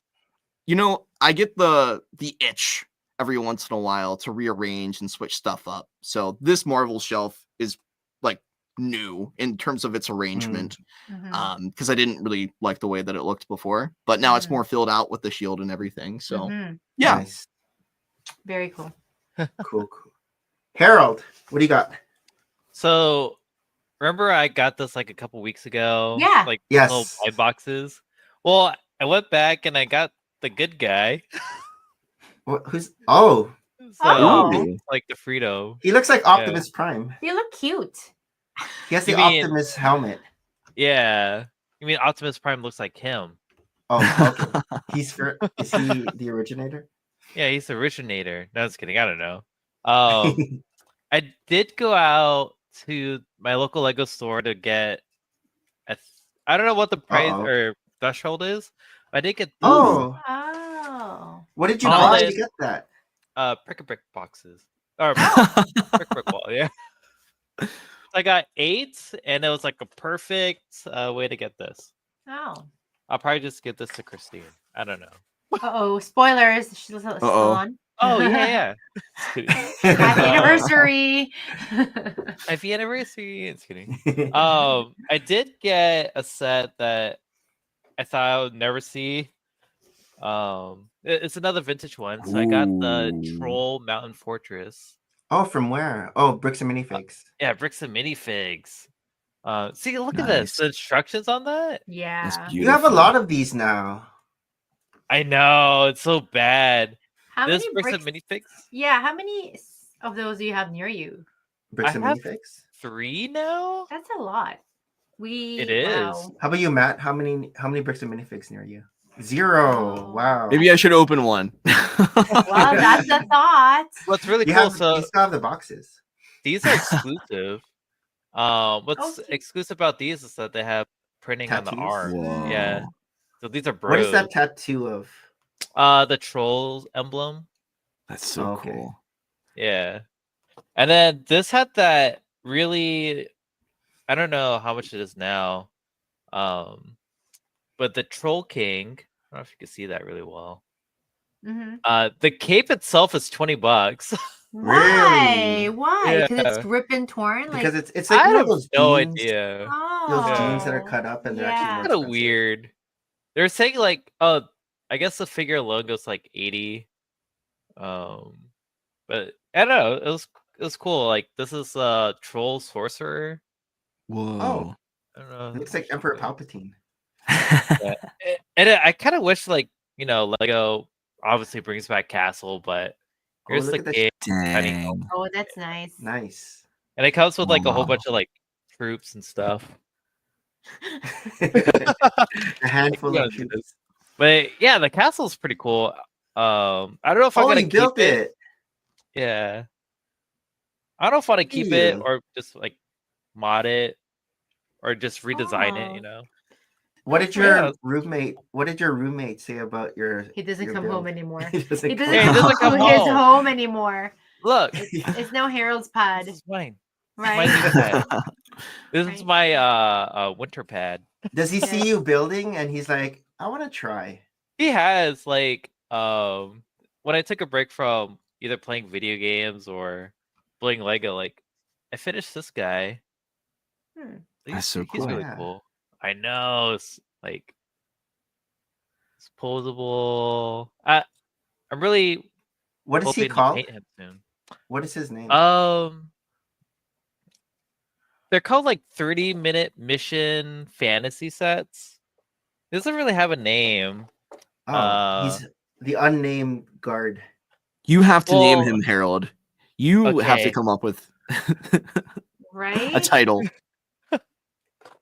you know, I get the itch every once in a while to rearrange and switch stuff up. So this Marvel shelf is, like, new in terms of its arrangement. Because I didn't really like the way that it looked before. But now it's more filled out with the shield and everything. So, yeah. Nice. Very cool. Cool. Harold, what do you got? So, remember I got this like a couple weeks ago? Yeah. Like little buy boxes. Well, I went back and I got the good guy. Who's? So, like the Frito. He looks like Optimus Prime. You look cute. He has the Optimus helmet. Yeah. You mean Optimus Prime looks like him? Oh, okay. Is he the originator? Yeah, he's the originator. No, just kidding. I don't know. I did go out to my local Lego store to get I don't know what the price or threshold is. I did get What did you buy to get that? Brick boxes. Or brick wall, yeah. I got 8 and it was like a perfect way to get this. Oh. I'll probably just give this to Christine. I don't know. Spoilers. She's still on. Oh yeah. Happy anniversary. Happy anniversary. It's kidding. I did get a set that I thought I would never see. It's another vintage one. So I got the Troll Mountain Fortress. Oh, from where? Oh, Bricks and Minifigs. Yeah, Bricks and Minifigs. See, look at this. The instructions on that. Yeah. You have a lot of these now. I know, it's so bad. How this many Bricks and Minifigs? Yeah, how many of those do you have near you? Bricks and Minifigs? 3 now? That's a lot. It is. Wow. How about you, Matt? How many Bricks and Minifigs near you? 0. Wow. Maybe I should open one. Well, that's the thought. What's really cool? You still have the boxes. These are exclusive. What's exclusive about these is that they have printing Tattoos? on the arm. Whoa. Yeah. So these are bros. What is that tattoo of? The Trolls emblem. That's so cool. Yeah. And then this had that really, I don't know how much it is now. But the Troll King, I don't know if you can see that really well. The cape itself is $20. Why? Really? Why? Because it's ripped and torn. Because it's like I have those no jeans, idea. those jeans that are cut up and they're actually more Kind of expensive. weird. They're saying like, oh, I guess the figure alone goes like 80. But I don't know. It was cool. Like this is Troll Sorcerer. Whoa. Oh, I don't know. it looks like Emperor Palpatine. Yeah. And I kind of wish like Lego obviously brings back Castle, but here's the game. Oh, that's nice. Nice. And it comes with like a whole bunch of like troops and stuff. A handful of troops. But yeah, the castle's pretty cool. I don't know if I'm gonna keep built it. Yeah. I don't know if I want to keep it or just like mod it or just redesign it, What did your roommate say about your He doesn't your come build? home anymore. He doesn't come come to his home anymore. Look, it's no Harold's pad. This is mine. Right. This is my winter pad. Does he see you building and he's like, I want to try? He has like when I took a break from either playing video games or playing Lego, like I finished this guy. That's so cool. He's really cool. I know. It's like it's posable. I'm really. What is he hoping to called? paint him soon. What is his name? They're called like 30-minute mission fantasy sets. He doesn't really have a name. He's the unnamed guard. You have to name him Harold. You have to come up with a title.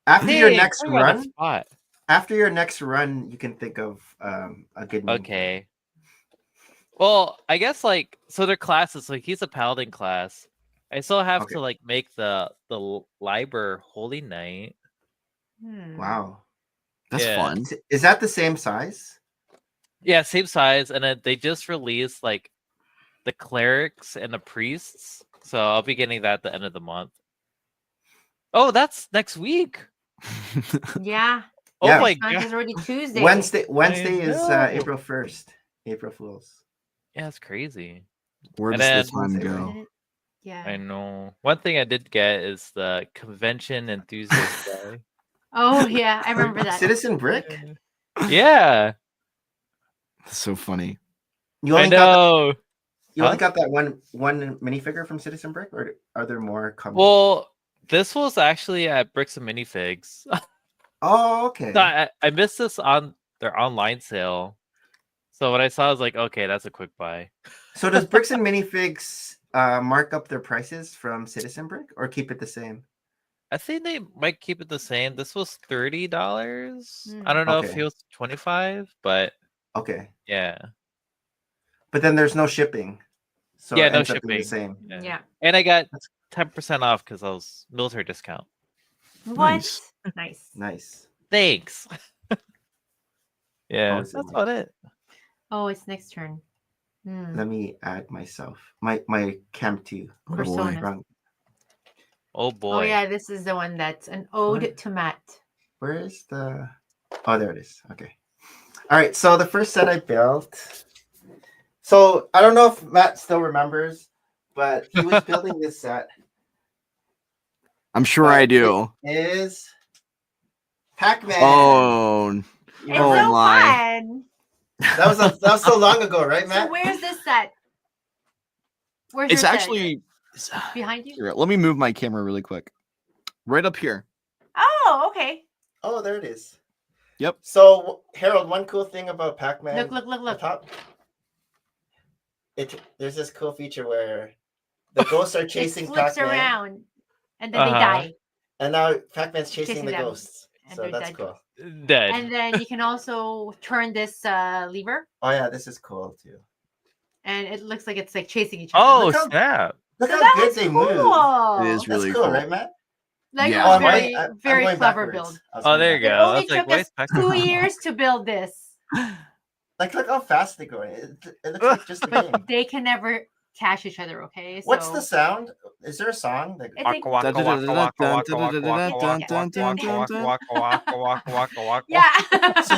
After your next run, you can think of a good name. Okay. Well, I guess like so their classes, like he's a paladin class. I still have to like make the Liber Holy Knight. Wow. That's fun. Is that the same size? Yeah, same size. And then they just released like the clerics and the priests. So I'll be getting that at the end of the month. Oh, that's next week. Yeah. Oh my god. It's already Tuesday. Wednesday is April 1st. April Fools. Yeah, it's crazy. Where does the time go? Yeah. I know. One thing I did get is the convention enthusiast guy. Oh yeah, I remember that. Citizen Brick? Yeah. That's so funny. You only got that one minifigure from Citizen Brick, or are there more coming? Well, this was actually at Bricks and Minifigs. Oh, okay. So I missed this on their online sale. So when I saw, I was like, okay, that's a quick buy. So does Bricks and Minifigs mark up their prices from Citizen Brick or keep it the same? I think they might keep it the same. This was $30. I don't know if it was 25, but okay. Yeah. But then there's no shipping. So yeah, it no ends up being shipping. the same. Yeah. And I got 10% off because I was military discount. What? Nice. Thanks. Yeah, that's about it. Oh, it's next turn. Let me add myself. My Camp 2. Persona. Oh boy. Oh yeah, this is the one that's an ode to Matt. Where is the... Oh, there it is. Okay. All right, so the first set I built... So I don't know if Matt still remembers, but he was building this set. I'm sure I do. It is Pac-Man. Oh, it's so my. fun. That was so long ago, right, Matt? So where's this set? Where's It's your actually behind you? Here, let me move my camera really quick. Right up here. Oh, okay. Oh, there it is. Yep. So Harold, one cool thing about Pac-Man. Look. Top, there's this cool feature where the ghosts are chasing it flips Pac-Man. around, and then they die. And now Pac-Man's chasing the them. ghosts. So that's cool. Dead. And then you can also turn this lever. Oh yeah, this is cool too. And it looks like it's like chasing each other. Oh snap! Look how good they move. It is really cool, cool, right, Matt? Like Yeah. very clever build. Oh, there you go. It only That's took us 2 years to build this. Like, look how fast they're going. It looks like just a game. They can never catch each other, okay? So, what's the sound? Is there a song? Like, yeah. So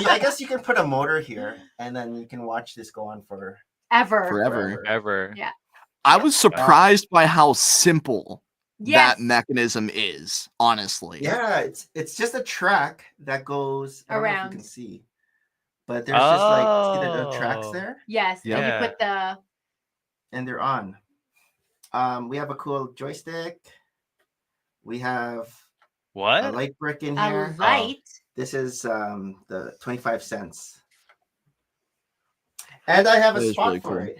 I guess you can put a motor here, and then you can watch this go on for forever. Yeah. I was surprised by how simple Yes. that mechanism is, honestly. Yeah, it's just a track that goes I don't know if around. you can see, but there's just like see the tracks there, Yes. Yeah. And you put the and they're on. We have a cool joystick. We have a What? light brick in a here. light. This is the 25 cents. And I have a That is spot really for cool. it.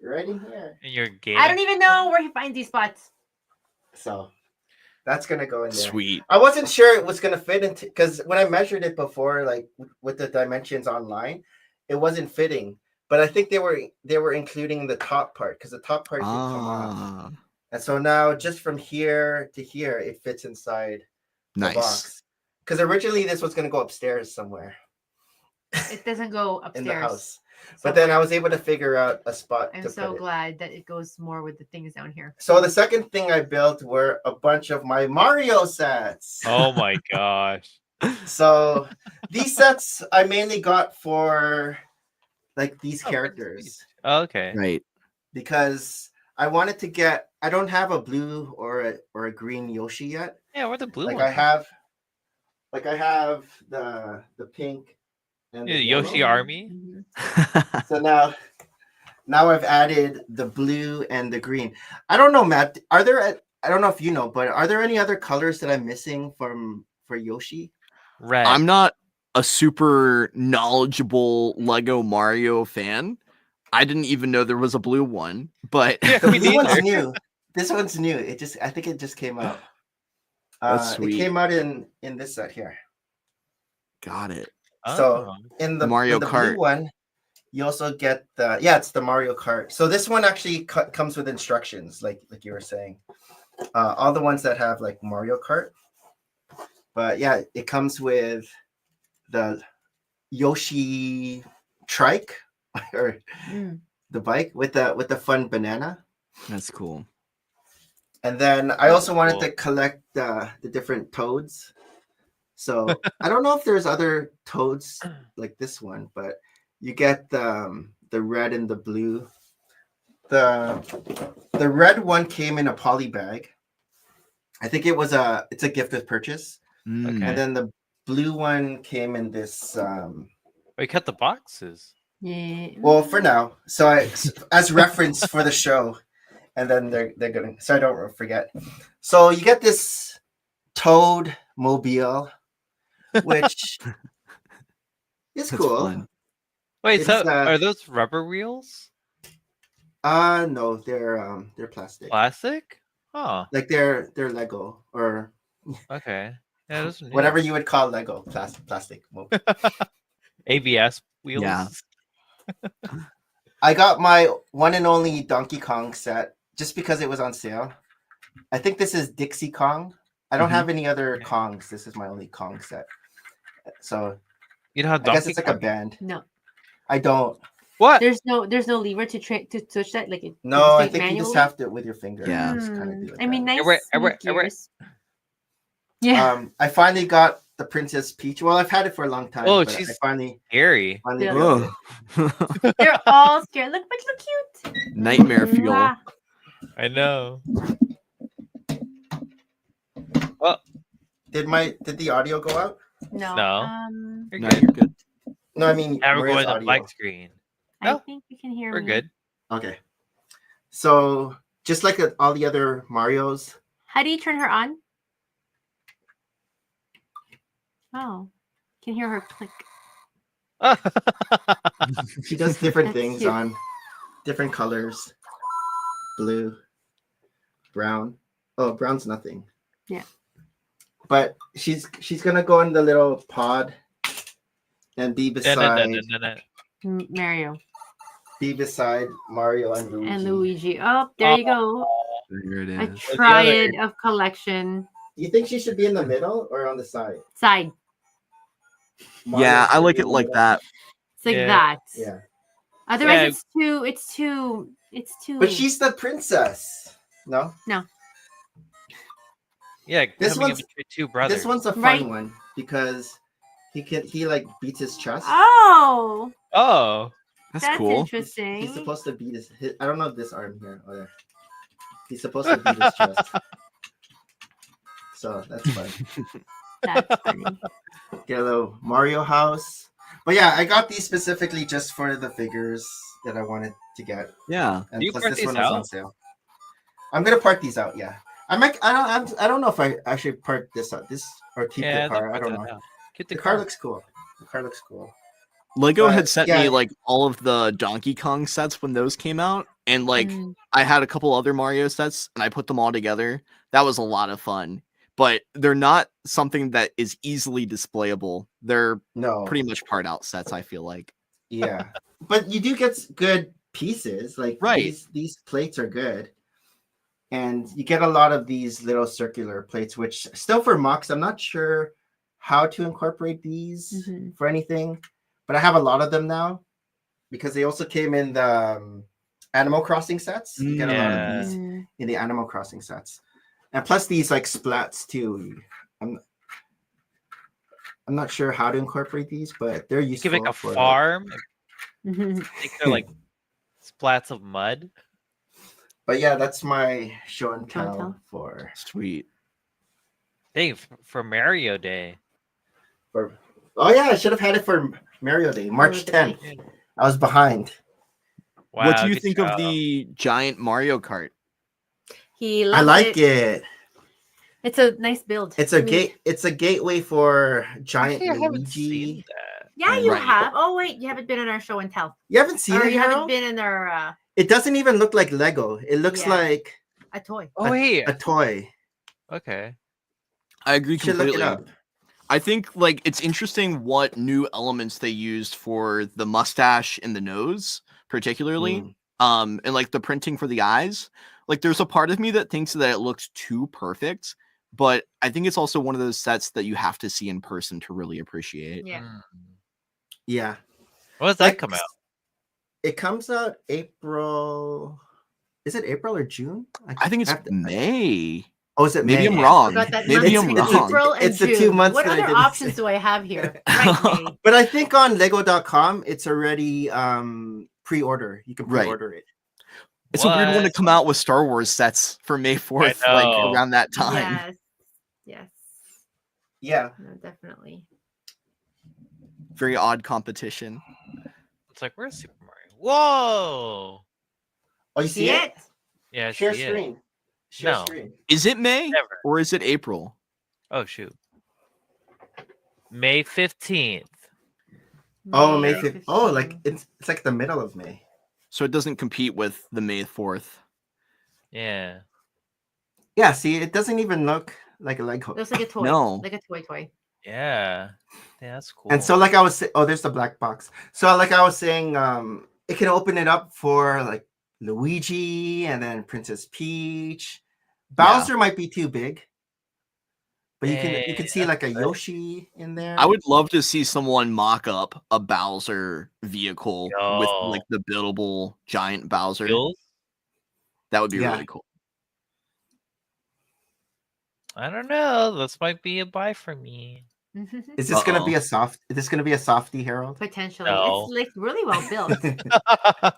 Right in here. In your game? I don't even know where he finds these spots. So that's gonna go in there. Sweet. I wasn't sure it was gonna fit into because when I measured it before, like with the dimensions online, it wasn't fitting. But I think they were including the top part because the top part did come off. And so now just from here to here, it fits inside the box. Because originally this was gonna go upstairs somewhere. It doesn't go upstairs. In the house. But then I was able to figure out a spot. I'm so glad that it goes more with the things down here. So the second thing I built were a bunch of my Mario sets. Oh my gosh. So these sets I mainly got for like these characters. Oh, okay. Right. Because I wanted to get I don't have a blue or a green Yoshi yet. Yeah, where the blue like one? I have the pink and the Yoshi Army. So now I've added the blue and the green. I don't know, Matt. I don't know if you know, but are there any other colors that I'm missing for Yoshi? Red. I'm not a super knowledgeable Lego Mario fan. I didn't even know there was a blue one, but the blue one's new. This one's new. I think it just came out. That's sweet. It came out in this set here. Got it. So in the Mario Kart blue one, you also get it's the Mario Kart. So this one actually comes with instructions, like you were saying. All the ones that have like Mario Kart, but yeah, it comes with the Yoshi trike or the bike with the fun banana. That's cool. And then I also wanted to collect the different toads. So I don't know if there's other toads like this one, but you get the red and the blue. The red one came in a poly bag. I think it's a gift with purchase. Okay. And then the blue one came in this. We cut the boxes. Yeah. Well, for now, so as reference for the show, and then they're gonna so I don't forget. So you get this Toad Mobile, which is cool. Fun. Wait, It's, so are those rubber wheels? No, they're plastic. Plastic? Oh, Like they're Lego or okay. Yeah, those are whatever you would call Lego plastic. ABS wheels. Yeah. I got my one and only Donkey Kong set just because it was on sale. I think this is Dixie Kong. I don't have any other Kongs. This is my only Kong set. So You don't have I Donkey guess it's like Kong? a band. No. I don't. What? There's no lever to touch that. Like No, I think you just have to with your finger. Yeah. Just kind of do it I mean, that nice. Everett. gears. Yeah. I finally got the Princess Peach. Well, I've had it for a long time. Oh, but she's I finally scary. built it. They're all scared. Look, but look cute. Nightmare fuel. Mwah. I know. Oh, Did the audio go out? No. No. You're No, good. you're good. No, I mean Now we're Maria's going to audio. black screen. I No, think you can hear we're me. good. Okay. So just like all the other Marios. How do you turn her on? Oh, can hear her click. She does different That's things cute. on different colors. Blue, brown. Oh, brown's nothing. Yeah. But she's gonna go in the little pod and be beside Mario Mario and Luigi. and Luigi. Oh, there you go. There it A is. triad of collection. You think she should be in the middle or on the side? Side. Mario Yeah, I should like be it in the like middle. that. It's like Yeah. that. Yeah. Otherwise, Yeah. it's too. But she's the princess. No? Yeah, This coming in one's- between two brothers. This one's a fun Right. one because he like beats his chest. Oh, Oh, That's that's cool. interesting. He's supposed to beat his I don't know if this arm here. Oh, there. He's supposed to beat his chest. So that's fun. That's funny. Get a little Mario house. But yeah, I got these specifically just for the figures that I wanted to get. Yeah. And Do you plus part this these one was on out? sale. I'm gonna part these out, yeah. I don't know if I should part this out. This or keep yeah. the car. I don't know. Keep The car looks cool. The car looks cool. Lego But, had sent yeah. me like all of the Donkey Kong sets when those came out, and like Mm. I had a couple other Mario sets, and I put them all together. That was a lot of fun, but they're not something that is easily displayable. They're No. pretty much part out sets, I feel like. Yeah. But you do get good pieces. Like Right. these plates are good. And you get a lot of these little circular plates, which still for MOCs, I'm not sure how to incorporate these Mhm. for anything, but I have a lot of them now because they also came in the Animal Crossing sets. You get a lot Yeah. of these Mm. in the Animal Crossing sets. And plus these like splats too. I'm not sure how to incorporate these, but they're You useful. can make a for, like, farm. Mhm. Think they're like splats of mud. But yeah, that's my show and Show and tell tell. for Sweet. Hey, for Mario Day. oh yeah, I should have had it for Mario Day, March 10th. I was behind. Wow, What do you good think job. of the giant Mario Kart? He loves I like it. It's a nice build. It's a Me. gate. It's a gateway for giant Actually, I haven't Luigi. seen that. Yeah, you Right. have. Oh wait, you haven't been in our show and tell. You haven't seen Or it, you Harold? haven't been in our It doesn't even look like Lego. It looks Yeah. like a toy. Oh wait. a toy. Okay. I agree You should look completely. it up. I think like it's interesting what new elements they used for the mustache and the nose, particularly. Mm. And like the printing for the eyes. Like there's a part of me that thinks that it looks too perfect, but I think it's also one of those sets that you have to see in person to really appreciate. Yeah. Mm. Yeah. When does that Like, come out? It comes out April. Is it April or June? I think it's have to- May. Oh, is it Maybe May? I'm wrong. Forgot that Maybe month I'm between wrong. April and It's the June. 2 months What that I other didn't options say. do I have here? Right, May. But I think on Lego.com it's already pre-order. You can Right. pre-order it. It's a weird one to What? come out with Star Wars sets for May 4th, like know. around that time. Yes. Yes. Yeah. No, definitely. Very odd competition. It's like, where's Super Mario? Whoa! Oh, you see it? Yeah, I Share see it. screen. Share No. screen. Is it May Never. or is it April? Oh shoot. May 15th. Oh, May May 5th. Oh, like 15th. it's like the middle of May. So it doesn't compete with the May 4th. Yeah. Yeah, see, it doesn't even look like a Lego. Looks like a toy. No. Like a toy. Yeah. Yeah, that's cool. And so, like I was saying, oh, there's the black box. So, like I was saying, it can open it up for like Luigi and then Princess Peach. Bowser might be too big, but you can see like a Yoshi in there. I would love to see someone mock up a Bowser vehicle with Yo. like the buildable giant Bowser. Wheels? That would be Yeah. really cool. I don't know. This might be a buy for me. Is this gonna be a soft? Is this gonna be a softie, Harold? Potentially, No. it's like really well built.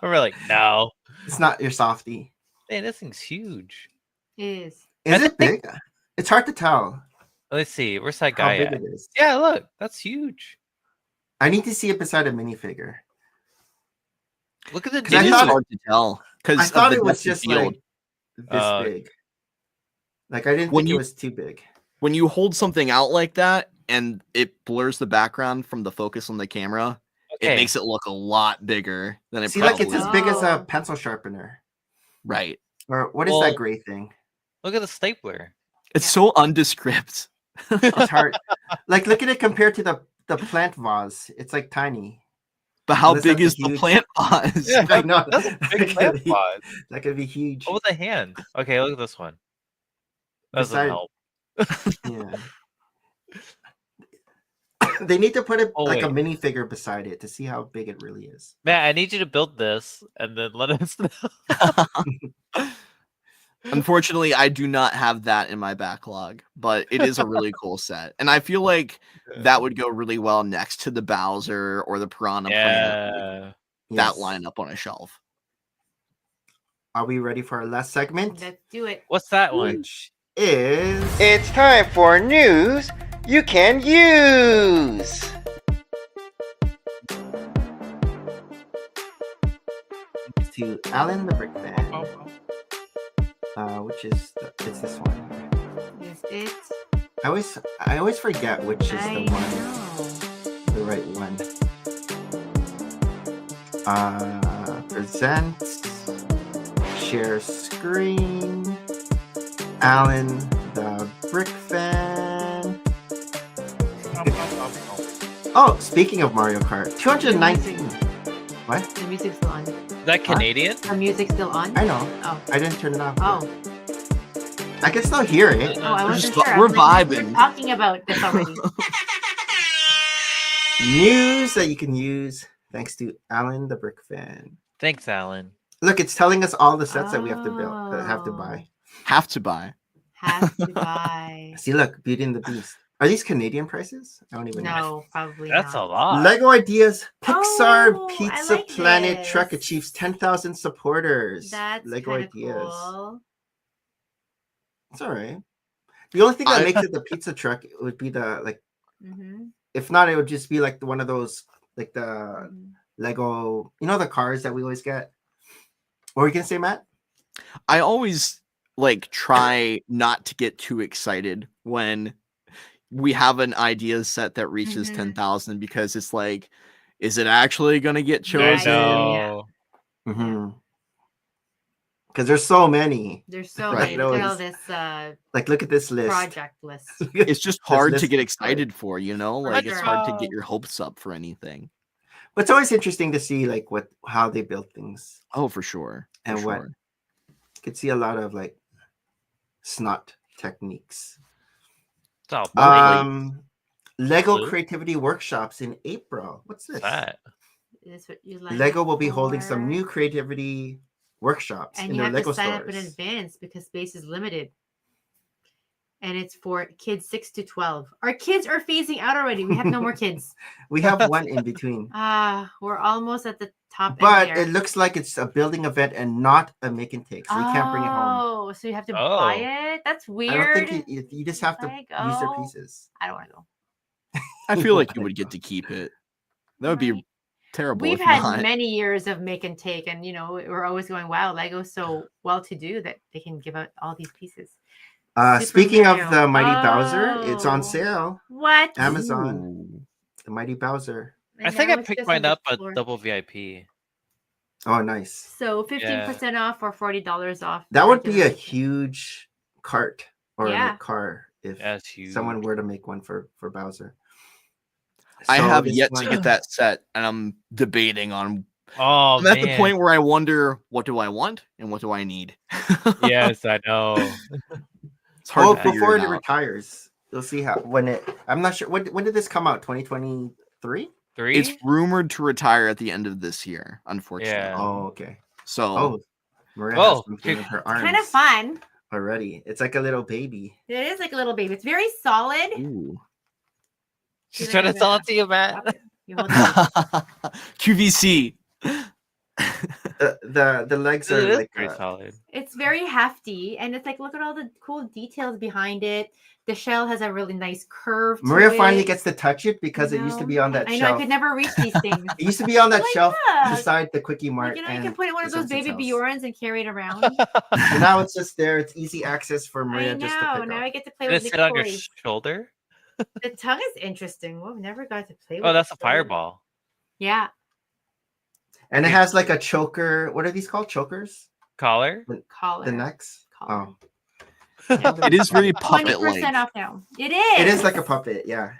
We're like, no. It's not your softie. Man, this thing's huge. It is. Is it big? It's hard to tell. Let's see. Where's that How guy big at? it is. Yeah, look, that's huge. I need to see it beside a minifigure. Look at the. It is hard to tell because I thought it was depth of just field. like this big. Like I didn't think it was too big. When you hold something out like that and it blurs the background from the focus on the camera, it makes it look a lot bigger than it. See, like it's as big as a pencil sharpener, right? Or what is that gray thing? Look at the stapler. It's so undescript. It's hard. Like look at it compared to the plant vase. It's like tiny. But how big is the plant vase? Yeah, I know. that's a big plant vase. That could be huge. Oh, with a hand. Okay, look at this one. That doesn't help. Yeah. They need to put it like a wait. minifigure beside it to see how big it really is. Man, I need you to build this and then let us know. Unfortunately, I do not have that in my backlog, but it is a really cool set. And I feel like that would go really well next to the Bowser or the Piranha Plant. That lineup on a shelf. Are we ready for our last segment? Let's do it. What's that one? Which is... It's time for news you can use. To Alan the Brick Fan. Which is it's this one. Is it? I always forget which is the one, the right one. Present, share screen. Alan the Brick Fan. Oh, speaking of Mario Kart, 219. What? The music's still on. Is that Canadian? The music's still on? I know. Oh. I didn't turn it off. Oh. I can still hear it. Oh, I wasn't Just, sure. we're vibing. We're talking about this already. News that you can use thanks to Alan the Brick Fan. Thanks, Alan. Look, it's telling us all the sets that we have to build, that have to buy. Have to buy. Have to buy. See, look, Beauty and the Beast. Are these Canadian prices? I don't even know. No, probably That's not. a lot. Lego Ideas Pixar Oh, I Pizza like Planet this. Truck achieves 10,000 supporters. That's Lego kind of Ideas. cool. It's all right. The only thing that makes it the pizza truck would be the like. If not, it would just be like one of those like the Lego. You know the cars that we always get. What were you gonna say, Matt? I always like try not to get too excited when we have an idea set that reaches 10,000 because it's like, is it actually gonna get chosen? Mm-hmm. Because there's so many. There's so many. Look at all this. Like, look at this list. Project list. It's just hard to get excited for, you know. Like it's hard to get your hopes up for anything. But it's always interesting to see like how they build things. Oh, for sure. And what you could see a lot of like snot techniques. Lego Creativity Workshops in April. What's this? Is what you like Lego will be holding some new creativity workshops and in you their have Lego to sign stores. up in advance because space is limited. And it's for kids 6 to 12. Our kids are phasing out already. We have no more kids. We have one in between. We're almost at the top. But it looks like it's a building event and not a make and take, so you can't bring it home. Oh, so you have to buy it? That's weird. I don't think you just have to use their pieces. I don't want to go. I feel like you would get to keep it. That would be terrible. We've had many years of make and take, and we're always going, wow, Lego's so well to do that they can give out all these pieces. Speaking of the Mighty Bowser, it's on sale. What? Amazon. Ooh. The Mighty Bowser. I think I picked mine up at Double VIP. Oh, nice. So 15% off or $40 off. That would be a huge cart or a car if huge. Someone were to make one for Bowser. I have yet to get that set, and I'm debating on. Oh, I'm at the point where I wonder, what do I want and what do I need? Yes, I know. It's hard to figure before it out. retires, you'll see how I'm not sure. When did this come out? 2023. It's rumored to retire at the end of this year. Unfortunately. Yeah. Oh, okay. So. Maria has something in her arms. Kind of fun. Already, it's like a little baby. It is like a little baby. It's very solid. Ooh. She's trying to sell it to you, Matt. QVC. The legs are like pretty solid. It's very hefty, and it's like, look at all the cool details behind it. The shell has a really nice curve. Maria finally gets to touch it because it used to be on that shelf. I know, I could never reach these things. It used to be on that shelf beside the Quickie Mart. Like, you can put it in one of those baby Bjorns and carry it around. And now it's just there. It's easy access for Maria just to pick now up. I get to play with the sit on your shoulder? The tongue is interesting. Well, I've never got to play with it. Oh, that's a fireball. Yeah. And it has like a choker. What are these called? Chokers? Collar? Collar. The necks? Collar. Oh. It is very puppet-like. 20% off now. It is. It is like a puppet, yeah.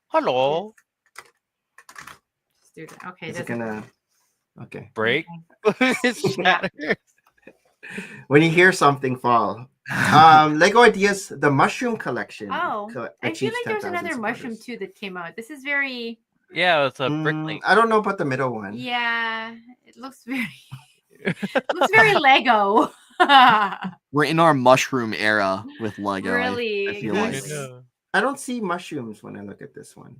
Hello. Okay. Is it gonna... Okay. Break? When you hear something fall. Lego Ideas, the mushroom collection. Oh, I feel like there's another mushroom too that came out. This is very... Yeah, it's a brickling. I don't know about the middle one. Yeah, it looks very... looks very Lego. We're in our mushroom era with Lego. Really? I feel like. I don't see mushrooms when I look at this one.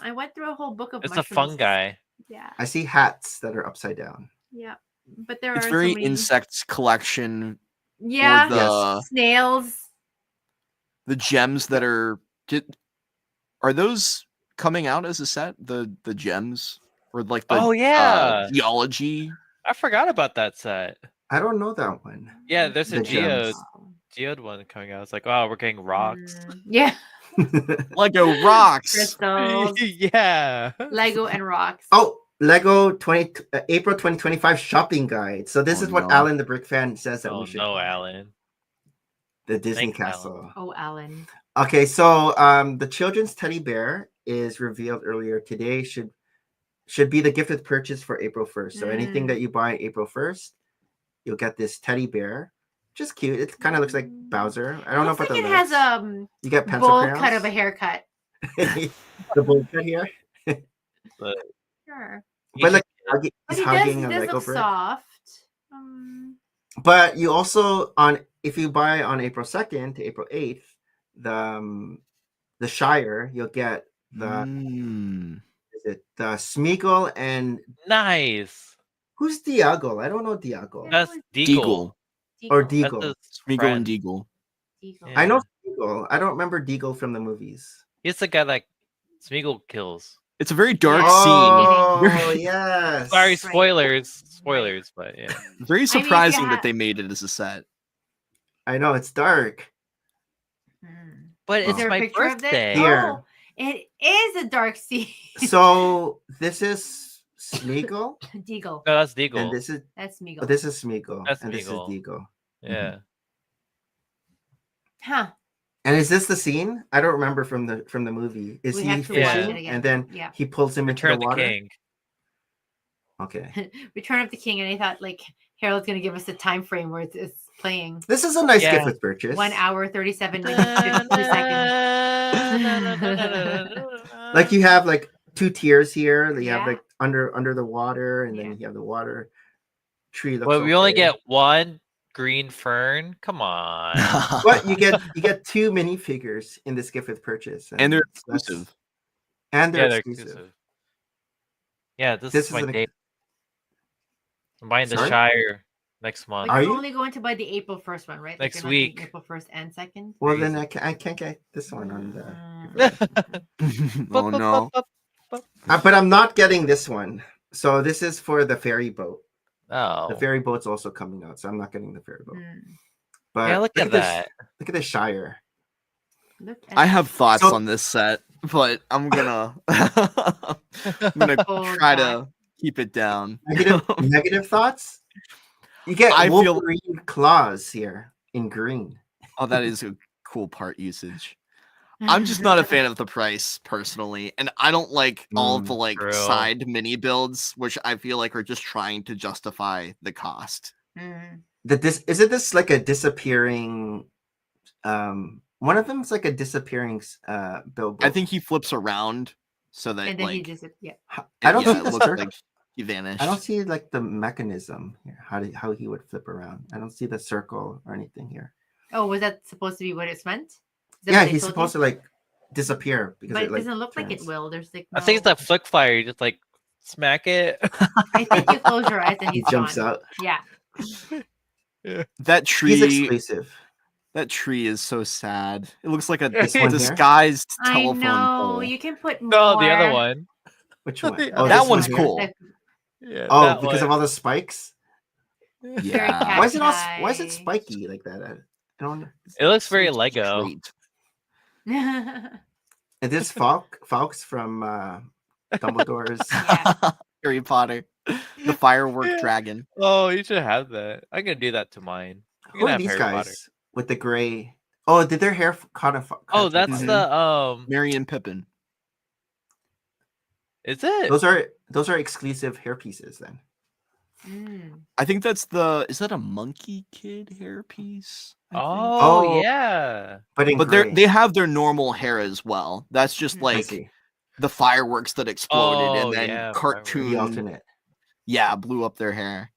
I went through a whole book of It's mushrooms. a fungi. Yeah. I see hats that are upside down. Yeah. But there it's are very so many... insects collection. Yeah. The, snails. The gems that are those coming out as a set? The gems? Or like the geology? I forgot about that set. I don't know that one. Yeah, there's a geode one coming out. It's like, oh, we're getting rocks. Yeah. Lego rocks. Crystals. Yeah. Lego and rocks. Oh, Lego April 2025 shopping guide. So this is what Alan the Brick Fan says that we should. Oh no, Alan. The Disney Castle. Alan. Oh, Alan. Okay, so the children's teddy bear is revealed earlier today. Should be the gift with purchase for April 1st. So anything that you buy April 1st, you'll get this teddy bear. Just cute. It kind of looks like Bowser. I don't know about the legs. It has you get pencil bowl crayons? cut of a haircut. The bowl cut here. Sure. But like he's hugging a Lego brick. Soft. But you also if you buy on April 2nd to April 8th, the Shire, you'll get the is it the Smeagol and nice. Who's Diago? I don't know Diago. That's Deagle. Or Deagle. Smeagol and Deagle. Yeah. I know Smeagol. I don't remember Deagle from the movies. He's the guy that Smeagol kills. It's a very dark scene. Oh, yes. Sorry, spoilers. Spoilers, but yeah. Very surprising that they made it as a set. I know, it's dark. But it's my birthday. Here. Oh, it is a dark scene. So this is Smeagol? Deagle. No, that's Deagle. And that's Smeagol. Oh, this is Smeagol. That's and Smeagol. This is Deagle. Yeah. Huh. And is this the scene? I don't remember from the movie. Is he fishing and then he pulls him into the water? King. Okay. Return of the King, and I thought like Harold's gonna give us a time frame where it's playing. This is a nice gift with purchase. 1 hour 37 minutes 52 seconds. Like you have like 2 tiers here. You have like under the water, and then you have the water tree. Well, we only get 1 green fern. Come on. But you get 2 minifigures in this gift with purchase, and they're exclusive. And they're exclusive. Yeah, this is my date. I'm buying the Shire next month. But you're only going to buy the April 1st one, right? Next week. April 1st and 2nd. Well, then I can't get this one on the. Oh no! But I'm not getting this one. So this is for the ferry boat. Oh, the ferry boat's also coming out, so I'm not getting the ferry boat. But yeah, look at that. Look at the Shire. I have thoughts on this set, but I'm gonna try to keep it down. Negative thoughts? You get Wolverine claws here in green. Oh, that is a cool part usage. I'm just not a fan of the price personally, and I don't like all of the side mini builds, which I feel like are just trying to justify the cost. Isn't this like a disappearing? One of them is like a disappearing billboard. I think he flips around so that he I don't see it looks like he vanished. I don't see like the mechanism here. How he would flip around. I don't see the circle or anything here. Oh, was that supposed to be what it's meant? Yeah, he's supposed to like disappear because but it doesn't look like it will. There's like I think it's that flick fire. You just like smack it. I think you close your eyes and he jumps out. Yeah. That tree. He's exclusive. That tree is so sad. It looks like a disguised telephone pole. You can put more. No, the other one. Which one? That one's cool. Yeah, because of all the spikes. Yeah. Why is it spiky like that? I don't know. It looks very Lego. Is this Fawkes from Dumbledore's Harry Potter? The firework dragon. Oh, you should have that. I'm gonna do that to mine. Who are these guys with the gray? Oh, did their hair caught a? Oh, that's the Merry and Pippin. Is it? Those are exclusive hair pieces then. I think that's is that a Monkey Kid hairpiece? Oh yeah. But they have their normal hair as well. That's just like the fireworks that exploded and then cartoon alternate. Yeah, blew up their hair.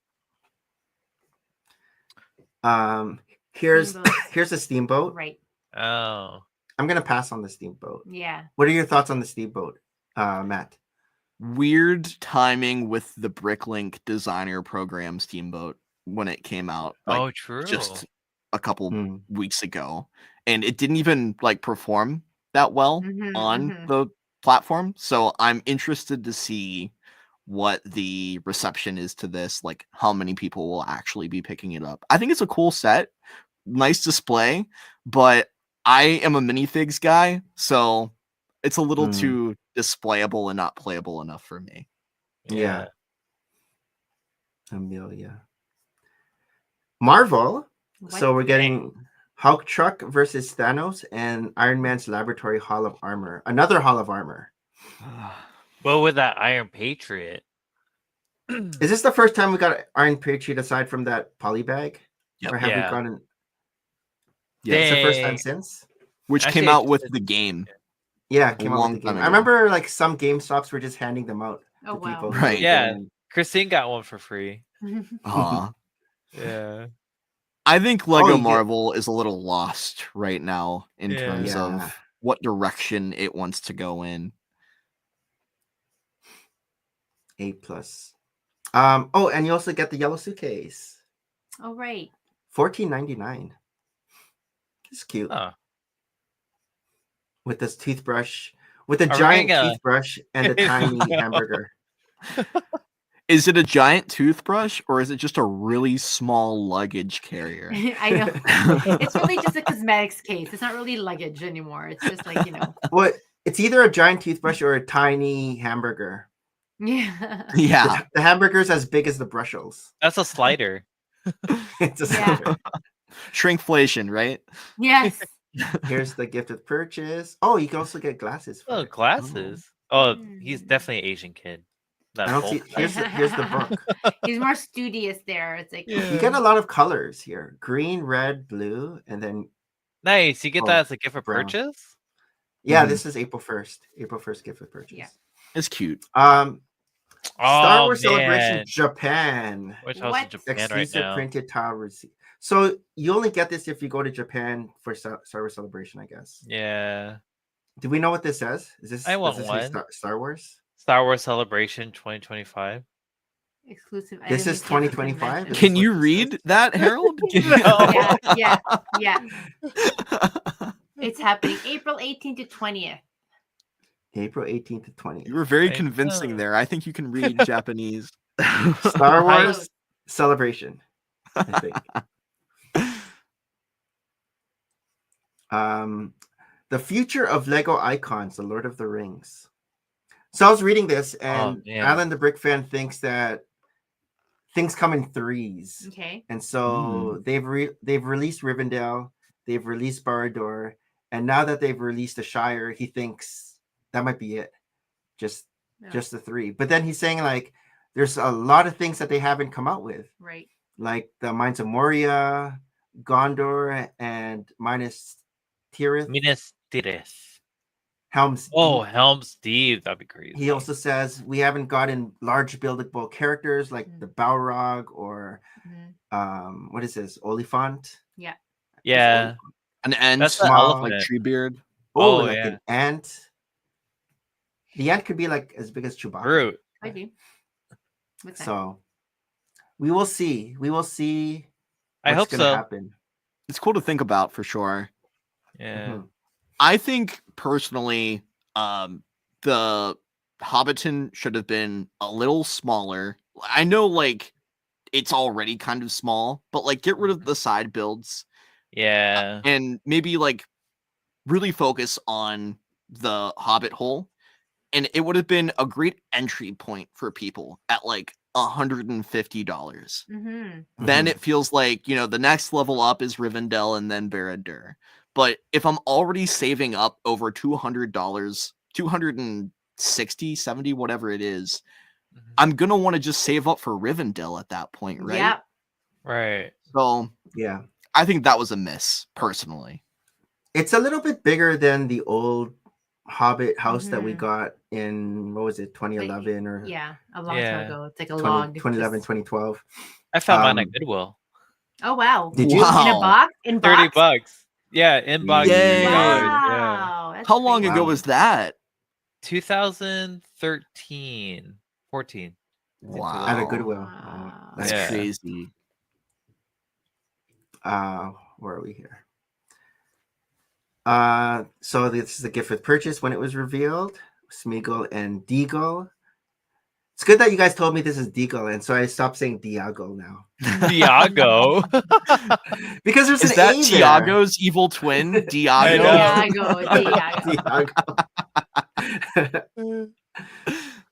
Here's a steamboat. Right. Oh. I'm gonna pass on the steamboat. Yeah. What are your thoughts on the steamboat, Matt? Weird timing with the Bricklink designer program steamboat when it came out. Like, true. Just a couple weeks ago, and it didn't even like perform that well on the platform. So I'm interested to see what the reception is to this, like how many people will actually be picking it up. I think it's a cool set, nice display, but I am a minifigs guy, so it's a little too displayable and not playable enough for me. Yeah. Amelia. Marvel. So we're getting Hulk Truck versus Thanos and Iron Man's Laboratory Hall of Armor. Another Hall of Armor. Well, with that Iron Patriot. Is this the first time we got Iron Patriot aside from that polybag? Yep. Or have we gotten? Yeah, it's the first time since. Which came out with the game. Yeah, it came out with the game. I remember like some GameStops were just handing them out to people. Right. Yeah. Christine got one for free. Yeah. I think Lego Marvel is a little lost right now in terms of what direction it wants to go in. A+. Oh, and you also get the yellow suitcase. Oh, right. $14.99. It's cute. With this toothbrush, with a giant toothbrush and a tiny hamburger. Is it a giant toothbrush or is it just a really small luggage carrier? I know. It's really just a cosmetics case. It's not really luggage anymore. It's just like, Well, it's either a giant toothbrush or a tiny hamburger. Yeah. Yeah. The hamburger's as big as the brushels. That's a slider. It's a slider. Shrinkflation, right? Yes. Here's the gift of purchase. Oh, you can also get glasses. Glasses. Oh, he's definitely an Asian kid. I don't see. Here's the book. He's more studious there. It's like you get a lot of colors here: green, red, blue, and then nice. You get that as a gift of purchase. Yeah, this is April 1st. April 1st gift of purchase. Yeah, it's cute. Star Wars Celebration Japan. Which house in Japan exclusive right now? Printed tile receipt. So you only get this if you go to Japan for Star Wars Celebration, I guess. Yeah. Do we know what this says? Is this? I want does this one. say Star Wars. Star Wars Celebration 2025. Exclusive. This is 2025. Can you read that, Harold? Yeah. It's happening April 18th to 20th. April 18th to 20th. You were very convincing there. I think you can read Japanese. Star Wars Celebration, I think. The future of Lego icons, The Lord of the Rings. So I was reading this, and Alan the Brick Fan thinks that things come in threes. Okay. And so they've released Rivendell, they've released Barad-dûr, and now that they've released the Shire, he thinks that might be it. Just the three. But then he's saying like there's a lot of things that they haven't come out with. Right. Like the Mines of Moria, Gondor, and Minas Tirith. Helm's Deep. Helm's Deep. That'd be crazy. He also says we haven't gotten large buildable characters like the Balrog or what is this? Oliphant? Yeah. An ant, like Treebeard. Oh, like an ant. The ant could be like as big as Chewbacca. Groot. So we will see. We will see I hope what's gonna so. happen. It's cool to think about for sure. Yeah. I think personally, the Hobbiton should have been a little smaller. I know, like, it's already kind of small, but like, get rid of the side builds. Yeah. And maybe like really focus on the Hobbit hole. And it would have been a great entry point for people at like $150. Then it feels like, you know, the next level up is Rivendell and then Barad-dûr. But if I'm already saving up over $200, 260, 70, whatever it is, I'm going to want to just save up for Rivendell at that point, right? Yeah. Right. So, yeah. I think that was a miss, personally. It's a little bit bigger than the old Hobbit house that we got in, what was it, 2011 or a long time ago. It's like a log. 2011, 2012. I found mine at Goodwill. Oh wow. Did you? In a box? In $30. box? Yeah, in box. Yay. Wow. How long ago was that? 2013. 14. Wow. At a Goodwill. Wow. That's crazy. Where are we here? So this is a gift with purchase when it was revealed. Smeagol and Deagle. It's good that you guys told me this is Deagle, and so I stopped saying Diago now. Diago. Because there's is an that A Tiago's evil twin? Diago.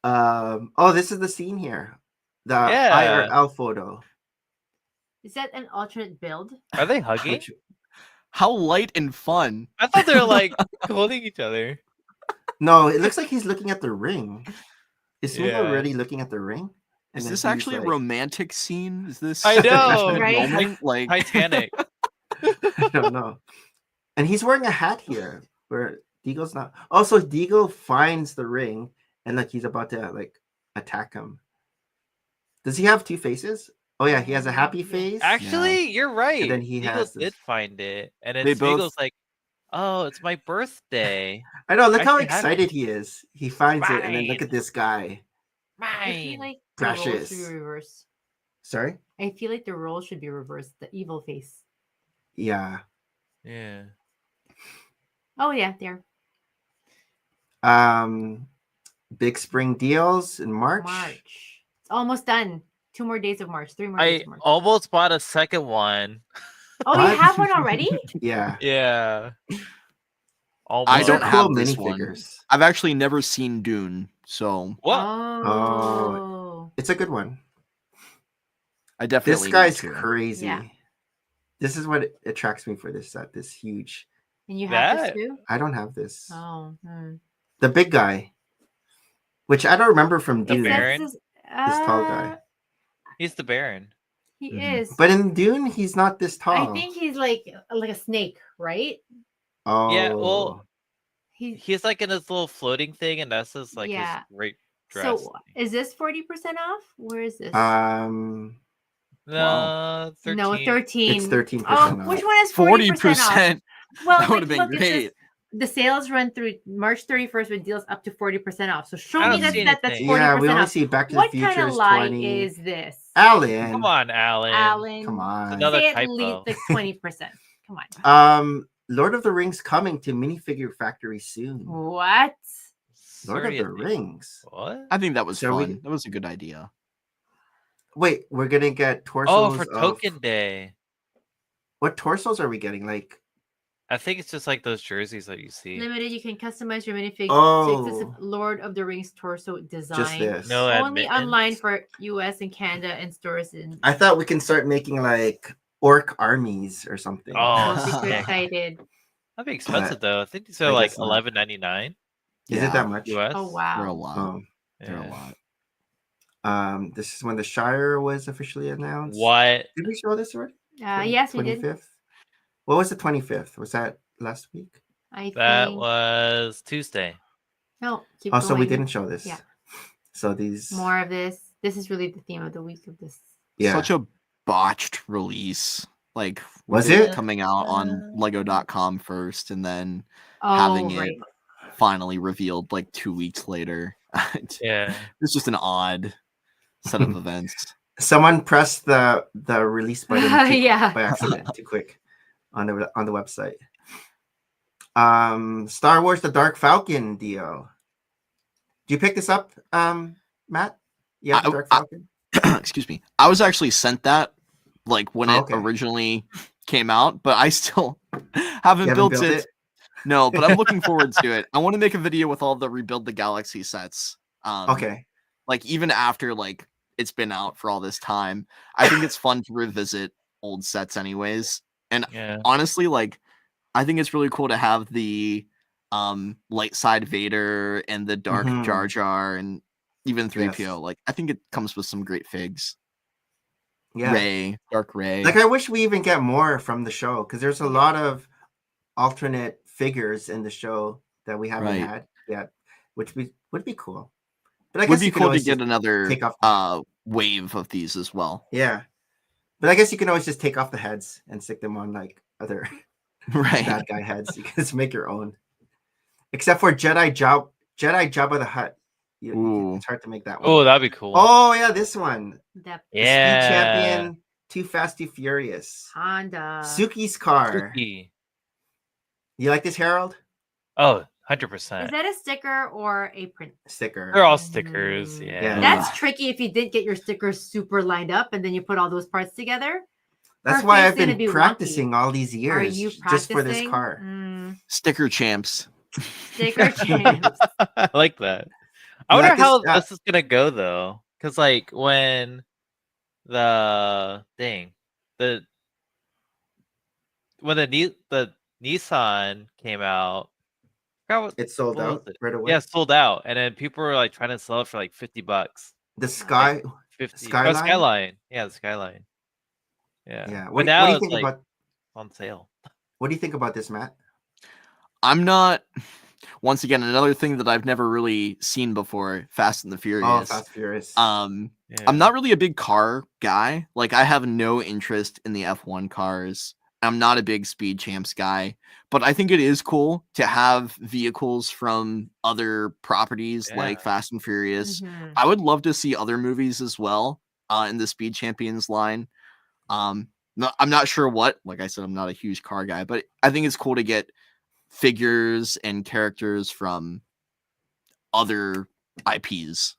Oh, this is the scene here. The IRL photo. Is that an alternate build? Are they hugging? How light and fun. I thought they were like holding each other. No, it looks like he's looking at the ring. Is Smeagol already looking at the ring? Is this actually a romantic scene? Is this? I know, right? Moment? Like Titanic. I don't know. And he's wearing a hat here, where Deagle's not. Also, Deagle finds the ring, and like he's about to like attack him. Does he have two faces? Oh yeah, he has a happy face. Actually, you're right. And then he did find it, and then They Smeagol's like, "Oh, it's my birthday." I know. Look how Actually had excited he is. He finds it, and then look at this guy. I feel like the Precious. role should be reversed. Sorry? I feel like the role should be reversed. The evil face. Yeah. Yeah. Oh yeah, there. Big spring deals in March. It's almost done. 2 more days of March. 3 more days of March. Almost bought a second one. Oh, you have one already? Yeah. Yeah. I don't have this minifigures. one. I've actually never seen Dune, so what? Oh, it's a good one. I definitely. This guy's crazy. Yeah. This is what attracts me for this set. This huge. And you have this too? I don't have this. Oh. The big guy, which I don't remember from Dune. The Baron? This tall guy. He's the Baron. He is. But in Dune, he's not this tall. I think he's like a snake, right? Oh. Yeah, well, he's like in his little floating thing, and that's his like his great dress. So is this 40% off? Where is this? No, 13. No, 13. It's 13% off. Which one is 40%? Well, that would have been great. The sales run through March 31st with deals up to 40% off. So show me that's 40% yeah, we only off. see Back to the Future. What kind of lie 20. is this? Alan. Come on, Alan. Come on. It's another say typo. at least like 20%. Come on. Lord of the Rings coming to Minifigure Factory soon. What? Lord of the Rings. What? I think that was fun. That was a good idea. Wait, we're gonna get torsos. Oh, for Token Day. What torsos are we getting? Like, I think it's just like those jerseys that you see. Limited, you can customize your minifig to exclusive Lord of the Rings torso design. Just this. No only online for US and Canada and stores in. I thought we can start making like orc armies or something. Oh, super excited. That'd be expensive though. I think these are like $11.99. Is it that much? US? Oh wow. They're a lot. Oh. They're a lot. This is when the Shire was officially announced. What? Did we show this already? Yes, we did. 25th. What was the 25th? Was that last week? That was Tuesday. No. Keep going. So we didn't show this. Yeah. So these more of this. This is really the theme of the week of this. Yeah. Such a botched release. Like, was it coming out on Lego.com first, and then Oh, having right. it finally revealed like 2 weeks later? Yeah, it's just an odd set of events. Someone pressed the release button Yeah. by accident, too quick on the website. Star Wars: The Dark Falcon deal. Do you pick this up, Matt? Yeah, the Dark Falcon. Excuse me. I was actually sent that like when it originally came out, but I still haven't built it. No, but I'm looking forward to it. I want to make a video with all the Rebuild the Galaxy sets. Okay. Like even after like it's been out for all this time, I think it's fun to revisit old sets anyways. And honestly, like I think it's really cool to have the light side Vader and the dark Jar Jar and even 3PO. Like I think it comes with some great figs. Yeah. Rey, Dark Rey. Like I wish we even get more from the show because there's a lot of alternate figures in the show that we haven't had yet, which would be cool. But I guess would be cool to get another wave of these as well. Yeah. But I guess you can always just take off the heads and stick them on like other bad guy heads. You can just make your own. Except for Jedi Jabba the Hutt. It's hard to make that one. Oh, that'd be cool. Oh yeah, this one. Yeah. Speed Champion, Too Fast, Too Furious. Honda. Suki's car. Suki. You like this, Harold? Oh, 100%. Is that a sticker or a print? Sticker. They're all stickers. Yeah. That's tricky if you didn't get your stickers super lined up and then you put all those parts together. That's why I've been practicing all these years. Are you just for this car? Sticker champs. Sticker champs. I like that. I wonder how this is gonna go though, because like when the Nissan came out, it sold out right away. Yeah, sold out, and then people were like trying to sell it for like $50. The Skyline. Skyline. Yeah, the Skyline. Yeah. What now do you it's think like about on sale. What do you think about this, Matt? I'm not. Once again, another thing that I've never really seen before, Fast and the Furious. Oh, Fast and Furious. I'm not really a big car guy. Like, I have no interest in the F1 cars. I'm not a big Speed Champs guy. But I think it is cool to have vehicles from other properties like Fast and Furious. I would love to see other movies as well in the Speed Champions line. I'm not sure what. Like I said, I'm not a huge car guy. But I think it's cool to get figures and characters from other IPs.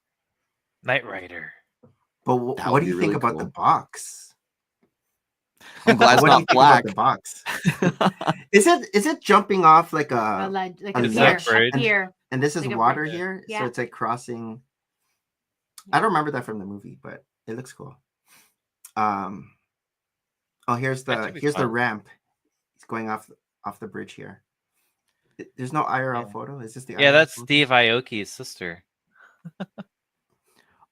Knight Rider. But what do you think about the box? I'm glad it's not black. The box. Is it jumping off like a here? And this is water here, so it's like crossing. I don't remember that from the movie, but it looks cool. Oh, here's the ramp. It's going off the bridge here. There's no IRL photo. Is this the IRL that's photo? Steve Aoki's sister.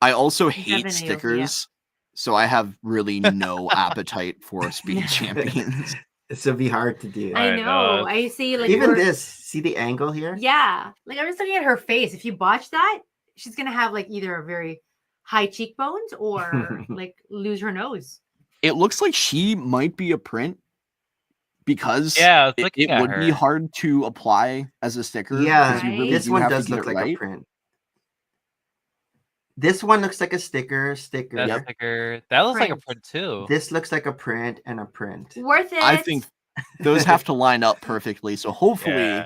I also hate stickers, so I have really no appetite for Speed Champions. This would be hard to do. I know. I see like even this. See the angle here? Yeah. Like I'm just looking at her face. If you botch that, she's gonna have like either a very high cheekbones or like lose her nose. It looks like she might be a print. Because it would be hard to apply as a sticker. Yeah, really this one does look like a print. This one looks like a sticker. Sticker. That looks like a print too. This looks like a print and a print. Worth it. I think those have to line up perfectly. So hopefully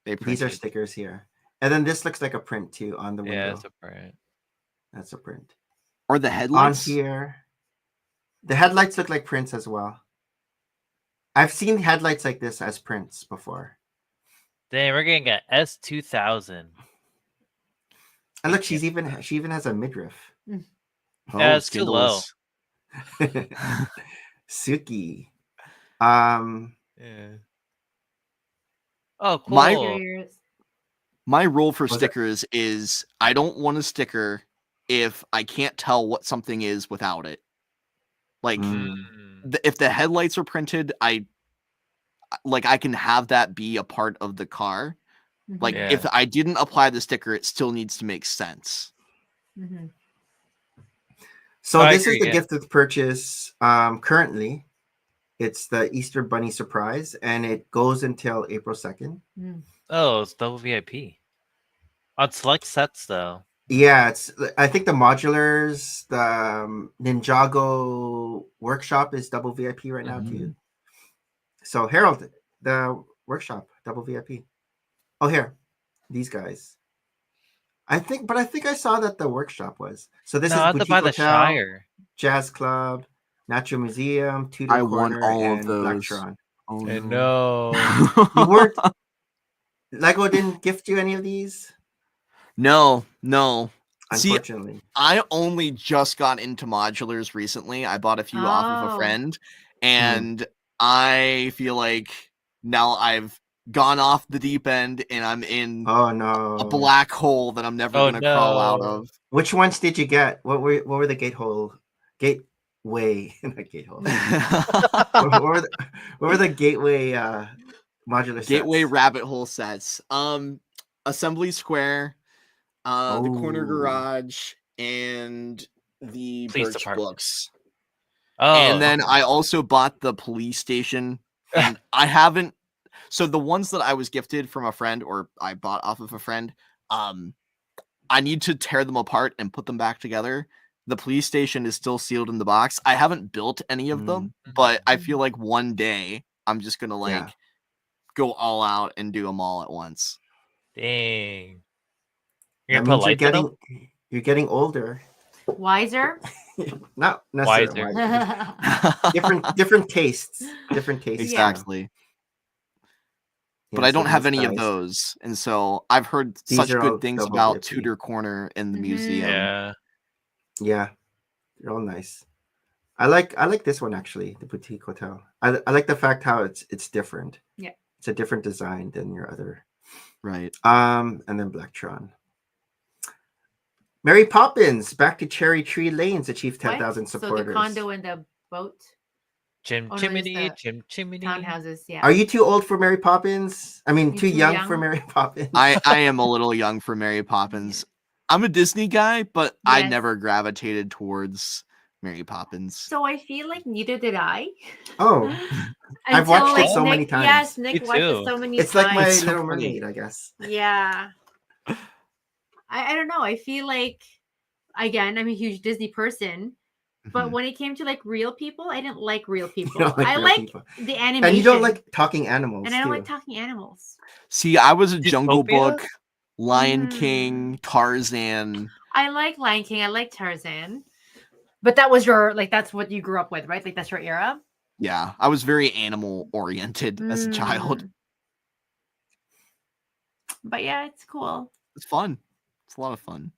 these are stickers here. And then this looks like a print too on the window. Yeah, it's a print. That's a print. Or the headlights. On here. The headlights look like prints as well. I've seen headlights like this as prints before. Dang, we're getting an S2000. And look, she even has a midriff. Yeah, it's too low. Suki. Oh, cool. My rule for stickers is I don't want a sticker if I can't tell what something is without it. Like, if the headlights are printed, I can have that be a part of the car. Like, if I didn't apply the sticker, it still needs to make sense. So this is the gift with purchase currently. It's the Easter Bunny surprise, and it goes until April 2nd. Oh, it's double VIP. On select sets, though. Yeah, I think the modulars, the Ninjago workshop is double VIP right now too. So Harold, the workshop, double VIP. Oh, here, these guys. I think I saw that the workshop was. So this is Boutique Hotel, the Shire. Jazz Club, Natural Museum, Tudor Corner, won all and of those. Blacktron. Oh no! You weren't. Lego didn't gift you any of these? No. Unfortunately. See, I only just got into modulars recently. I bought a few off of a friend, and I feel like now I've gone off the deep end and I'm in a black hole that I'm never gonna crawl out of. Which ones did you get? What were the gateway not gate hole. what were the gateway modular sets? Gateway rabbit hole sets. Assembly Square, the Corner Garage, and the Birch books. And then I also bought the police station, and I haven't. So the ones that I was gifted from a friend, or I bought off of a friend, I need to tear them apart and put them back together. The police station is still sealed in the box. I haven't built any of them, but I feel like one day I'm just gonna go all out and do them all at once. Dang. You're getting older. Wiser? Not necessarily wiser. different tastes. Exactly. But I don't have any of those, and so I've heard such good things about Tudor Corner in the museum. Yeah, they're all nice. I like this one actually, the Boutique Hotel. I like the fact how it's different. Yeah, it's a different design than your other. Right. And then Blacktron. Mary Poppins back to Cherry Tree Lanes achieved 10,000 supporters. So the condo and the boat. Chimney. Townhouses, yeah. Are you too old for Mary Poppins? I mean, too young for Mary Poppins? I am a little young for Mary Poppins. I'm a Disney guy, but I never gravitated towards Mary Poppins. So I feel like neither did I. Oh, I've watched it so many times. Yes, Nick watched it so many times. It's like My Little Mermaid, I guess. Yeah. I don't know. I feel like, again, I'm a huge Disney person. But when it came to like real people, I didn't like real people. I like the animation. And you don't like talking animals. And I don't like talking animals. See, I was a Jungle Book, Lion King, Tarzan. I like Lion King. I like Tarzan. But that was that's what you grew up with, right? Like that's your era? Yeah. I was very animal oriented as a child. But yeah, it's cool. It's fun. It's a lot of fun.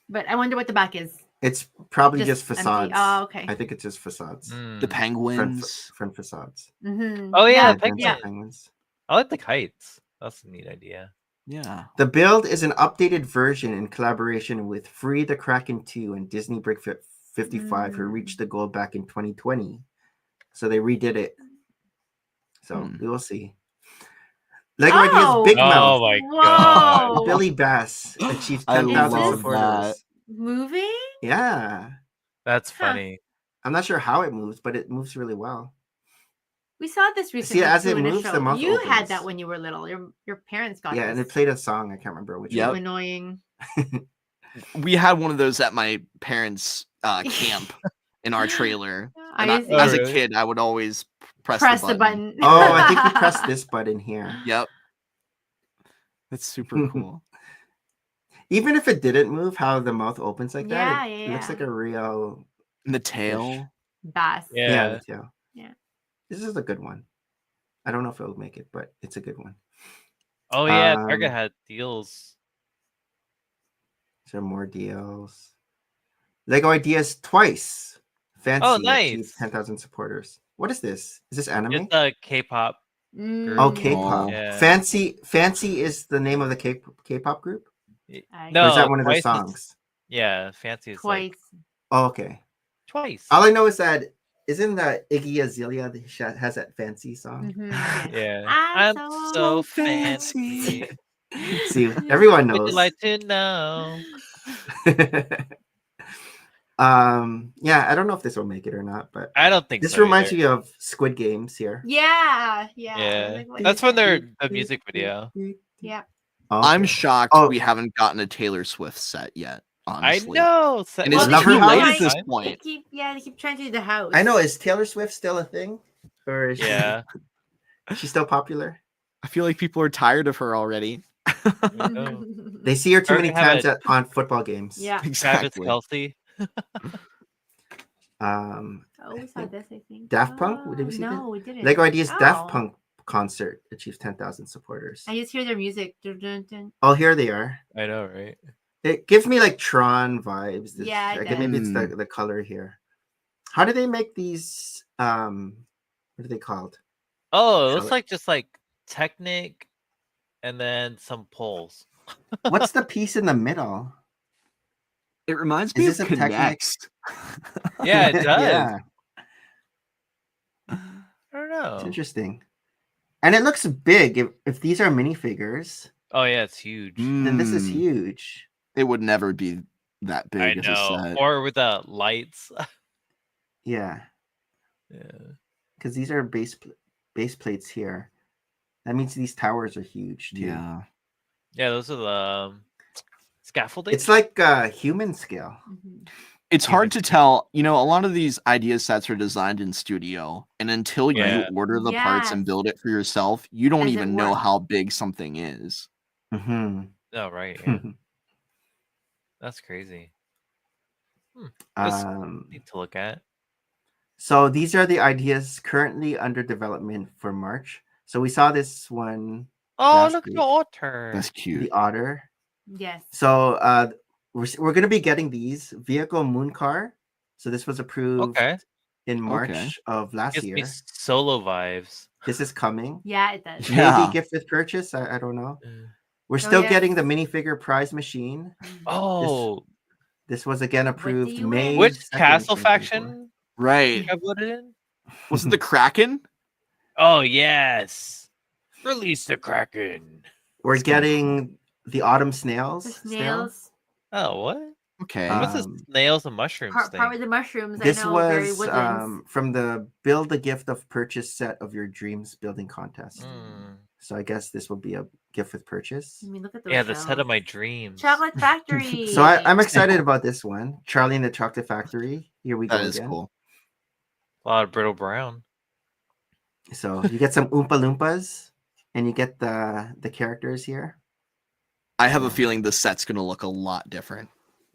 But I wonder what the back is. It's probably just facades. Oh, okay. I think it's just facades. The penguins. Front facades. Oh, yeah. Penguins. I like the kites. That's a neat idea. Yeah. The build is an updated version in collaboration with Free the Kraken 2 and Disney Brick 55, who reached the goal back in 2020. So they redid it. So we will see. Lego Ideas Big Mouth. Oh my god. Billy Bass achieved 10,000 supporters. Moving? Yeah. That's funny. I'm not sure how it moves, but it moves really well. We saw this recently. See, as it moves, the mouth You opens. had that when you were little. Your parents got it. Yeah, and it played a song. I can't remember which one. Annoying. We had one of those at my parents' camp in our trailer. As a kid, I would always press the button. Oh, I think you press this button here. Yep. That's super cool. Even if it didn't move, how the mouth opens like that, it looks like a real... And the tail. Bass. Yeah, the tail. Yeah. This is a good one. I don't know if it'll make it, but it's a good one. Oh, yeah. Target had deals. Some more deals. Lego Ideas Twice. Fancy. Oh, nice. 10,000 supporters. What is this? Is this anime? It's a K-pop. Oh, K-pop. Yeah. Fancy is the name of the K-pop group? No, or is that one of the songs? Yeah, Fancy is Twice. Oh, okay. Twice. All I know is that isn't that Iggy Azalea that has that Fancy song? Yeah. I'm so fancy. See, everyone knows. Would you like to know? Yeah, I don't know if this will make it or not, but I don't think this so reminds either. me of Squid Games here. Yeah. Like, that's from their music video. Yeah. Okay. I'm shocked we haven't gotten a Taylor Swift set yet. Honestly. I know. And well, it's too late house? at this point. They keep trying to do the house. I know. Is Taylor Swift still a thing? Or is she's still popular? I feel like people are tired of her already. They see her too many times on football games. Yeah, exactly. Kelsey. we saw this, I think. Daft Punk? Did we see that? No, we didn't. Lego Ideas Daft Punk concert achieves 10,000 supporters. I just hear their music. Dun, dun, dun. Oh, here they are. I know, right? It gives me like Tron vibes. Yeah, maybe it's the color here. How do they make these? What are they called? Oh, it looks like just like Technic, and then some poles. What's the piece in the middle? It reminds me of Connect. Yeah, it does. Yeah. I don't know. It's interesting. And it looks big. If these are minifigures. Oh yeah, it's huge. Then this is huge. It would never be that big. I know. Or with the lights. Yeah. Because these are base plates here. That means these towers are huge too. Yeah. Yeah, those are the scaffolding. It's like human scale. It's hard to tell. You know, a lot of these idea sets are designed in studio, and until you order the parts and build it for yourself, you don't even know how big something is. Mm-hmm. Oh, right. Yeah. That's crazy. Need to look at. So these are the ideas currently under development for March. So we saw this one. Oh, look at the otter. That's cute. The otter. Yes. So we're going to be getting these vehicle moon car. So this was approved in March of last year. Solo vibes. This is coming. Yeah, it does. Maybe gift with purchase. I don't know. We're still getting the minifigure prize machine. Oh, this was again approved May. Which castle faction? Right. I voted in. Was it the Kraken? Oh yes. Release the Kraken. We're getting the autumn snails. The snails. Oh, what? Okay. What's the snails and mushrooms thing? Part with the mushrooms. This I know, was from the build a gift of purchase set of your dreams building contest. So I guess this will be a gift with purchase. I mean, look at those the set of my dreams. Chocolate Factory. So I'm excited about this one. Charlie and the Chocolate Factory. Here we go. That is cool. A lot of brittle brown. So you get some Oompa Loompas, and you get the characters here. I have a feeling the set's gonna look a lot different.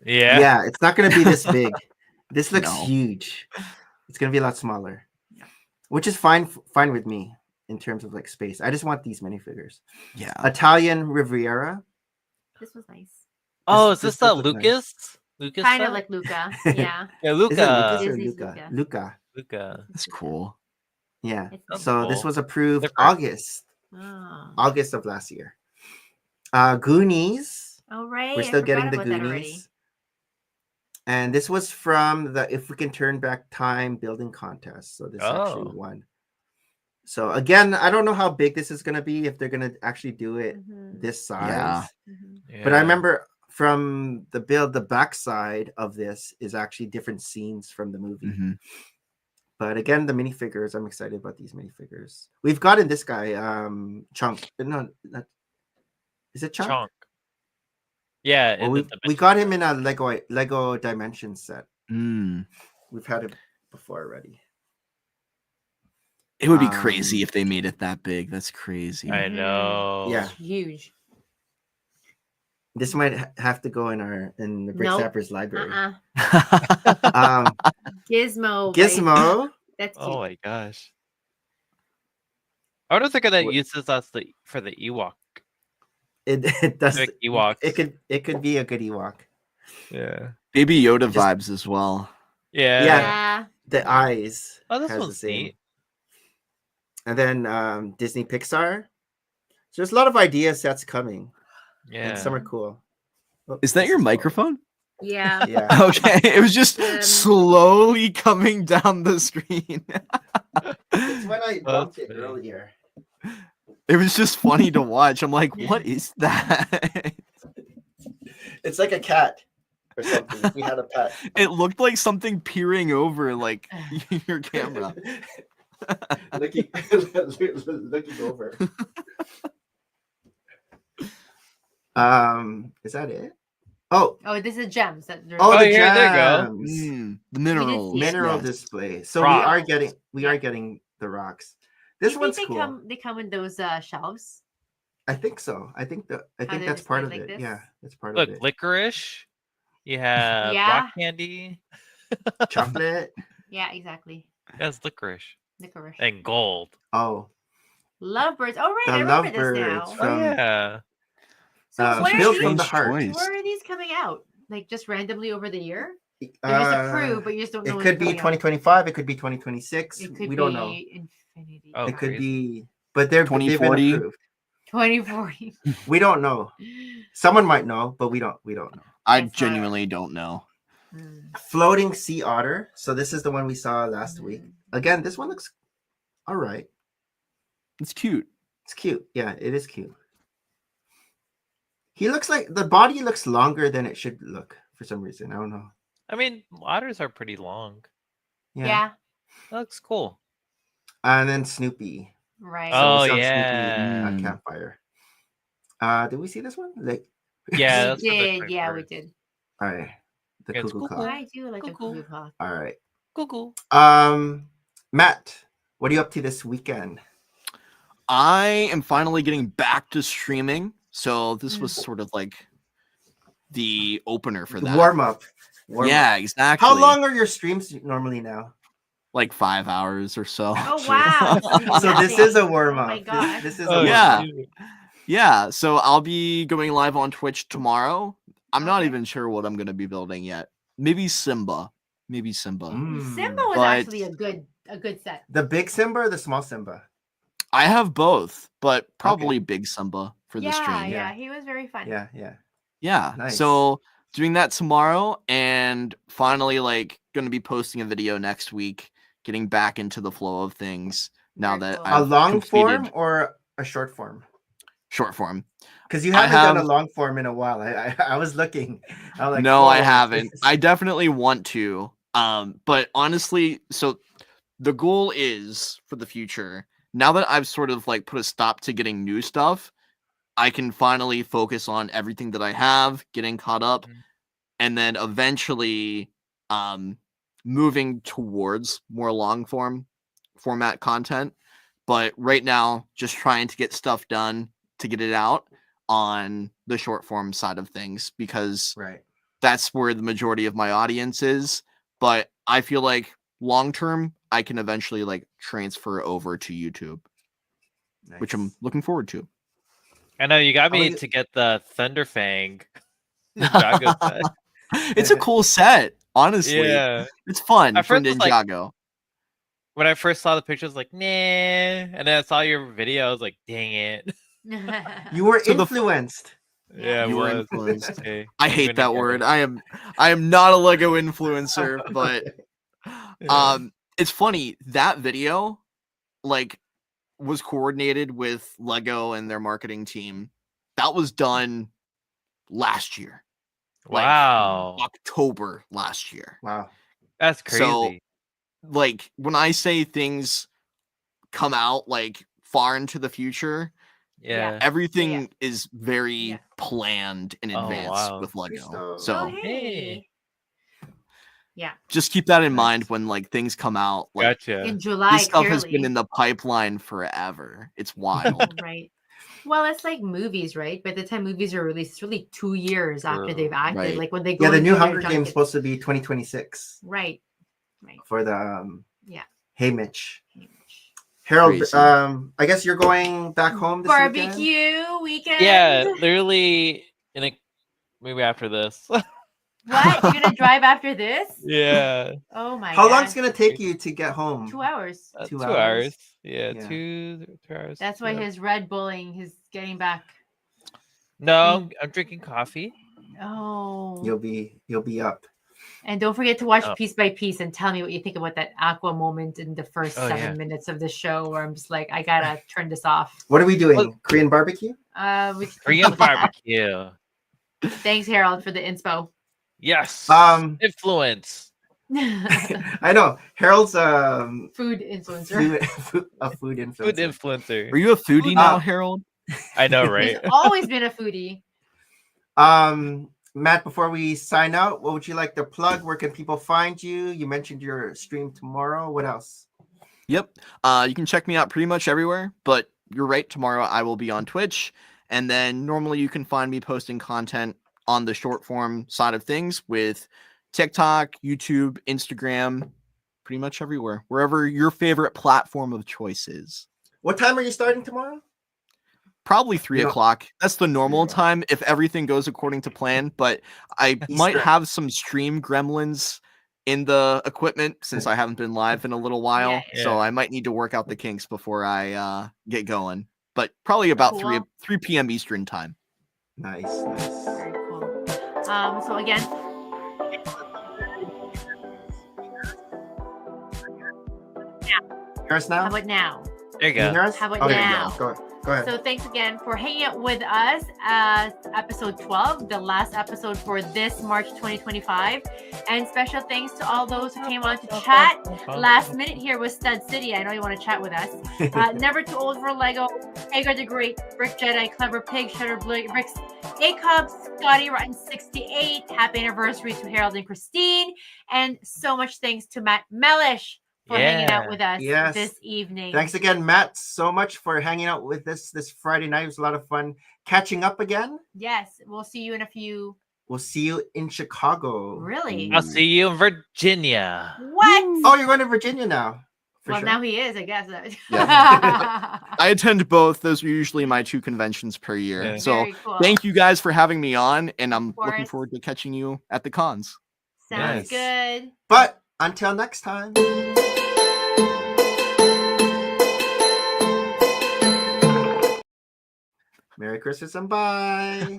Yeah. Yeah, it's not gonna be this big. This looks huge. It's gonna be a lot smaller, which is fine with me in terms of like space. I just want these minifigures. Yeah. Italian Riviera. This was nice. Oh, is this the Lucas? Nice. Lucas. Kind of like Luca. Yeah. Yeah, Luca. Luca. That's cool. Yeah. So cool. This was approved August of last year. Goonies. Oh, right. We're still getting the Goonies. And this was from the If We Can Turn Back Time building contest. So this actually won. So again, I don't know how big this is going to be, if they're going to actually do it this size. Yeah. But I remember from the build, the backside of this is actually different scenes from the movie. But again, the minifigures, I'm excited about these minifigures. We've gotten this guy, Chunk. No, is it Chunk? Chunk. Yeah. Well, we got him in a Lego Dimensions set. We've had it before already. It would be crazy if they made it that big. That's crazy. I know. Yeah. Huge. This might have to go in the Brick Zapper's library. Gizmo. That's cute. Oh my gosh. I wonder if they're gonna use this for the Ewok. It does. Ewoks. It could be a good Ewok. Yeah. Baby Yoda vibes as well. Yeah. The eyes. Oh, this one's neat. And then Disney Pixar. So there's a lot of idea sets coming. Yeah. And some are cool. Is that your microphone? Yeah. Yeah. Okay. It was just slowly coming down the screen. It's when I bumped it earlier. It was just funny to watch. I'm like, what is that? It's like a cat. or something. We had a pet. It looked like something peering over like your camera. looking over. Is that it? Oh, this is gems. the here, there you go. The mineral display. So rocks. we are getting the rocks. This one's cool. They come in those shelves. I think so. I think that's part of it. This? Yeah, that's part Look, of it. licorice. You have rock candy. Chocolate. Yeah, exactly. That's licorice. Licorice. And gold. Oh. Lovebirds. Oh, right. The I remember this lovebirds now. from yeah. So built from the heart. where are these coming out? Like just randomly over the year? They're just approved, but you just don't know. It could be 2025. It could be 2026. We don't know. Infinity. Oh, it could be, but they've been 2040. approved. 2040. We don't know. Someone might know, but we don't know. I genuinely don't know. Floating sea otter. So this is the one we saw last week. Again, this one looks all right. It's cute. It's cute. Yeah, it is cute. He looks like the body looks longer than it should look for some reason. I don't know. I mean, otters are pretty long. Yeah. That looks cool. And then Snoopy. Right. Oh, Snoopy yeah. on campfire. Did we see this one? Like, Yeah, we did. Yeah, we did. all right. The It's cuckoo cool. clock. I do like the cuckoo clock. All right. Cool. Matt, what are you up to this weekend? I am finally getting back to streaming. So this was sort of like the opener for that. Warm up. Yeah, exactly. How long are your streams normally now? Like 5 hours or so. Oh wow! So this is a warm up. Oh my gosh. This is Yeah. So I'll be going live on Twitch tomorrow. I'm not even sure what I'm gonna be building yet. Maybe Simba. Simba was actually a good set. The big Simba or the small Simba? I have both, but probably big Simba for the stream. Yeah, he was very fun. Yeah. Nice. So doing that tomorrow, and finally gonna be posting a video next week, getting back into the flow of things now that cool. I've A long completed form or a short form? Short form. Because you haven't done a long form in a while. I was looking. I was like, no, I haven't. I definitely want to. But honestly, so the goal is for the future, now that I've sort of put a stop to getting new stuff, I can finally focus on everything that I have, getting caught up, and then eventually moving towards more long format content. But right now, just trying to get stuff done to get it out on the short form side of things, because that's where the majority of my audience is. But I feel like long term, I can eventually transfer over to YouTube, which I'm looking forward to. I know you got me to get the Thunderfang. It's a cool set, honestly. Yeah, it's fun for Ninjago. When I first saw the picture, I was like, nah. And then I saw your video, I was like, dang it. You were influenced. Yeah, you were influenced. Okay. I hate that word. I am not a Lego influencer, but it's funny, that video was coordinated with Lego and their marketing team. That was done last year. Wow. October last year. Wow. That's crazy. So when I say things come out far into the future, everything is very planned in advance with Lego. So just keep that in mind when things come out. In July, this stuff has been in the pipeline forever. It's wild. Right. Well, it's like movies, right? By the time movies are released, it's really 2 years after they've acted. Right. Like when they go. Yeah, the new Hunger Games is supposed to be 2026. Right. For the Hey Mitch. Harold, I guess you're going back home this barbecue weekend. Yeah, literally maybe after this. What? You're gonna drive after this? Yeah. Oh my god. How long's it gonna take you to get home? 2 hours. 2 hours. Yeah, 2 hours. That's why his Red Bulling is getting back. No, I'm drinking coffee. Oh. You'll be up. And don't forget to watch Piece by Piece and tell me what you think about that Aqua moment in the first 7 minutes of the show, where I'm just like, I gotta turn this off. What are we doing? Korean barbecue? Korean barbecue. Thanks, Harold, for the inspo. Yes. Influence. I know Harold's food influencer. A food influencer. Food influencer. Are you a foodie now, Harold? I know, right? He's always been a foodie. Matt, before we sign out, what would you like to plug? Where can people find you? You mentioned your stream tomorrow. What else? Yep. You can check me out pretty much everywhere, but you're right. Tomorrow I will be on Twitch. And then normally you can find me posting content on the short form side of things with TikTok, YouTube, Instagram, pretty much everywhere, wherever your favorite platform of choice is. What time are you starting tomorrow? Probably 3 o'clock. That's the normal time if everything goes according to plan. But I might have some stream gremlins in the equipment since I haven't been live in a little while. Yeah. So I might need to work out the kinks before I get going. But probably about 3 p.m. Eastern time. Nice. Very cool. So again, hear us now? How about now? There you go. Can you hear us? How about now? Go ahead. So thanks again for hanging out with us at episode 12, the last episode for this March 2025. And special thanks to all those who came on to chat last minute here with Stud City. I know you want to chat with us. Never Too Old for Lego, Hagar the Great, Brick Jedi, Clever Pig, Shutter Bricks, A-Cub, Scotty Rotten 68. Happy anniversary to Harold and Christine. And so much thanks to Matt Mellish for hanging out with us this evening. Thanks again, Matt, so much for hanging out with us this Friday night. It was a lot of fun catching up again. Yes, we'll see you in a few. We'll see you in Chicago. Really? I'll see you in Virginia. What? Oh, you're going to Virginia now. Now he is, I guess. Yeah. I attend both. Those are usually my 2 conventions per year. Yeah. So thank you guys for having me on, and I'm looking forward to catching you at the cons. Sounds good. But until next time. Merry Christmas and bye.